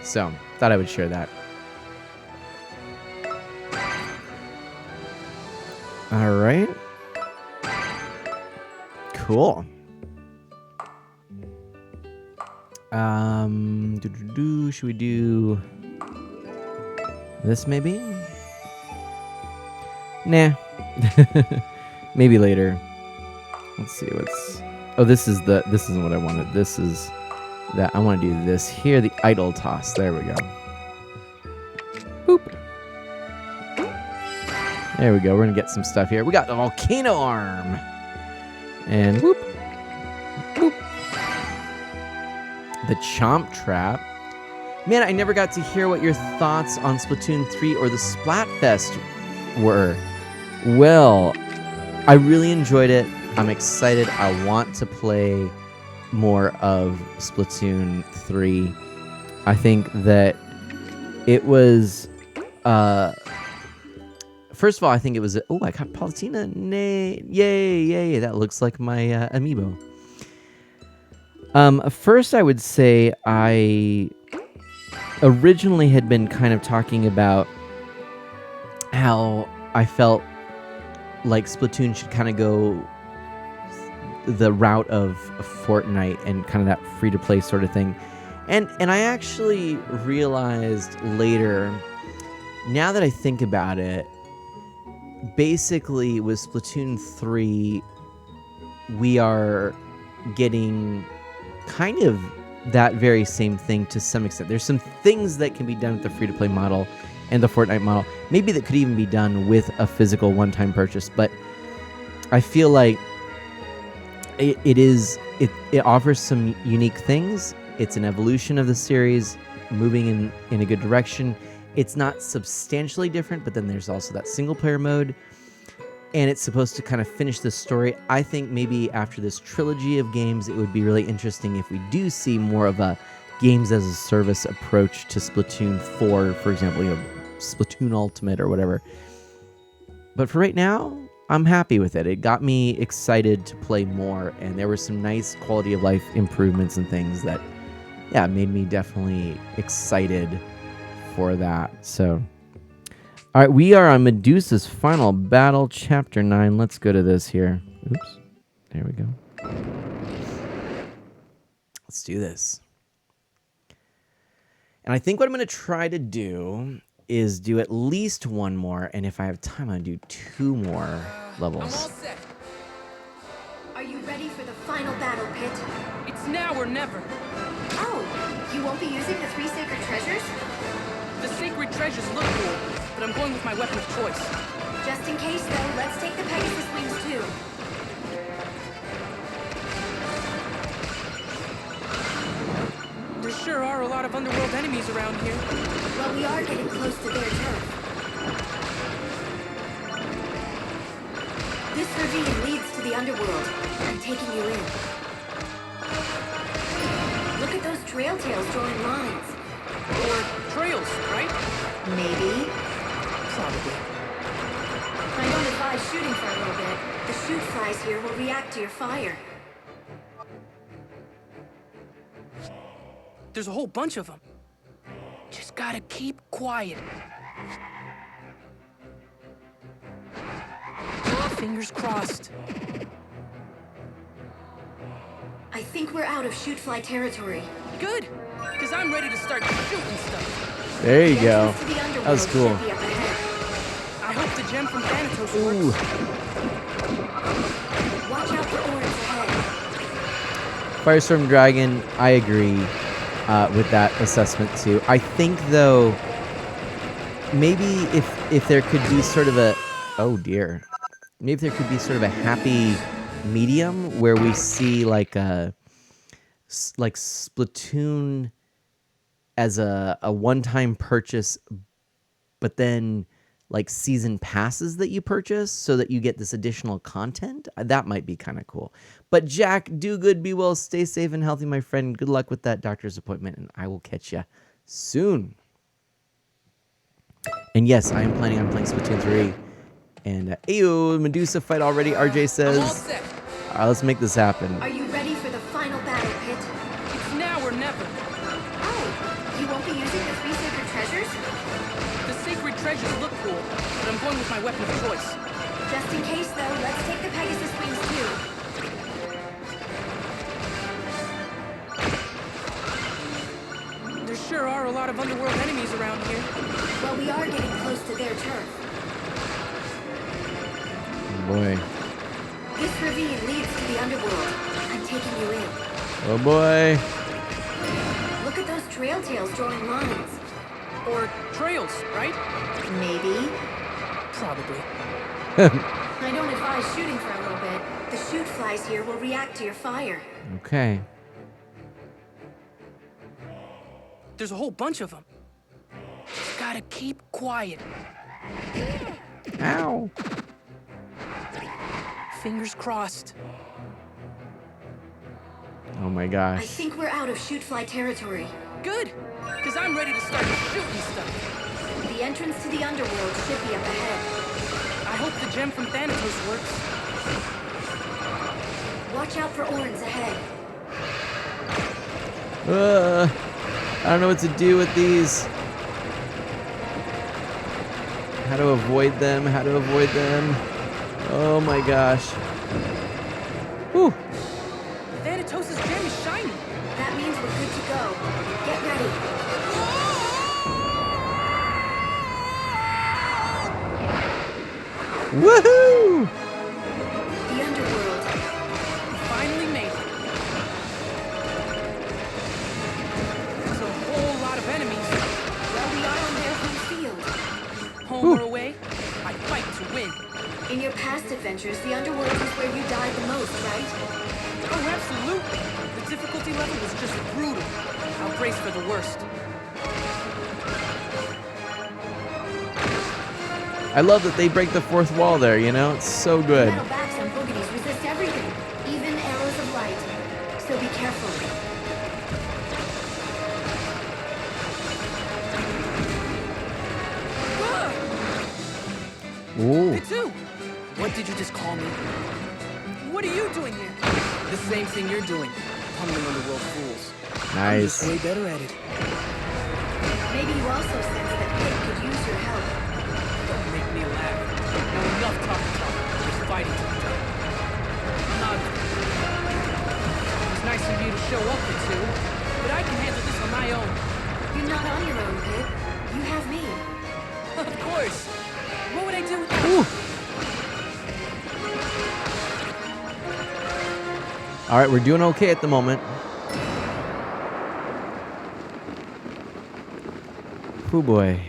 So, thought I would share that. All right. Cool. Should we do this maybe? Nah. Maybe later. Let's see what's... Oh, this isn't what I wanted. This is that. I want to do this here, the idle toss. There we go. Boop. There we go. We're going to get some stuff here. We got the volcano arm. And whoop. Whoop. The chomp trap. Man, I never got to hear what your thoughts on Splatoon 3 or the Splatfest were. Well, I really enjoyed it. I'm excited. I want to play more of Splatoon 3. I think that it was... First of all, I think it was... Oh, I got Palutena. Nay. Yay. That looks like my amiibo. First, I would say I originally had been kind of talking about how I felt like Splatoon should kind of go the route of Fortnite and kind of that free-to-play sort of thing. And I actually realized later, now that I think about it, basically with Splatoon 3, we are getting kind of that very same thing to some extent. There's some things that can be done with the free-to-play model and the Fortnite model, maybe that could even be done with a physical one-time purchase, but I feel like it offers some unique things. It's an evolution of the series, moving in a good direction. It's not substantially different, but then there's also that single-player mode, and it's supposed to kind of finish the story. I think maybe after this trilogy of games, it would be really interesting if we do see more of a games as a service approach to Splatoon 4, for example, Splatoon Ultimate or whatever. But for right now, I'm happy with it. It got me excited to play more, and there were some nice quality of life improvements and things that, yeah, made me definitely excited for that. So, all right, we are on Medusa's final battle, chapter 9. Let's go to this here. Oops. There we go. Let's do this. And I think what I'm going to try to do is do at least one more, and if I have time, I'll do 2 more levels. I'm all set. Are you ready for the final battle, Pit? It's now or never. Oh, you won't be using the 3 sacred treasures? The sacred treasures look cool, but I'm going with my weapon of choice. Just in case, though, let's take the Pegasus wings, too. There sure are a lot of underworld enemies around here. Well, we are getting close to their turf. This ravine leads to the underworld. I'm taking you in. Look at those trail tails drawing lines. Or trails, right? Maybe. Probably. I don't advise shooting for a little bit. The shoot flies here will react to your fire. There's a whole bunch of them. Just gotta keep quiet. Fingers crossed. I think we're out of shoot fly territory. Good, because I'm ready to start shooting stuff. There you The go. entrance to the That was underworld cool. should be up ahead. I hope the gem from Thanatos Ooh. works. Watch out for orange ahead. Firestorm Dragon, I agree with that assessment too. I think though, maybe if there could be sort of a, oh dear, maybe if there could be sort of a happy medium where we see like Splatoon as a one-time purchase, but then like season passes that you purchase so that you get this additional content. That might be kind of cool. But Jack, do good, be well, stay safe and healthy, my friend. Good luck with that doctor's appointment, and I will catch you soon. And yes, I am planning on playing Splatoon 3. And ayo, Medusa fight already, RJ I'm all says. set. All right, let's make this happen. Are you ready for the final battle, Pit? It's now or never. Oh, you won't be using the 3 sacred treasures? The sacred treasures look cool, but I'm going with my weapon of choice. Just in case, though, let's take the Pegasus wings, too. There sure are a lot of underworld enemies around here. Well, we are getting close to their turf. Boy. This ravine leads to the underworld. I'm taking you in. Oh boy. Look at those trail tails drawing lines. Or trails, right? Maybe. Probably. I don't advise shooting for a little bit. The shoot flies here will react to your fire. Okay. There's a whole bunch of them. Just gotta keep quiet. Ow. Fingers crossed. Oh my I gosh. think we're out of shoot fly territory. Good, because I'm ready to start shooting stuff. The entrance to the underworld should be up ahead. I hope the gem from Thanatos works. Watch out for Orns ahead. I don't know what to do with these. How to avoid them, how to avoid them. Oh my gosh. Whew. Thanatos' gem is shiny. That means we're good to go. Get ready. Woohoo! The underworld. win. In your past adventures, the underworld is where you died the most, right? Oh, absolutely. The difficulty level was just brutal. I'll brace for the worst. I love that they break the fourth wall there, you know? It's so good. Metal backs on boogies resist everything, even arrows of light. So be careful. Ooh. Me too. What did you just call me? What are you doing here? The same thing you're doing. Pummeling underworld fools. I'm just Nice. way better at it. Maybe you also sense that Pit could use your help. Don't make me laugh. Now enough talk. There's fighting to be done. It was nice of you to show up for two, but I can handle this on my own. You're not on your own, Pit. You have me. Of course. What would I do without you? All right, we're doing okay at the moment. Oh boy.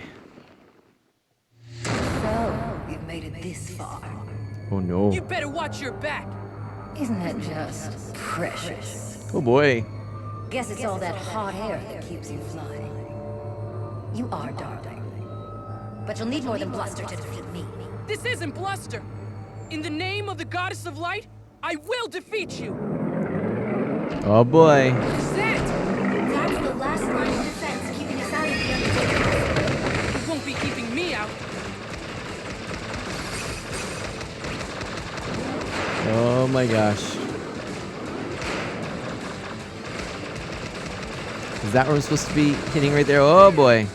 So, you've made it this far. Oh no. You better watch your back. Isn't that just precious? Oh boy. Guess it's all that hot air that keeps you flying. You are, darling. But you'll need more than bluster to defeat me. This isn't bluster. In the name of the goddess of light, I will defeat you. Oh boy. Zed! That's the last line of defense keeping us out of the underworld. You won't be keeping me out. Oh my gosh. Is that where I'm supposed to be hitting right there? Oh boy.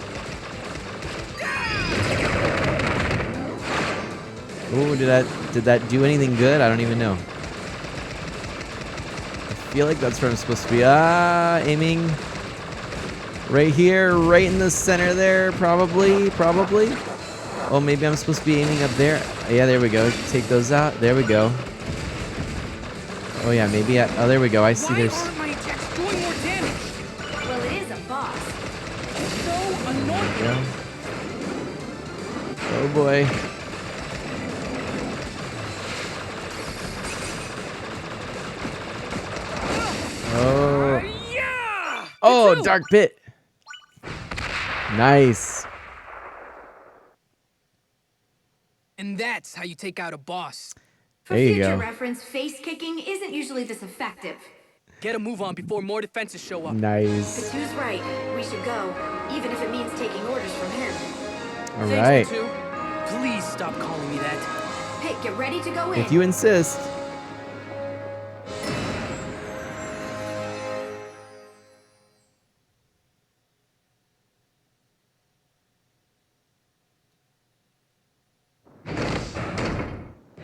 Oh, did that do anything good? I don't even know. I feel like that's where I'm supposed to be. Aiming right here, right in the center there, probably. Oh, maybe I'm supposed to be aiming up there. Yeah, there we go. Take those out. There we go. Oh yeah, maybe. Oh, there we go. I see. Why There's. aren't my attacks doing more damage? Well, it is a boss. So annoying. Yeah. Oh boy. Oh. Yeah! Oh, Achoo! dark pit. Nice. And that's how you take out a boss. For There you future go. reference, face kicking isn't usually this effective. Get a move on before more defenses show up. Nice. Katu's right. We should go, even if it means taking orders from him. All right. Thanks, Katu. Please stop calling me that. Pit, get ready to go in. If you insist.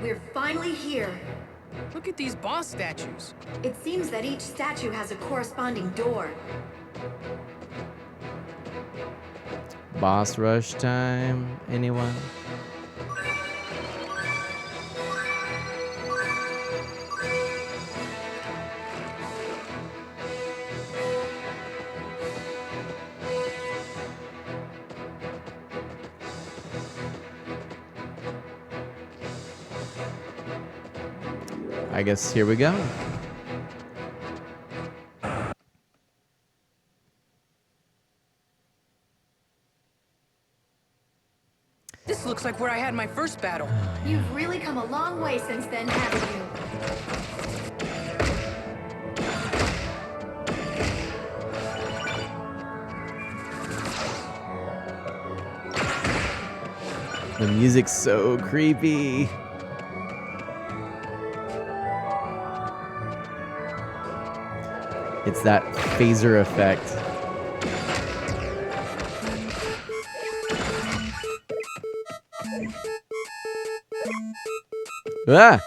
We're finally here. Look at these boss statues. It seems that each statue has a corresponding door. Boss rush time. Anyone? I guess here we go. This looks like where I had my first battle. You've really come a long way since then, haven't you? The music's so creepy. It's that phaser effect. Ah!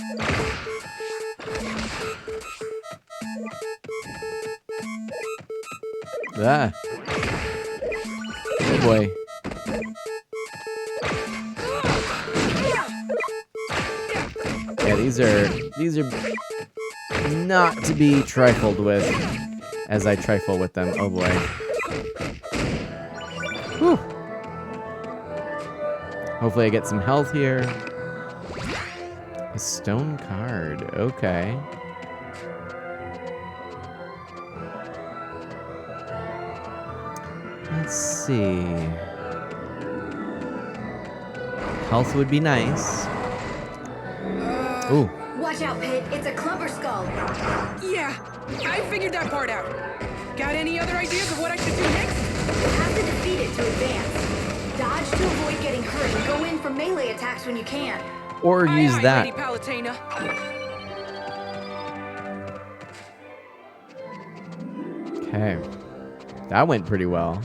Ah! Oh boy. Yeah, these are not to be trifled with as I trifle with them. Oh boy. Whew. Hopefully I get some health here. A stone card. Okay. Let's see. Health would be nice. Ooh. Watch out, Pit. It's a clubber skull. Yeah, I figured that part out. Got any other ideas of what I should do next? You'll have to defeat it to advance. Dodge to avoid getting hurt and go in for melee attacks when you can. Or use aye, that. Lady Palutena. Okay. That went pretty well.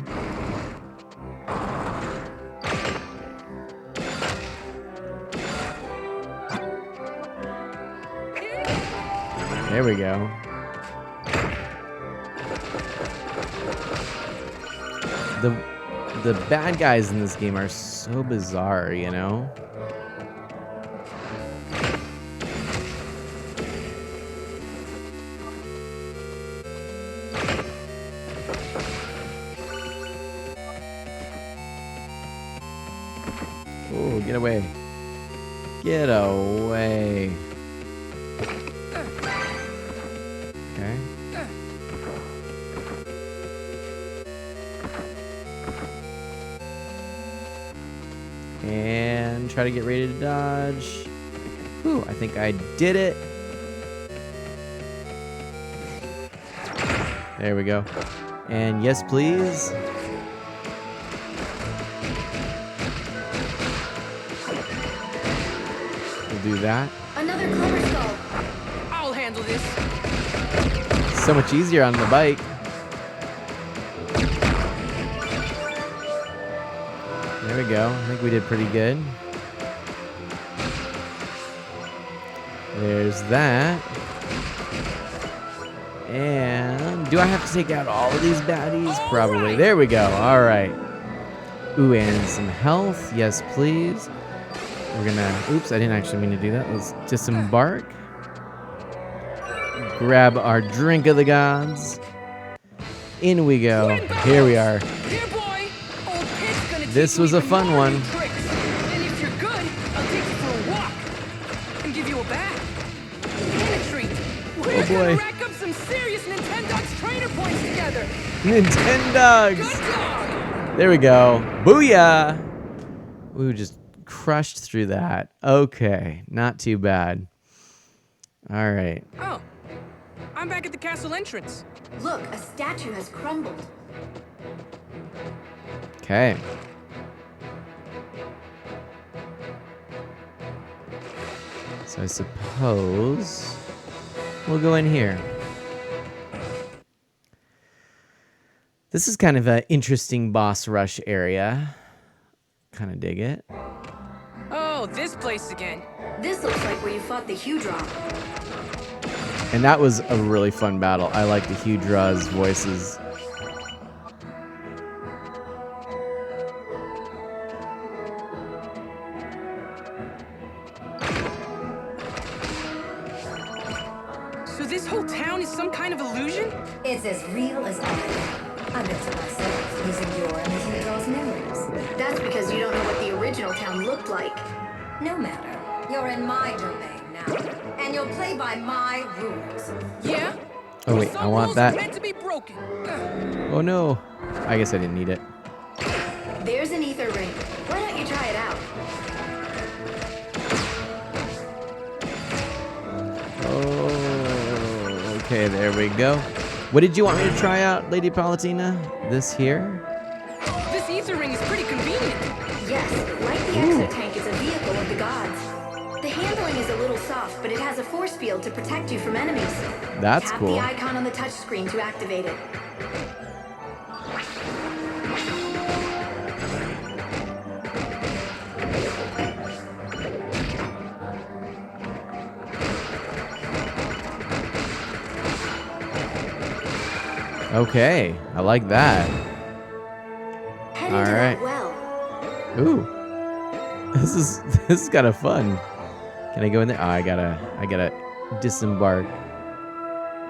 There we go. The bad guys in this game are so bizarre, you know? Oh, get away. Get away. Okay. And try to get ready to dodge. Whew, I think I did it. There we go. And yes, please. We'll do that. Another clubber skull. I'll handle this. So much easier on the bike. There we go. I think we did pretty good. There's that. And do I have to take out all of these baddies? Probably. There we go. All right. Ooh, and some health. Yes, please. We're gonna... Oops, I didn't actually mean to do that. Let's disembark. Grab our drink of the gods. In we go. Here we are. Here, boy. Old Pit's gonna This teach was you a even fun more one. new tricks. And if you're good, I'll take you for a walk and give you a bath and a treat. We're boy. gonna rack up some serious Nintendogs trainer points together. Nintendogs. Good dog. There we go. Booyah. We just crushed through that. Okay. Not too bad. All right. Oh, I'm back at the castle entrance. Look, a statue has crumbled. Okay. So I suppose we'll go in here. This is kind of an interesting boss rush area. Kind of dig it. Oh, this place again. This looks like where you fought the Hudron. And that was a really fun battle. I like the Hudra's voices. So this whole town is some kind of illusion? It's as real as I am. I built it myself, using your and the Hudra's memories. That's because you don't know what the original town looked like. No matter. You're in my domain now, and you'll play by my rules. Yeah? Oh wait, I want Rules are that. meant to be broken. Oh no. I guess I didn't need it. There's an ether ring. Why don't you try it out? Oh, okay, there we go. What did you want me to try out, Lady Palutena? This here? This ether ring is pretty convenient. Yes, like the exotank, it's a vehicle of the gods. The handling is a little soft, but it has a force field to protect you from enemies. That's Tap cool. the icon on the touchscreen to activate it. Okay, I like that. Head All into right. that well. Ooh, this is kind of fun. Can I go in there? Oh, I gotta disembark.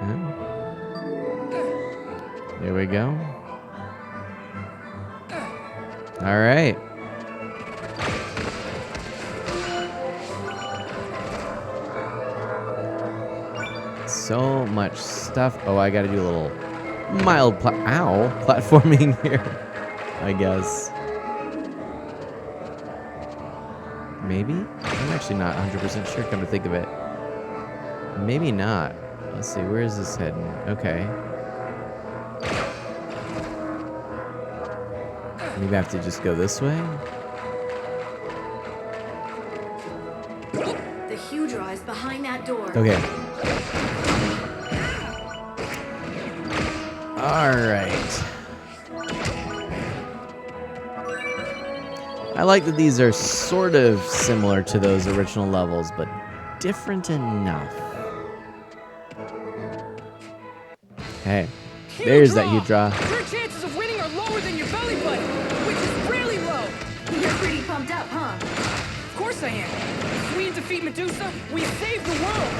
Oh. There we go. All right. So much stuff. Oh, I gotta do a little mild platforming here, I guess. Maybe? I'm actually not 100% sure, come to think of it. Maybe not. Let's see, where is this heading? Okay. Maybe I have to just go this way? The huge rise behind that door. Okay. Alright. I like that these are sort of similar to those original levels, but different enough. Hey, there's that huge draw. Your chances of winning are lower than your belly button, which is really low. You're pretty pumped up, huh? Of course I am. If we defeat Medusa, we save the world.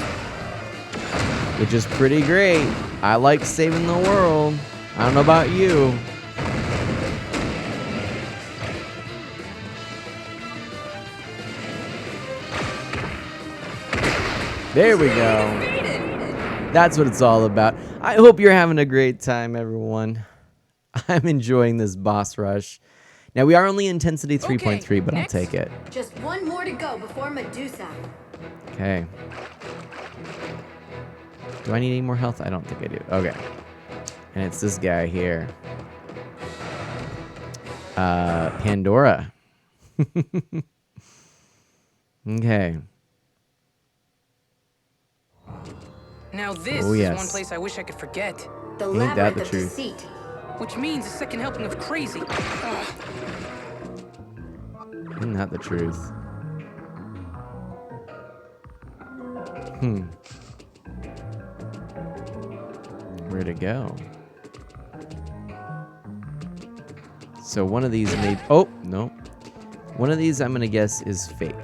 Which is pretty great. I like saving the world. I don't know about you. There we go. That's what it's all about. I hope you're having a great time, everyone. I'm enjoying this boss rush. Now, we are only intensity 3.3, but I'll take it. Just one more to go before Medusa. Okay. Do I need any more health? I don't think I do. Okay. And it's this guy here. Pandora. Okay. Now this is one place I wish I could forget. The Ain't that the labyrinth of truth? deceit. Which means a second helping of crazy. Ugh. Isn't that the truth? Where'd it go? So one of these may... Oh, no. One of these I'm going to guess is fake.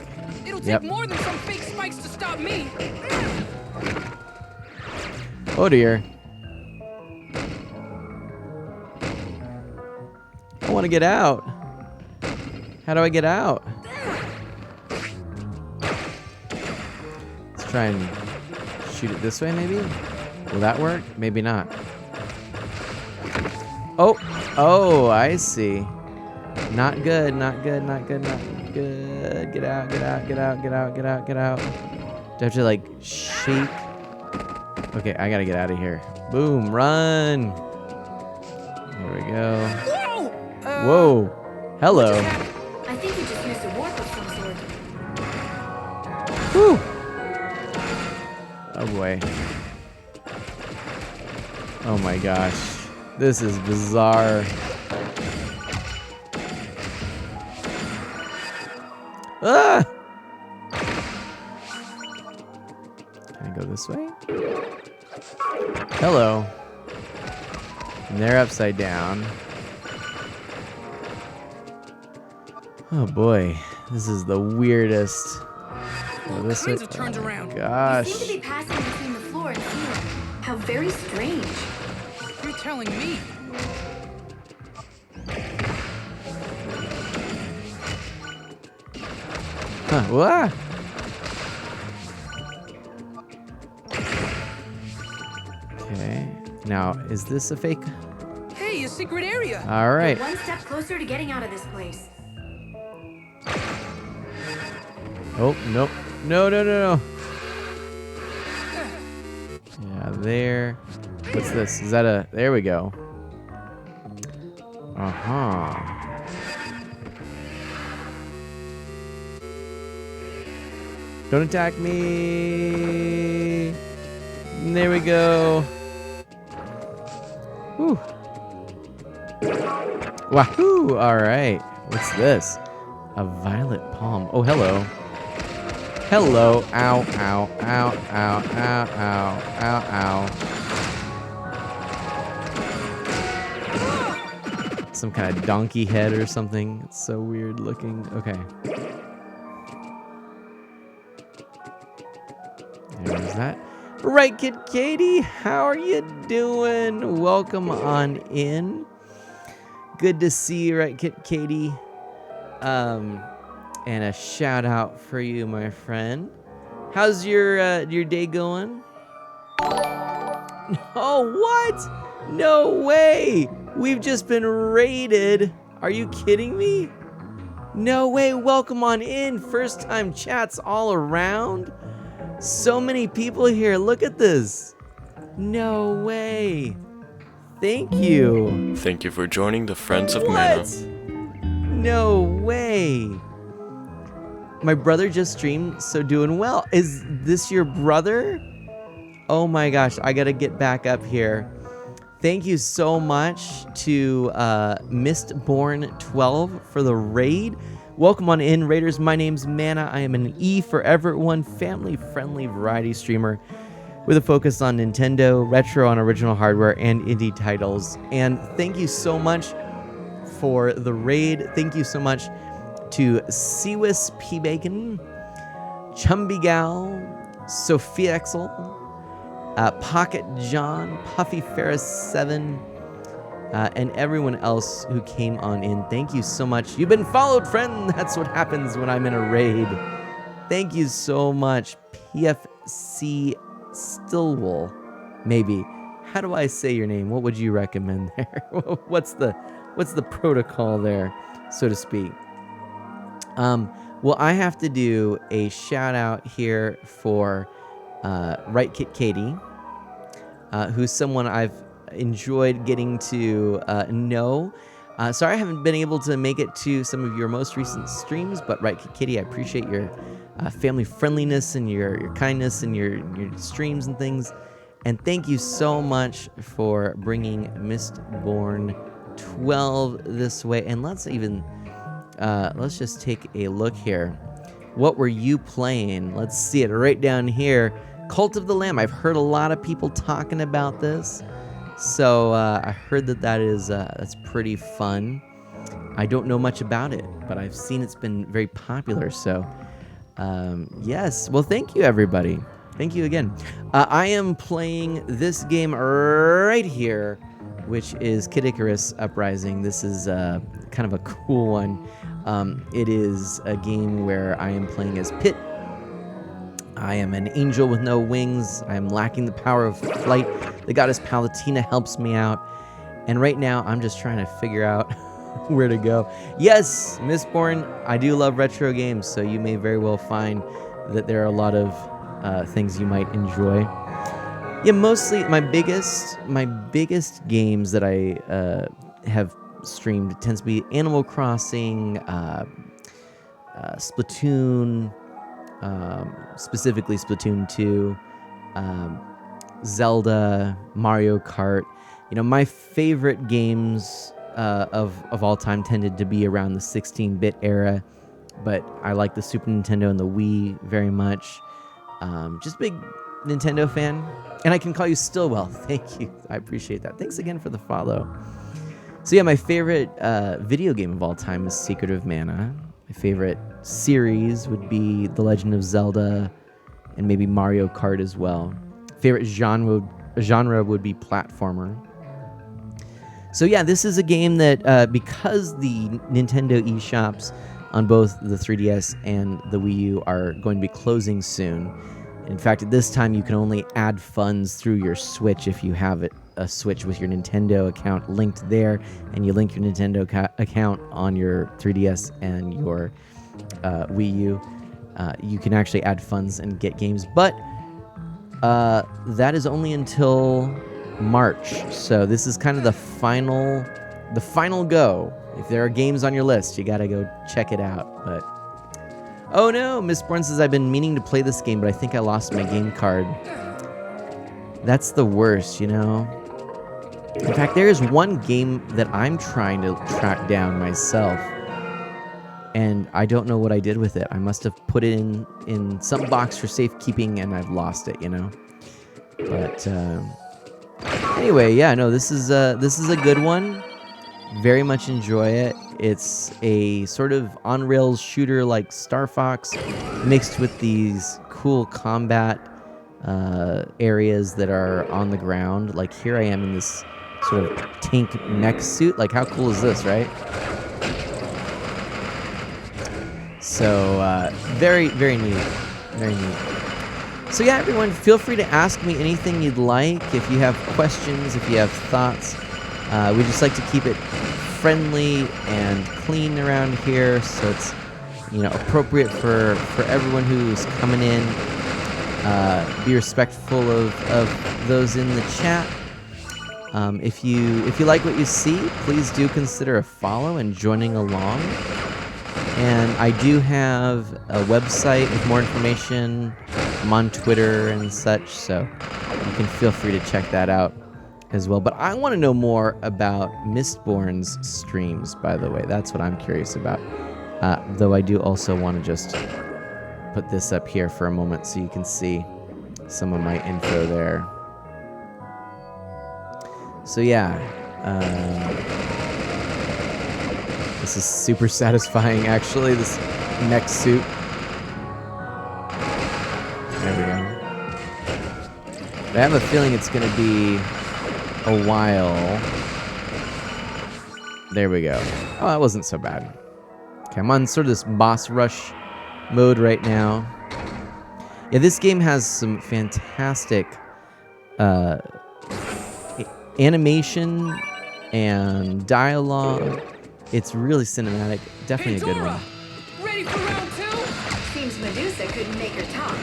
It'll take more than some fake spikes to stop me. Oh, dear. I want to get out. How do I get out? Let's try and shoot it this way, maybe? Will that work? Maybe not. Oh, oh, I see. Not good, not good, not good, not good. Get out, get out, get out, get out, get out, get out. Do I have to, like, shake? Okay, I gotta get out of here. Boom, run. There we go. Whoa. Hello. I think you just used a warp of some sort. Whew. Oh boy. Oh my gosh. This is bizarre. Ah! Can I go this way? Hello. And they're upside down. Oh boy, this is the weirdest. All kinds of turns around. Gosh. You seem to be passing between the floor and ceiling. How very strange. You're telling me. Huh, what? Okay. Now, is this a fake? Hey, a secret area. All right. One step closer to getting out of this place. Oh, nope. No, no, no, no. Yeah, there. What's this? Is that a... There we go. Uh-huh. Don't attack me. There we go. Whew. Wahoo! All right. What's this? A violet palm. Oh, hello. Hello. Ow, ow, ow, ow, ow, ow, ow, ow. Some kind of donkey head or something. It's so weird looking. Okay. There's that. Right, Kid Katie, how are you doing? Welcome on in. Good to see you, Right, Kid Katie. And a shout out for you, my friend. How's your day going? Oh, what? No way! We've just been raided. Are you kidding me? No way. Welcome on in. First time chats all around. So many people here. Look at this. No way. Thank you. Thank you for joining the Friends of What? Mana. No way. My brother just streamed, so doing well. Is this your brother? Oh my gosh, I gotta get back up here. Thank you so much to Mistborn12 for the raid. Welcome on in, Raiders. My name's Mana. I am an E for everyone, family-friendly variety streamer with a focus on Nintendo, retro on original hardware, and indie titles. And thank you so much for the raid. Thank you so much to Seawis P. Bacon, Chumby Gal, Sophia Exel, Pocket John, Puffy Ferris 7, and everyone else who came on in. Thank you so much. You've been followed, friend. That's what happens when I'm in a raid. Thank you so much, PFC Stillwell. Maybe. How do I say your name? What would you recommend there? What's the protocol there, so to speak? Well, I have to do a shout out here for Right Kit Katie, who's someone I've enjoyed getting to know. Sorry I haven't been able to make it to some of your most recent streams, but Right Kit Katie, I appreciate your family friendliness and your kindness and your streams and things. And thank you so much for bringing Mistborn 12 this way. And let's just take a look here. What were you playing? Let's see it right down here. Cult of the Lamb. I've heard a lot of people talking about this, so I heard that's pretty fun. I don't know much about it, but I've seen it's been very popular. So yes. Well, thank you, everybody. Thank you again. I am playing this game right here, which is Kid Icarus Uprising. This is kind of a cool one. It is a game where I am playing as Pit. I am an angel with no wings. I am lacking the power of flight. The goddess Palatina helps me out. And right now, I'm just trying to figure out where to go. Yes, Mistborn, I do love retro games, so you may very well find that there are a lot of things you might enjoy. Yeah, mostly my biggest games that I have streamed tends to be Animal Crossing, Splatoon, specifically Splatoon 2, Zelda, Mario Kart. You know, my favorite games of all time tended to be around the 16-bit era, but I like the Super Nintendo and the Wii very much. Just big Nintendo fan. And I can call you Stillwell. Thank you. I appreciate that. Thanks again for the follow. So yeah, my favorite video game of all time is Secret of Mana. My favorite series would be The Legend of Zelda and maybe Mario Kart as well. Favorite genre would be platformer. So yeah, this is a game that, because the Nintendo eShops on both the 3DS and the Wii U are going to be closing soon. In fact, at this time, you can only add funds through your Switch if you have a Switch with your Nintendo account linked there, and you link your Nintendo account on your 3DS and your Wii U. You can actually add funds and get games, but that is only until March. So this is kind of the final go. If there are games on your list, you gotta go check it out. But oh no, Mistborn says I've been meaning to play this game, but I think I lost my game card. That's the worst, you know. In fact, there is one game that I'm trying to track down myself, and I don't know what I did with it. I must have put it in some box for safekeeping, and I've lost it, you know. But anyway, yeah, no, this is a good one. Very much enjoy it. It's a sort of on-rails shooter like Star Fox, mixed with these cool combat areas that are on the ground. Like here I am in this sort of tank mech suit. Like how cool is this, right? So very, very neat. Very neat. So yeah, everyone, feel free to ask me anything you'd like. If you have questions, if you have thoughts, we just like to keep it friendly and clean around here, so it's appropriate for everyone who's coming in. Be respectful of those in the chat. If you like what you see, please do consider a follow and joining along. And I do have a website with more information. I'm on Twitter and such, so you can feel free to check that out as well. But I want to know more about Mistborn's streams, by the way. That's what I'm curious about. Though I do also want to just put this up here for a moment so you can see some of my info there. So yeah, this is super satisfying, actually, this mech suit. There we go. But I have a feeling it's going to be a while. There we go. Oh, that wasn't so bad. Okay, I'm on sort of this boss rush mode right now. Yeah, this game has some fantastic animation and dialogue. It's really cinematic. Definitely a good one. Ready for round 2? Seems Medusa couldn't make her talk.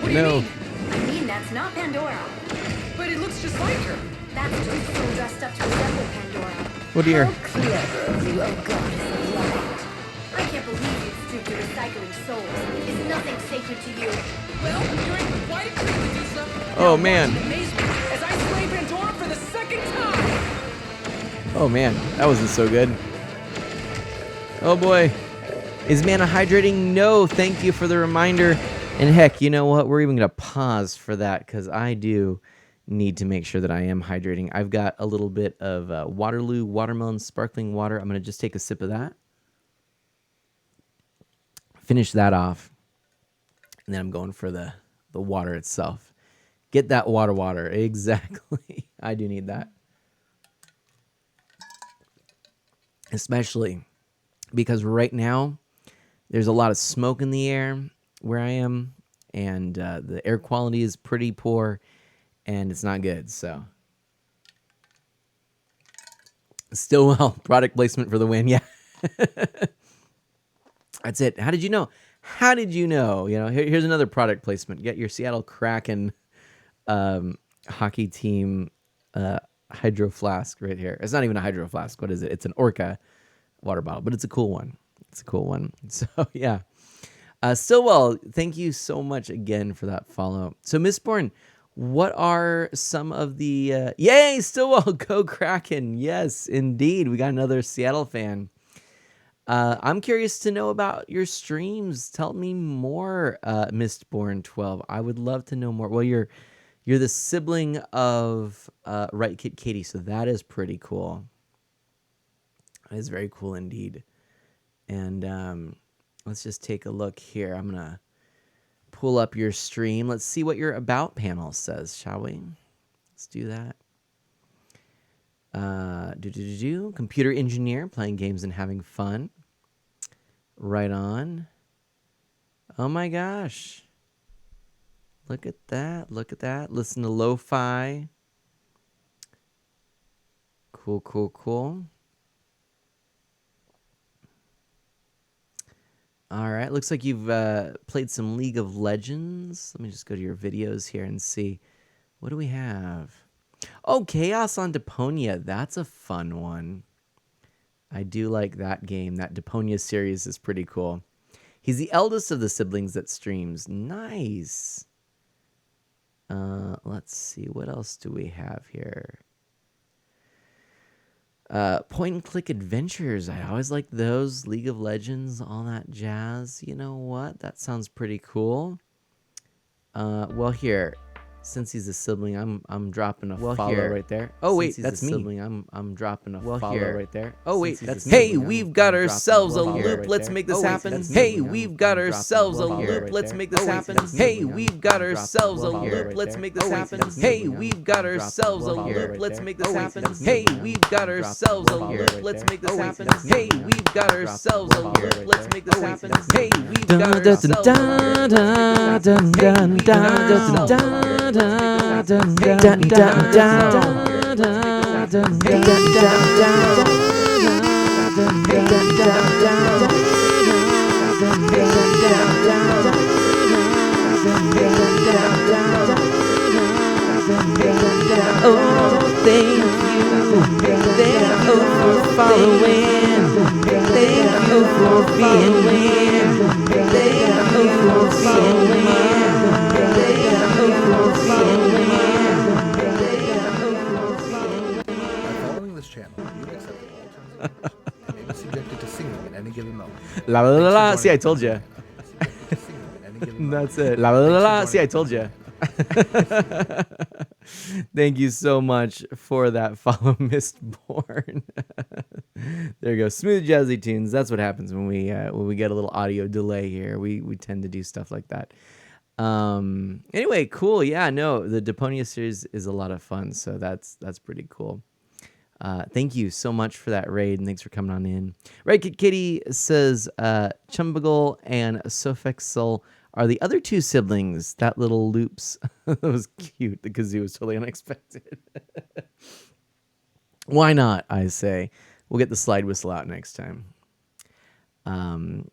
What do you mean? I mean, that's not Pandora. But it looks just like her. That's just so dressed up to resemble Pandora. Oh dear. How clever of you, oh goddess of light. I can't believe you'd stoop to recycling souls. Is nothing sacred to you? Well, you're in quite a treat, Medusa. Oh man. As I slay Pandora for the second time. Oh man, that wasn't so good. Oh boy. Is mana hydrating? No, thank you for the reminder. And heck, you know what? We're even going to pause for that because I do need to make sure that I am hydrating. I've got a little bit of Waterloo Watermelon Sparkling Water. I'm going to just take a sip of that. Finish that off. And then I'm going for the water itself. Get that water. Exactly. I do need that. Especially because right now there's a lot of smoke in the air where I am, and the air quality is pretty poor, and it's not good. So, Stillwell product placement for the win. Yeah, that's it. How did you know? How did you know? Here's another product placement. Get your Seattle Kraken hockey team hydro flask right here. It's not even a hydro flask. What is it? It's an Orca water bottle, but it's a cool one. So yeah. Stillwell, thank you so much again for that follow. So Mistborn, what are some of the yay, Stillwell, go Kraken. Yes, indeed. We got another Seattle fan. I'm curious to know about your streams. Tell me more, Mistborn 12. I would love to know more. Well, you're the sibling of Right Kid Katie, so that is pretty cool. That is very cool indeed. And let's just take a look here. I'm going to pull up your stream. Let's see what your About panel says, shall we? Let's do that. Computer engineer, playing games and having fun. Right on. Oh my gosh. Look at that. Listen to lo-fi. Cool. All right, looks like you've played some League of Legends. Let me just go to your videos here and see. What do we have? Oh, Chaos on Deponia. That's a fun one. I do like that game. That Deponia series is pretty cool. He's the eldest of the siblings that streams. Nice. Let's see. What else do we have here? Point and click adventures. I always like those. League of Legends, all that jazz. You know what? That sounds pretty cool. Well, here. Since he's a sibling, I'm dropping a follow right there. Oh wait, that's me. Sibling, I'm dropping a follow right there. Oh wait, that's me. Hey, we've got ourselves a loop. Let's make this happen. Hey, we've got ourselves a loop. Let's make this happen. Hey, we've got ourselves a loop. Let's make this happen. Hey, we've got ourselves a loop. Let's make this happen. Hey, we've got ourselves a loop. Let's make this happen. Hey, we've got ourselves a loop. Let's make this happen. Hey, we've got ourselves Oh, thank you for following. Thank you for being here. Thank you for following. By following this channel, you accept all terms and conditions and may be subjected to singing at any given moment. La la la la. See, I told you. That's it. La la la la. See, I told you. Thank you so much for that follow, Mistborn. There you go. Smooth jazzy tunes. That's what happens when we get a little audio delay here. We tend to do stuff like that. Anyway, cool. Yeah, no, the Deponia series is a lot of fun, so that's pretty cool. Thank you so much for that raid, and thanks for coming on in. Red Kid Kitty says Chumbagle and Sofexel are the other two siblings. That little loops. That was cute. The kazoo was totally unexpected. Why not, I say. We'll get the slide whistle out next time.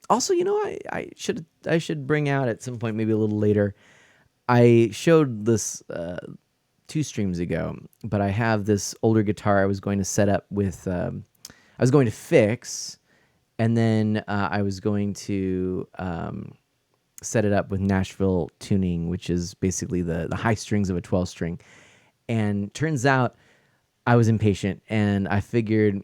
Also, you know, I should bring out at some point, maybe a little later. I showed this 2 streams ago, but I have this older guitar I was going to set up with, I was going to fix, and then I was going to set it up with Nashville tuning, which is basically the high strings of a 12 string. And turns out I was impatient, and I figured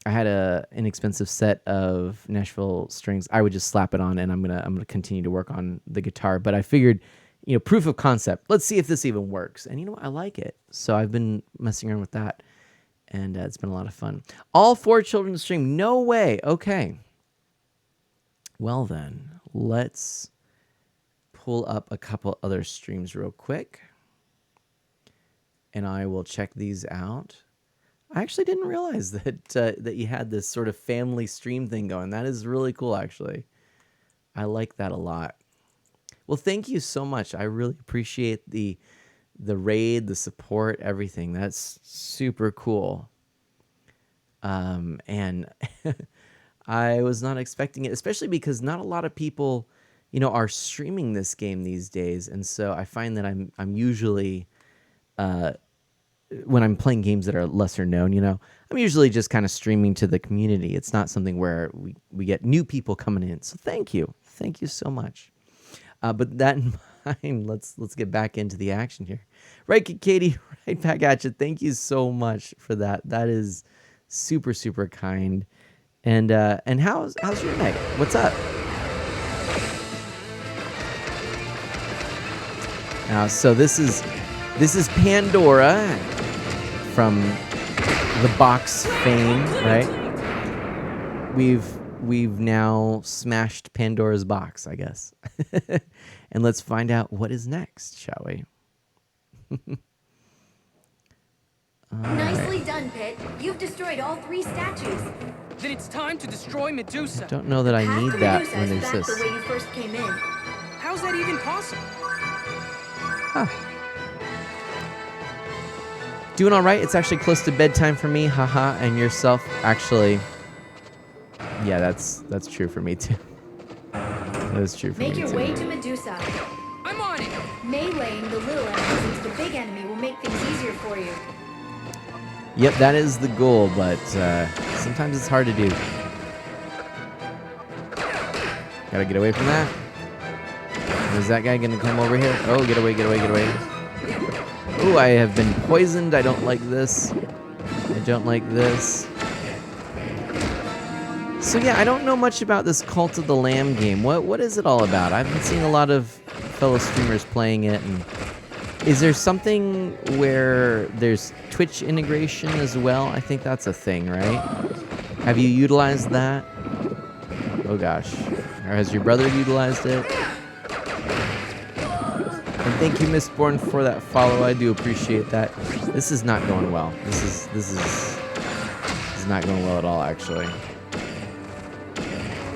I had a inexpensive set of Nashville strings. I would just slap it on, and I'm gonna continue to work on the guitar. But I figured, you know, proof of concept. Let's see if this even works. And you know what? I like it. So I've been messing around with that, and it's been a lot of fun. All 4 children to stream? No way. Okay. Well then, let's pull up a couple other streams real quick, and I will check these out. I actually didn't realize that you had this sort of family stream thing going. That is really cool, actually. I like that a lot. Well, thank you so much. I really appreciate the raid, the support, everything. That's super cool. And I was not expecting it, especially because not a lot of people, you know, are streaming this game these days. And so I find that I'm usually when I'm playing games that are lesser known, you know, I'm usually just kind of streaming to the community. It's not something where we get new people coming in. So thank you so much. But that in mind, let's get back into the action here. Right, Katie, right back at you. Thank you so much for that. That is super, super kind. And how's your night? What's up? Now, so this is Pandora from the box fame, right? We've now smashed Pandora's box, I guess. And let's find out what is next, shall we? Nicely done, Pit. You've destroyed all 3 statues. Then it's time to destroy Medusa. I don't know that I need that Medusa when is there's back this. the way you first came in. How's that even possible? Huh. Doing all right. It's actually close to bedtime for me. Haha. And yourself, actually. Yeah, that's true for me too. That is true for me too. Make your way to Medusa. I'm on it. Meleeing the little enemies into the big enemy will make things easier for you. Yep, that is the goal, but sometimes it's hard to do. Gotta get away from that. Is that guy gonna come over here? Oh, get away, get away, get away. Oh, I have been poisoned. I don't like this. I don't like this. So yeah, I don't know much about this Cult of the Lamb game. What is it all about? I've been seeing a lot of fellow streamers playing it, and Is there something where there's Twitch integration as well? I think that's a thing, right? Have you utilized that? Oh gosh. Or has your brother utilized it? And thank you, Mistborn, for that follow. I do appreciate that. This is not going well. This is not going well at all, actually.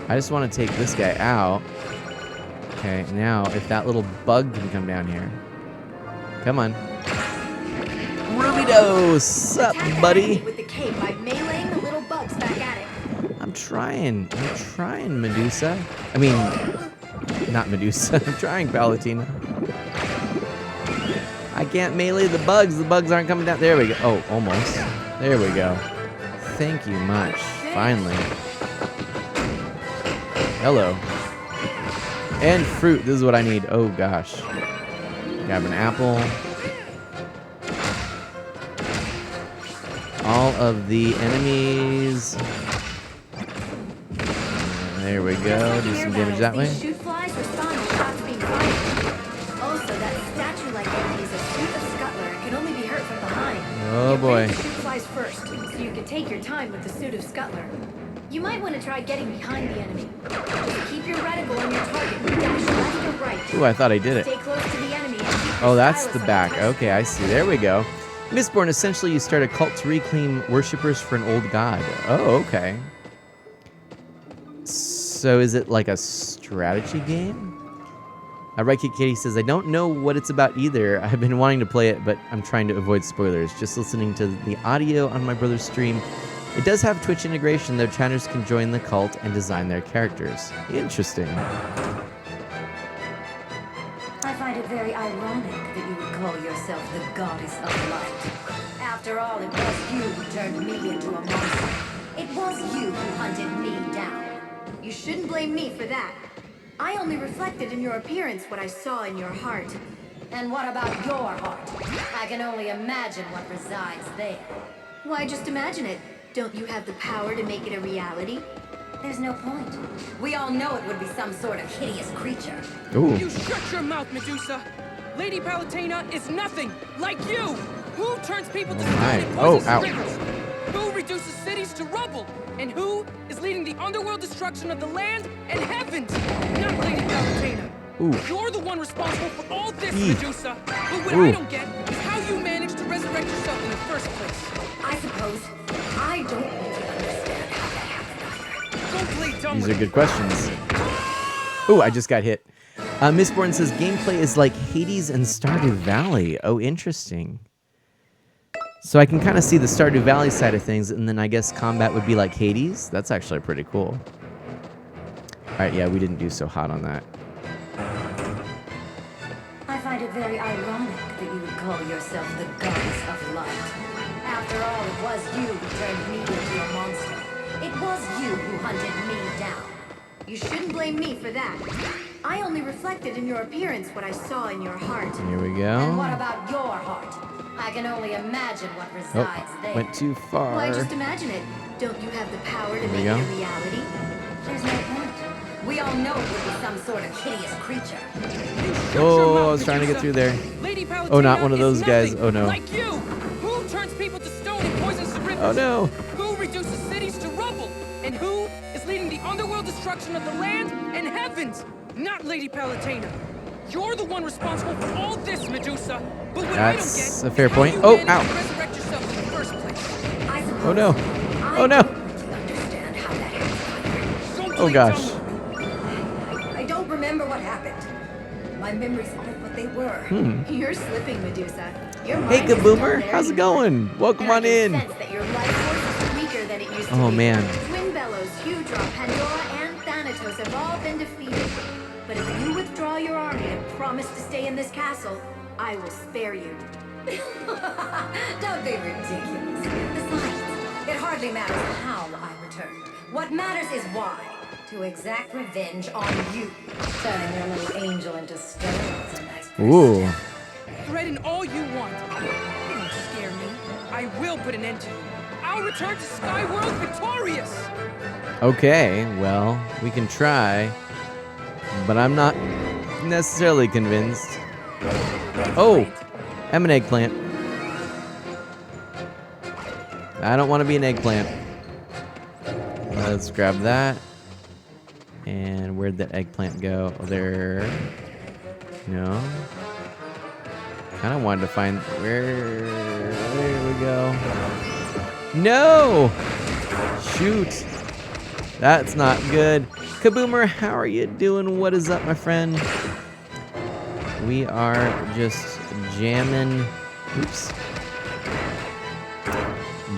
I just want to take this guy out. Okay, now if that little bug can come down here. Come on. Rubido, sup, buddy? With the cape by meleeing the little bugs back at it. I'm trying, Medusa. I mean, not Medusa. I'm trying, Palutena. I can't melee the bugs. The bugs aren't coming down. There we go. Oh, almost. There we go. Thank you much. Finally. Hello. And fruit. This is what I need. Oh, gosh. Grab an apple. All of the enemies. There we go. Do some damage that way. Shoot flies respond to shots being fired. Also, that statue-like enemy is a suit of scuttler and can only be hurt from behind. Oh boy. Shoot flies first, so you can take your time with the suit of scuttler. You might want to try getting behind the enemy. Keep your reticle on your target. Dash left or right. Ooh, I thought I did it. Stay close to the enemy. Oh, that's the back. Okay, I see. There we go. Mistborn, essentially you start a cult to reclaim worshippers for an old god. Oh, okay. So is it like a strategy game? Right Kid Katie says, I don't know what it's about either. I've been wanting to play it, but I'm trying to avoid spoilers. Just listening to the audio on my brother's stream. It does have Twitch integration, though chatters can join the cult and design their characters. Interesting. I find it very ironic that you would call yourself the goddess of light. After all, it was you who turned me into a monster. It was you who hunted me down. You shouldn't blame me for that. I only reflected in your appearance what I saw in your heart. And what about your heart? I can only imagine what resides there. Why just imagine it? Don't you have the power to make it a reality? There's no point. We all know it would be some sort of hideous creature. Ooh. You shut your mouth, Medusa! Lady Palutena is nothing like you! Who turns people to stone and poisons rivers? Who reduces cities to rubble? And who is leading the underworld destruction of the land and heavens? Not Lady Palutena. Ooh. You're the one responsible for all this, Medusa. But what I don't get is how you managed to resurrect yourself in the first place. I suppose I don't really understand how that happened either. Don't play dumb. These are good questions. Ooh, I just got hit. Mistborn says gameplay is like Hades and Stardew Valley. Oh, interesting. So I can kind of see the Stardew Valley side of things, and then I guess combat would be like Hades. That's actually pretty cool. All right, yeah, we didn't do so hot on that. I find it very ironic that you would call yourself the goddess of light. After all, it was you who turned me into a monster. It was you who hunted me down. You shouldn't blame me for that. I only reflected in your appearance what I saw in your heart. Here we And what go. about your heart? I can only imagine what resides there. Went too far. Why just imagine it? Don't you have the power to There we make go. it a reality? There's no point. We all know it would be some sort of hideous creature. Oh, I was trying to get through there. Oh, not one of those guys. Oh, no. Like you! Who turns people to stone and poisons the rivers? Oh, no. Who reduces cities to rubble? And who is leading the underworld destruction of the land and heavens? Not Lady Palutena. You're the one responsible for all this, Medusa. But what I don't That's get a fair is how point. you Oh, managed ow. to resurrect yourself in the first place. Oh, no. Oh, no. Understand how that happened. Don't Oh, play gosh. dumb. I don't remember what happened. My memories aren't what they were. You're slipping, Medusa. Your Hey, mind is Kaboomer. still there. How's it going? Welcome on in. Sense that your life force is weaker than it used to Oh, be. man. Twin Bellows, Hudra, Pandora, and Thanatos have all been defeated. But if you withdraw your army and promise to stay in this castle, I will spare you. Don't be ridiculous. Besides, it hardly matters how I return. What matters is why. To exact revenge on you. Turning your little angel into stone is a nice Ooh. Threaten all you want. You don't scare me. I will put an end to you. I'll return to Skyworld victorious. Okay, well, we can try. But I'm not necessarily convinced. Oh, I'm an eggplant. I don't want to be an eggplant. Let's grab that. And where'd that eggplant go? Oh, there. No. Kind of wanted to find where. There we go. No! Shoot. That's not good. Kaboomer, how are you doing? What is up, my friend? We are just jamming. Oops.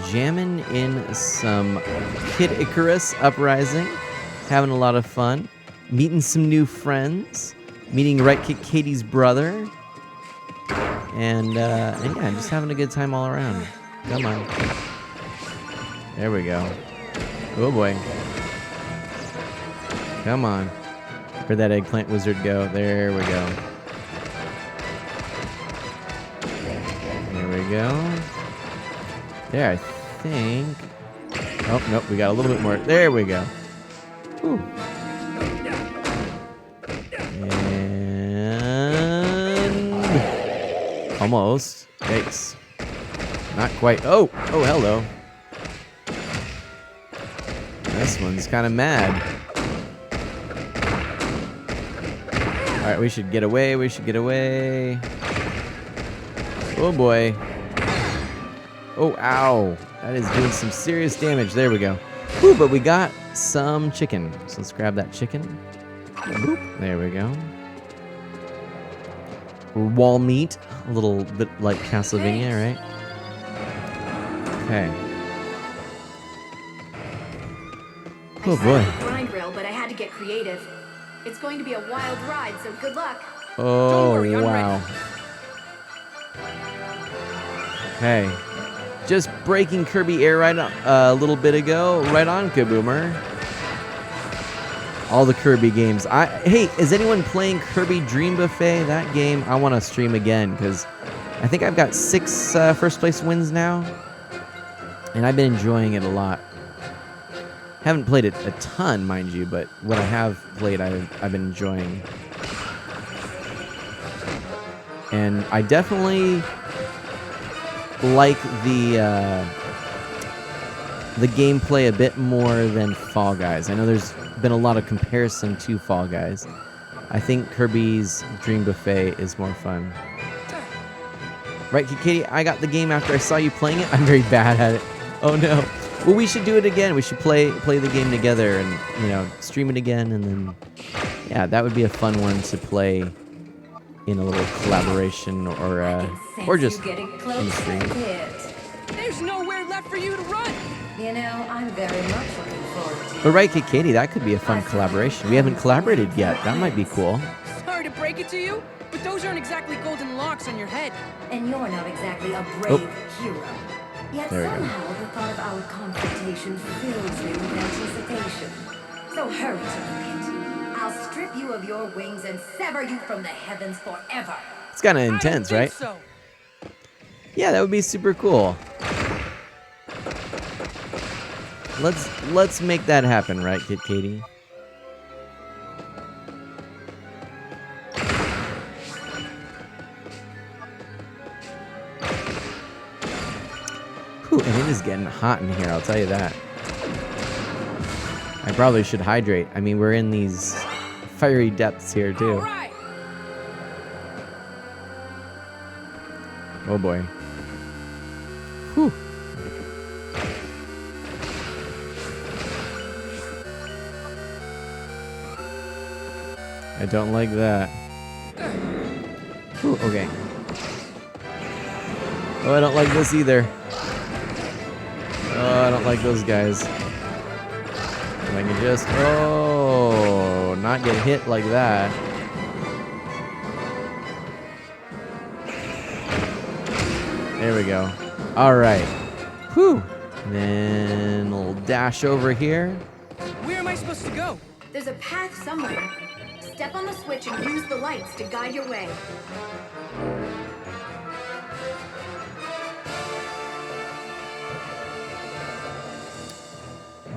Jamming in some Kid Icarus Uprising. Having a lot of fun. Meeting some new friends. Meeting Right Kick Katie's brother. And yeah, just having a good time all around. Come on. There we go. Oh boy. Come on. Where'd that eggplant wizard go? There we go. There we go. There, I think. Oh, nope, we got a little bit more. There we go. Whew. And almost. Yikes. Not quite. Oh, hello. This one's kind of mad. All right, we should get away. We should get away. Oh boy. Oh, ow. That is doing some serious damage. There we go. Ooh, but we got some chicken. So let's grab that chicken. Boop. There we go. Wall meat. A little bit like Castlevania, right? Okay. Oh boy. Grind rail, but I had to get creative. It's going to be a wild ride, so good luck. Oh, wow. Okay. Just breaking Kirby Air right a little bit ago. Right on, Kaboomer. All the Kirby games. Hey, is anyone playing Kirby Dream Buffet? That game, I want to stream again because I think I've got 6 first place wins now. And I've been enjoying it a lot. Haven't played it a ton, mind you, but what I have played, I've been enjoying. And I definitely like the gameplay a bit more than Fall Guys. I know there's been a lot of comparison to Fall Guys. I think Kirby's Dream Buffet is more fun. Right, Katie? I got the game after I saw you playing it. I'm very bad at it. Oh no. Well, we should do it again. We should play the game together and, you know, stream it again, and then, yeah, that would be a fun one to play in a little collaboration or just in the stream. There's nowhere left for you to run. You know, I'm very much looking forward to it. But right, Katie, that could be a fun collaboration. We haven't collaborated yet. That might be cool. Sorry to break it to you, but those aren't exactly golden locks on your head. And you're not exactly a brave hero. Yet There we go. somehow the thought of our confrontation fills me with anticipation. So hurry to the pit. I'll strip you of your wings and sever you from the heavens forever. It's kind of intense, right? So. Yeah, that would be super cool. Let's make that happen, right, Kid Katie? Whew, and it is getting hot in here, I'll tell you that. I probably should hydrate. I mean, we're in these fiery depths here, too. Right. Oh, boy. Whew. I don't like that. Whew, okay. Oh, I don't like this either. Oh, I don't like those guys. If I can just, not get hit like that. There we go. All right. Whew. Then a little dash over here. Where am I supposed to go? There's a path somewhere. Step on the switch and use the lights to guide your way.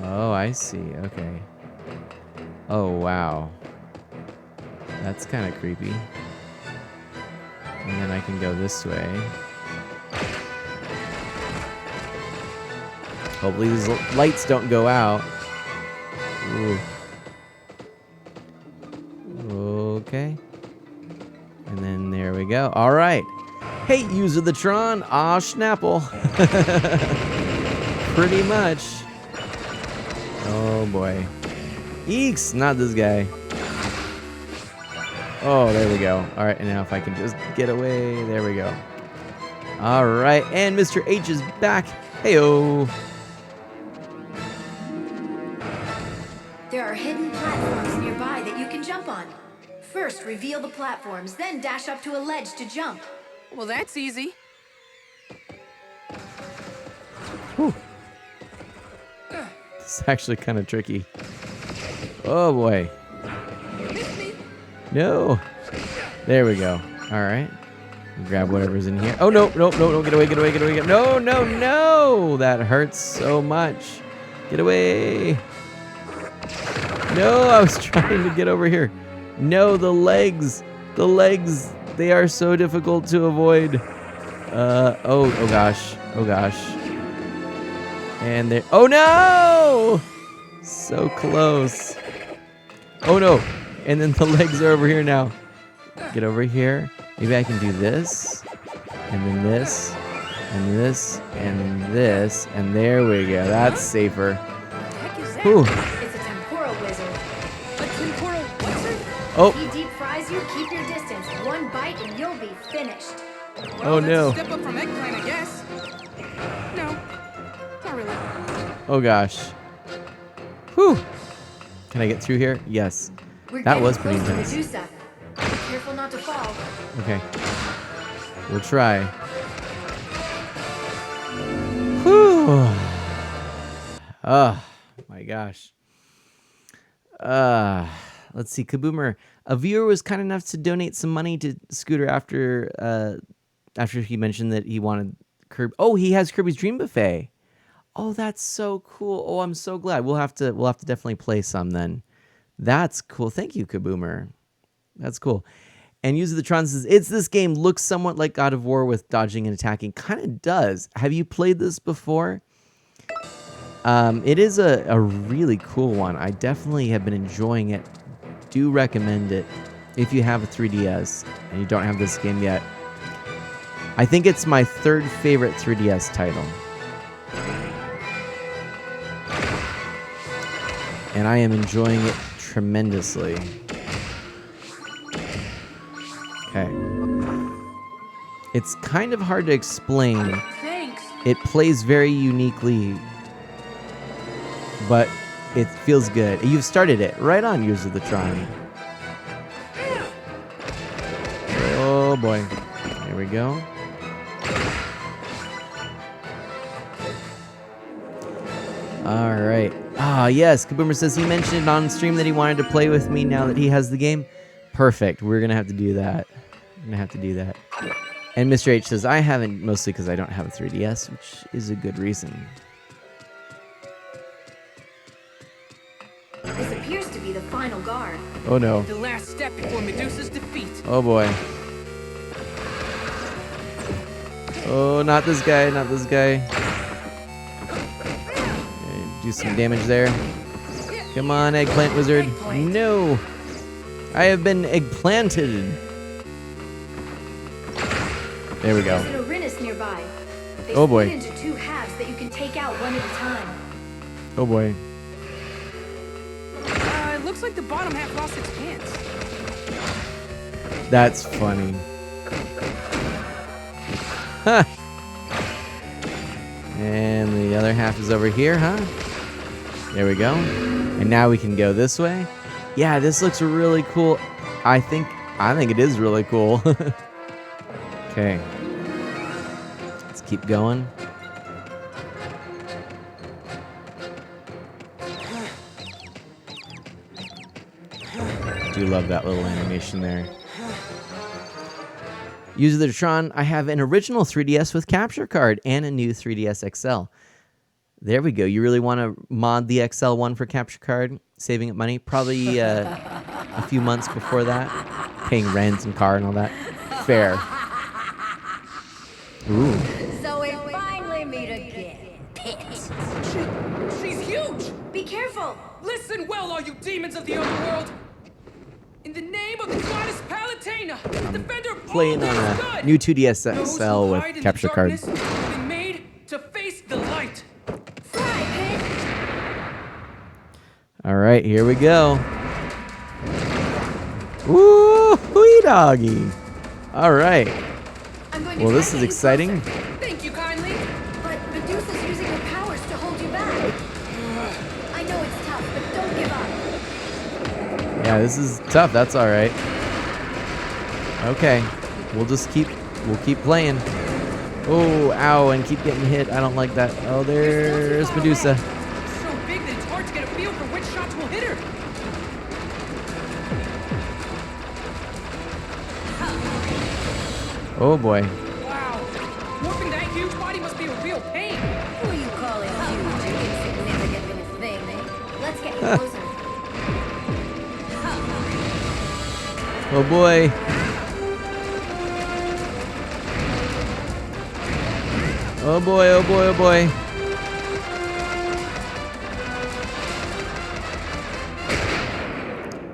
Oh, I see. Okay. Oh, wow. That's kind of creepy. And then then I can go this way. Hopefully these lights don't go out. Ooh. Okay. And then there we go. All right. Hey, user the Tron. Aw, Schnapple. Pretty much. Oh, boy. Eeks, not this guy. Oh, there we go. All right, and now if I can just get away. There we go. All right, and Mr. H is back. Hey-o. There are hidden platforms nearby that you can jump on. First, reveal the platforms, then dash up to a ledge to jump. Well, that's easy. Whew. It's actually kind of tricky. Oh, boy. No. There we go. All right. Grab whatever's in here. Oh, no. Get away. No. That hurts so much. Get away. No, I was trying to get over here. No, the legs. They are so difficult to avoid. Oh gosh. And there. Oh, no. So close. Oh, no. And then the legs are over here now. Get over here. Maybe I can do this. And then this. And this. And this. And there we go. That's safer. Whew. It's a temporal wizard. A temporal wizard? Oh. If he deep fries you, keep your distance. One bite and you'll be finished. Well, Oh, no. Step up from eggplant, I guess. No, not really. Oh, gosh. Whew. Can I get through here? Yes. That was pretty intense. Medusa. Be careful not to fall. Okay. We'll try. Whew. Oh, my gosh. Let's see. Kaboomer. A viewer was kind enough to donate some money to Scooter after he mentioned that he wanted Kirby. Oh, he has Kirby's Dream Buffet. Oh, that's so cool. Oh, I'm so glad. We'll have to definitely play some then. That's cool. Thank you, Kaboomer. That's cool. And User the Tron says, this game looks somewhat like God of War with dodging and attacking. Kind of does. Have you played this before? It is a really cool one. I definitely have been enjoying it. Do recommend it if you have a 3DS and you don't have this game yet. I think it's my third favorite 3DS title. And I am enjoying it tremendously. Okay. It's kind of hard to explain. Thanks. It plays very uniquely, but it feels good. You've started it. Right on, User the Tron. Oh boy. There we go. All right. Ah, yes. Kaboomer says he mentioned on stream that he wanted to play with me now that he has the game. Perfect. We're going to have to do that. And Mr. H says, I haven't, mostly because I don't have a 3DS, which is a good reason. This appears to be the final guard. Oh, no. The last step before Medusa's defeat. Oh, boy. Oh, not this guy. Do some damage there. Come on, Eggplant Wizard. No. I have been eggplanted. There we go. There's an Uranus nearby. They Oh, boy. split into two halves that you can take out one at a time. Oh, boy. It looks like the bottom half lost its pants. That's funny. Huh. And the other half is over here, huh? There we go. And now we can go this way. Yeah, this looks really cool. I think it is really cool. Okay. Let's keep going. Do love that little animation there. User the Tron, I have an original 3DS with capture card and a new 3DS XL. There we go. You really want to mod the XL one for capture card, saving up money? Probably a few months before that, paying rent and car and all that. Fair. Ooh. So we finally meet again. Pit. She's huge! Be careful! Listen well, all you demons of the underworld! In the name of the goddess Palutena, defender of all Playing that on is a good! new 2DS Those XL who with hide in capture the card. darkness have been made to face the light. Fly, Pit! All right, here we go. Ooh, wee doggy. All right. I'm going to Well, try this to is get you exciting. closer. Thank you kindly. But Medusa's using her powers to hold you back. I know it's tough, but don't give up. Yeah, this is tough. That's all right. Okay, we'll keep playing. Oh, ow, and keep getting hit. I don't like that. Oh, there's Medusa. So big that it's hard to get a feel for which shots will hit her. Oh boy. Wow. Warping that huge body must be a real pain. Who you calling huge, you insignificant little thing, eh? Let's get you closer. Oh boy. Oh boy, oh boy, oh boy.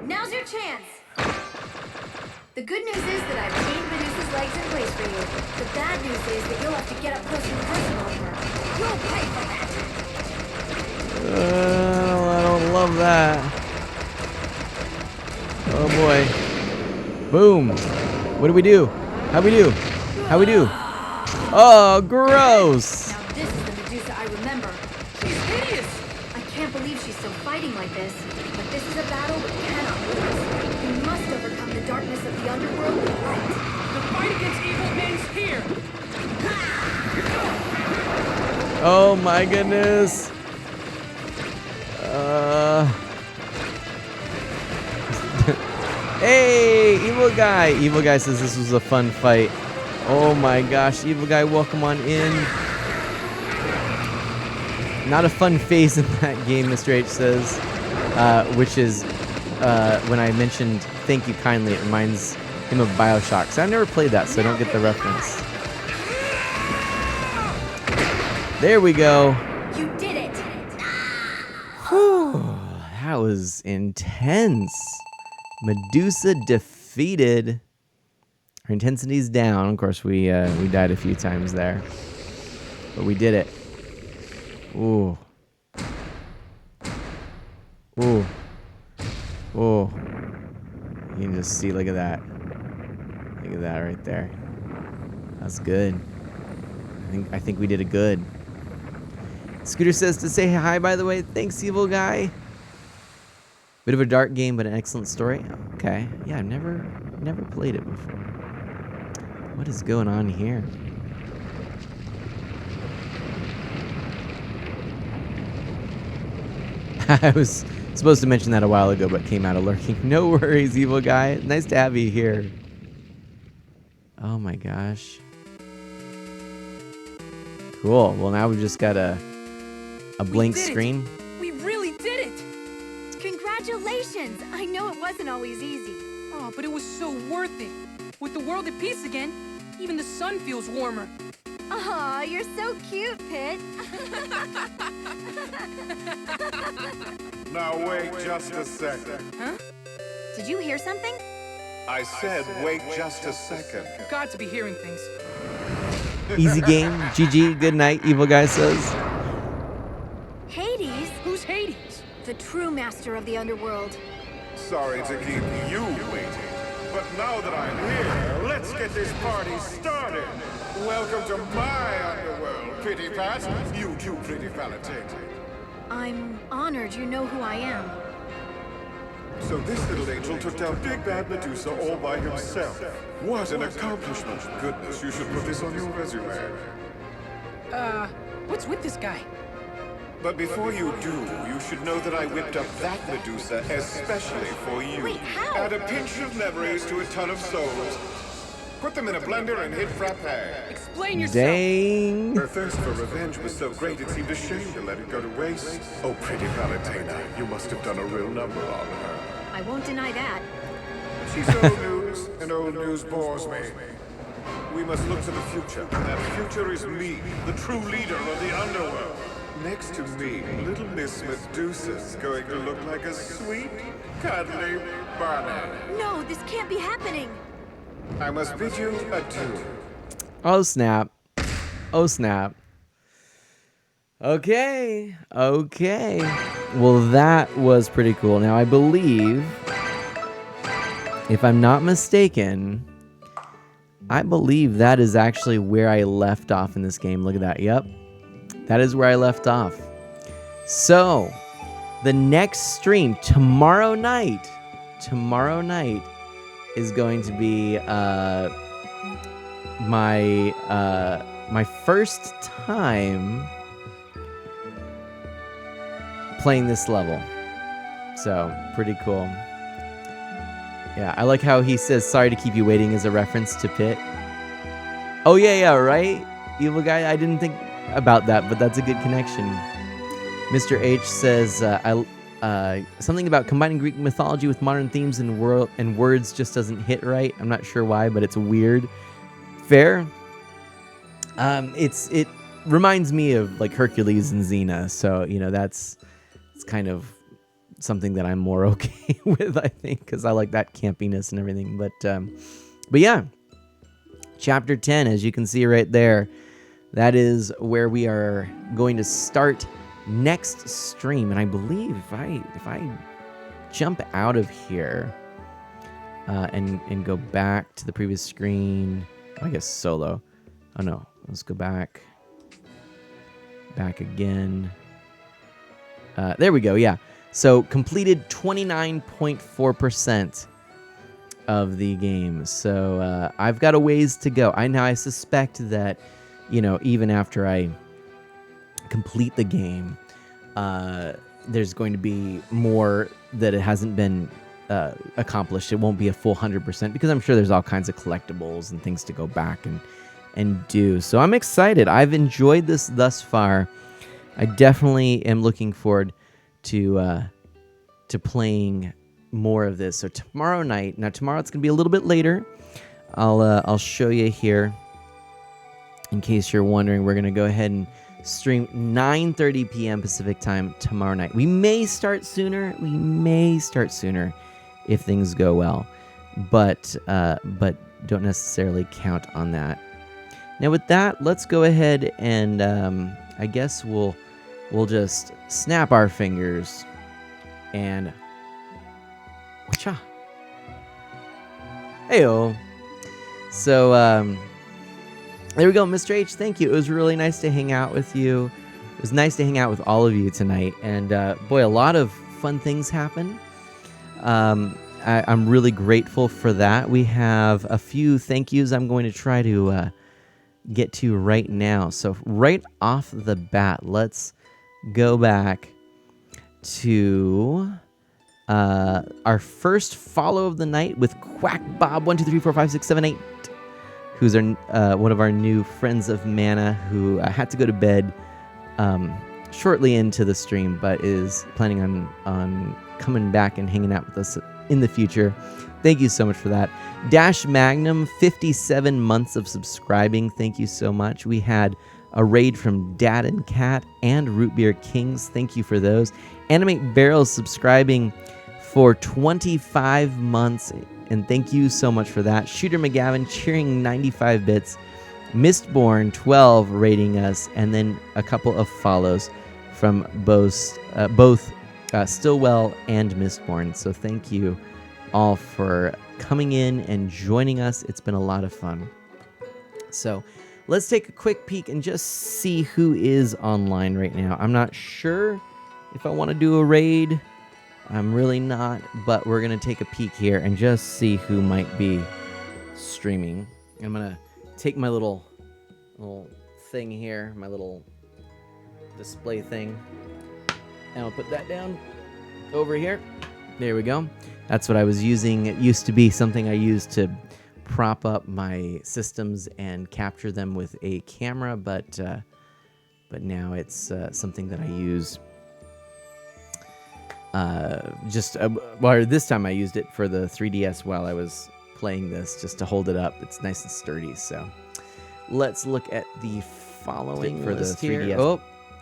Now's your chance. The good news is that I've chained Medusa's legs in place for you. The bad news is that you'll have to get up close and personal with her. You'll pay for that. I don't love that. Oh boy. Boom. What do we do? How we do? How we do? Oh, gross. Now this is the Medusa I remember. She's hideous. I can't believe she's still fighting like this. But this is a battle we cannot lose. We must overcome the darkness of the underworld with light. The fight against evil ends here. Oh my goodness. Hey, Evil Guy. Evil Guy says this was a fun fight. Oh my gosh, Evil Guy, welcome on in. Not a fun phase in that game, Mr. H says, which is when I mentioned thank you kindly, it reminds him of Bioshock. So I've never played that, so I don't get the reference. There we go. You did it. Whew, that was intense. Medusa defeated. Her intensity's down. Of course, we died a few times there, but we did it. Ooh. Ooh. Ooh. You can just see. Look at that. Look at that right there. That's good. I think we did it good. Scooter says to say hi, by the way. Thanks, Evil Guy. Bit of a dark game, but an excellent story. Okay. Yeah, I've never played it before. What is going on here? I was supposed to mention that a while ago, but came out of lurking. No worries, Evil Guy. Nice to have you here. Oh my gosh. Cool. Well, now we've just got a blank screen. We really did it! Congratulations! I know it wasn't always easy. Oh, but it was so worth it. With the world at peace again, even the sun feels warmer. Aw, you're so cute, Pit. Now wait just a second. Huh? Did you hear something? I said wait just a second. Got to be hearing things. Easy game. GG. Good night, Evil Guy says. Hades? Who's Hades? The true master of the underworld. Sorry to keep you waiting, but now that I'm here, let's get this party started. Welcome to my underworld, Pretty Pat. You too, Pretty Palutena. I'm honored you know who I am. So this little angel took down Big Bad Medusa all by himself. What an accomplishment. Goodness, you should put this on your resume. What's with this guy? But before you do, you should know that I whipped up that Medusa especially for you. Wait, how? Add a pinch of memories to a ton of souls. Put them in a blender and hit frappe. Explain yourself. Dang. Her thirst for revenge was so great it seemed a shame to let it go to waste. Oh, Pretty Palutena, you must have done a real number on her. I won't deny that. She's old news, and old news bores me. We must look to the future. That future is me, the true leader of the underworld. Next to me, little Miss Medusa's going to look like a sweet, cuddly bunny. No, this can't be happening. I must bid you adieu. Oh, snap. Oh, snap. Okay. Okay. Well, that was pretty cool. Now, I believe, if I'm not mistaken, I believe that is actually where I left off in this game. Look at that. Yep. That is where I left off. So, the next stream tomorrow night is going to be my first time playing this level. So, pretty cool. Yeah, I like how he says, sorry to keep you waiting as a reference to Pit. Oh, yeah, right? Evil guy, I didn't think about that, but that's a good connection. Mr. H says, something about combining Greek mythology with modern themes and words just doesn't hit right. I'm not sure why, but it's weird. Fair. It reminds me of like Hercules and Xena, so it's kind of something that I'm more okay with, I think, because I like that campiness and everything. But yeah, chapter 10, as you can see right there, that is where we are going to start next stream. And I believe if I jump out of here and go back to the previous screen, I guess solo. Oh no, let's go back again. There we go. Yeah. So completed 29.4% of the game. So I've got a ways to go. I suspect that, even after I complete the game, there's going to be more that it hasn't been accomplished. It won't be a full 100% because I'm sure there's all kinds of collectibles and things to go back and do. So I'm excited. I've enjoyed this thus far. I definitely am looking forward to playing more of this. So tomorrow night, tomorrow it's gonna be a little bit later. I'll show you here. In case you're wondering, we're gonna go ahead and stream 9:30 p.m. Pacific time tomorrow night. We may start sooner. If things go well, but don't necessarily count on that. Now with that, let's go ahead and I guess we'll just snap our fingers and whatcha. Heyo. So there we go, Mr. H. Thank you. It was really nice to hang out with you. It was nice to hang out with all of you tonight, and boy, a lot of fun things happen. I'm really grateful for that. We have a few thank yous I'm going to try to get to right now. So right off the bat, let's go back to our first follow of the night with Quack Bob 1 2 3 4 5 6 7 8, who's one of our new friends of Mana, who had to go to bed shortly into the stream, but is planning on coming back and hanging out with us in the future. Thank you so much for that. Dash Magnum, 57 months of subscribing. Thank you so much. We had a raid from Dad and Cat and Root Beer Kings. Thank you for those. Animate Barrels subscribing for 25 months, and thank you so much for that. Shooter McGavin cheering 95 bits. Mistborn 12 rating us, and then a couple of follows from both Stillwell and Mistborn. So thank you all for coming in and joining us. It's been a lot of fun. So let's take a quick peek and just see who is online right now. I'm not sure if I want to do a raid. I'm really not, but we're going to take a peek here and just see who might be streaming. I'm going to take my little thing here, my little display thing, and I'll put that down over here. There we go. That's what I was using. It used to be something I used to prop up my systems and capture them with a camera, but now it's something that I use this time I used it for the 3DS while I was playing this, just to hold it up. It's nice and sturdy. So let's look at the following for the 3DS. Oh,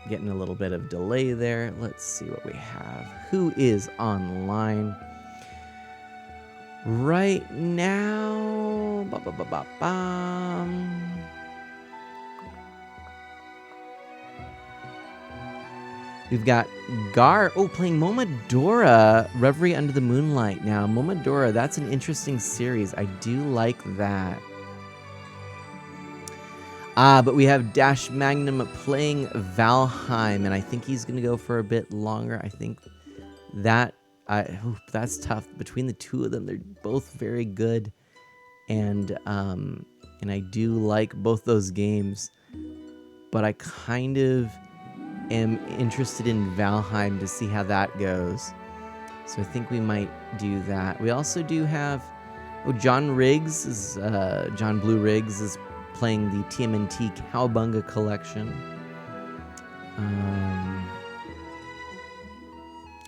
getting a little bit of delay there. Let's see what we have. Who is online right now? We've got Gar, playing Momodora, Reverie Under the Moonlight. Now, Momodora, that's an interesting series. I do like that. But we have Dash Magnum playing Valheim, and I think he's going to go for a bit longer. I think that that's tough. Between the two of them, they're both very good, and I do like both those games, but I kind of am interested in Valheim to see how that goes. So I think we might do that. We also do have John Blue Riggs is playing the TMNT Cowbunga collection.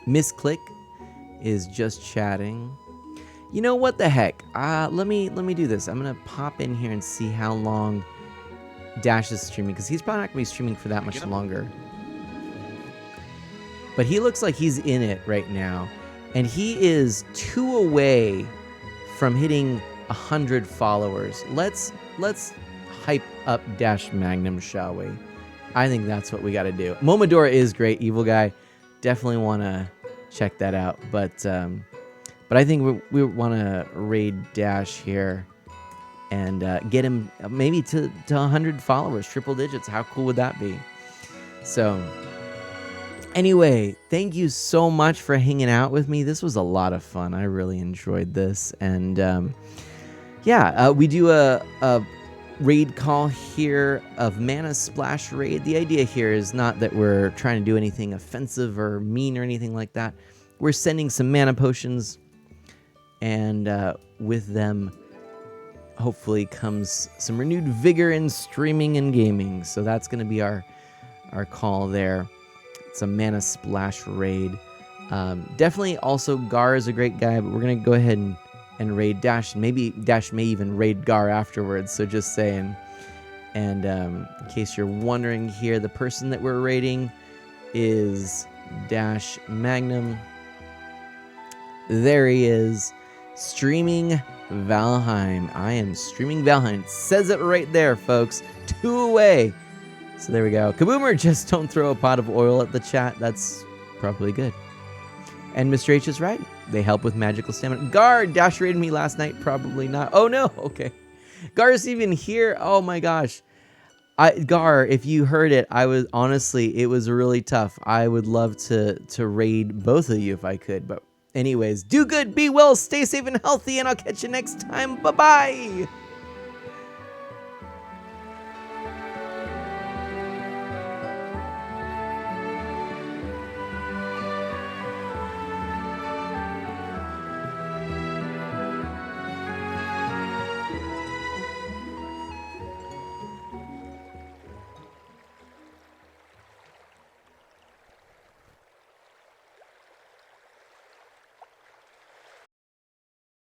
Miss Click is just chatting. You know what the heck? Let me do this. I'm gonna pop in here and see how long Dash is streaming, because he's probably not gonna be streaming for that much longer. But he looks like he's in it right now, and he is 2 away from hitting 100 followers. Let's hype up Dash Magnum, shall we? I think that's what we got to do. Momodora is great, Evil Guy. Definitely want to check that out. But I think we want to raid Dash here and get him maybe to 100 followers, triple digits. How cool would that be? So anyway, thank you so much for hanging out with me. This was a lot of fun. I really enjoyed this. And we do a raid call here of Mana Splash Raid. The idea here is not that we're trying to do anything offensive or mean or anything like that. We're sending some mana potions, and with them hopefully comes some renewed vigor in streaming and gaming. So that's going to be our call there. It's a Mana Splash Raid. Definitely also Gar is a great guy, but we're going to go ahead and raid Dash. Maybe Dash may even raid Gar afterwards, so just saying. And in case you're wondering here, the person that we're raiding is Dash Magnum. There he is, streaming Valheim. I am streaming Valheim. It says it right there, folks. 2 away. So there we go. Kaboomer, just don't throw a pot of oil at the chat. That's probably good. And Mr. H is right. They help with magical stamina. Gar Dash raided me last night. Probably not. Oh, no. Okay. Gar's even here. Oh, my gosh. Gar, if you heard it, it was really tough. I would love to raid both of you if I could. But anyways, do good, be well, stay safe and healthy, and I'll catch you next time. Bye-bye.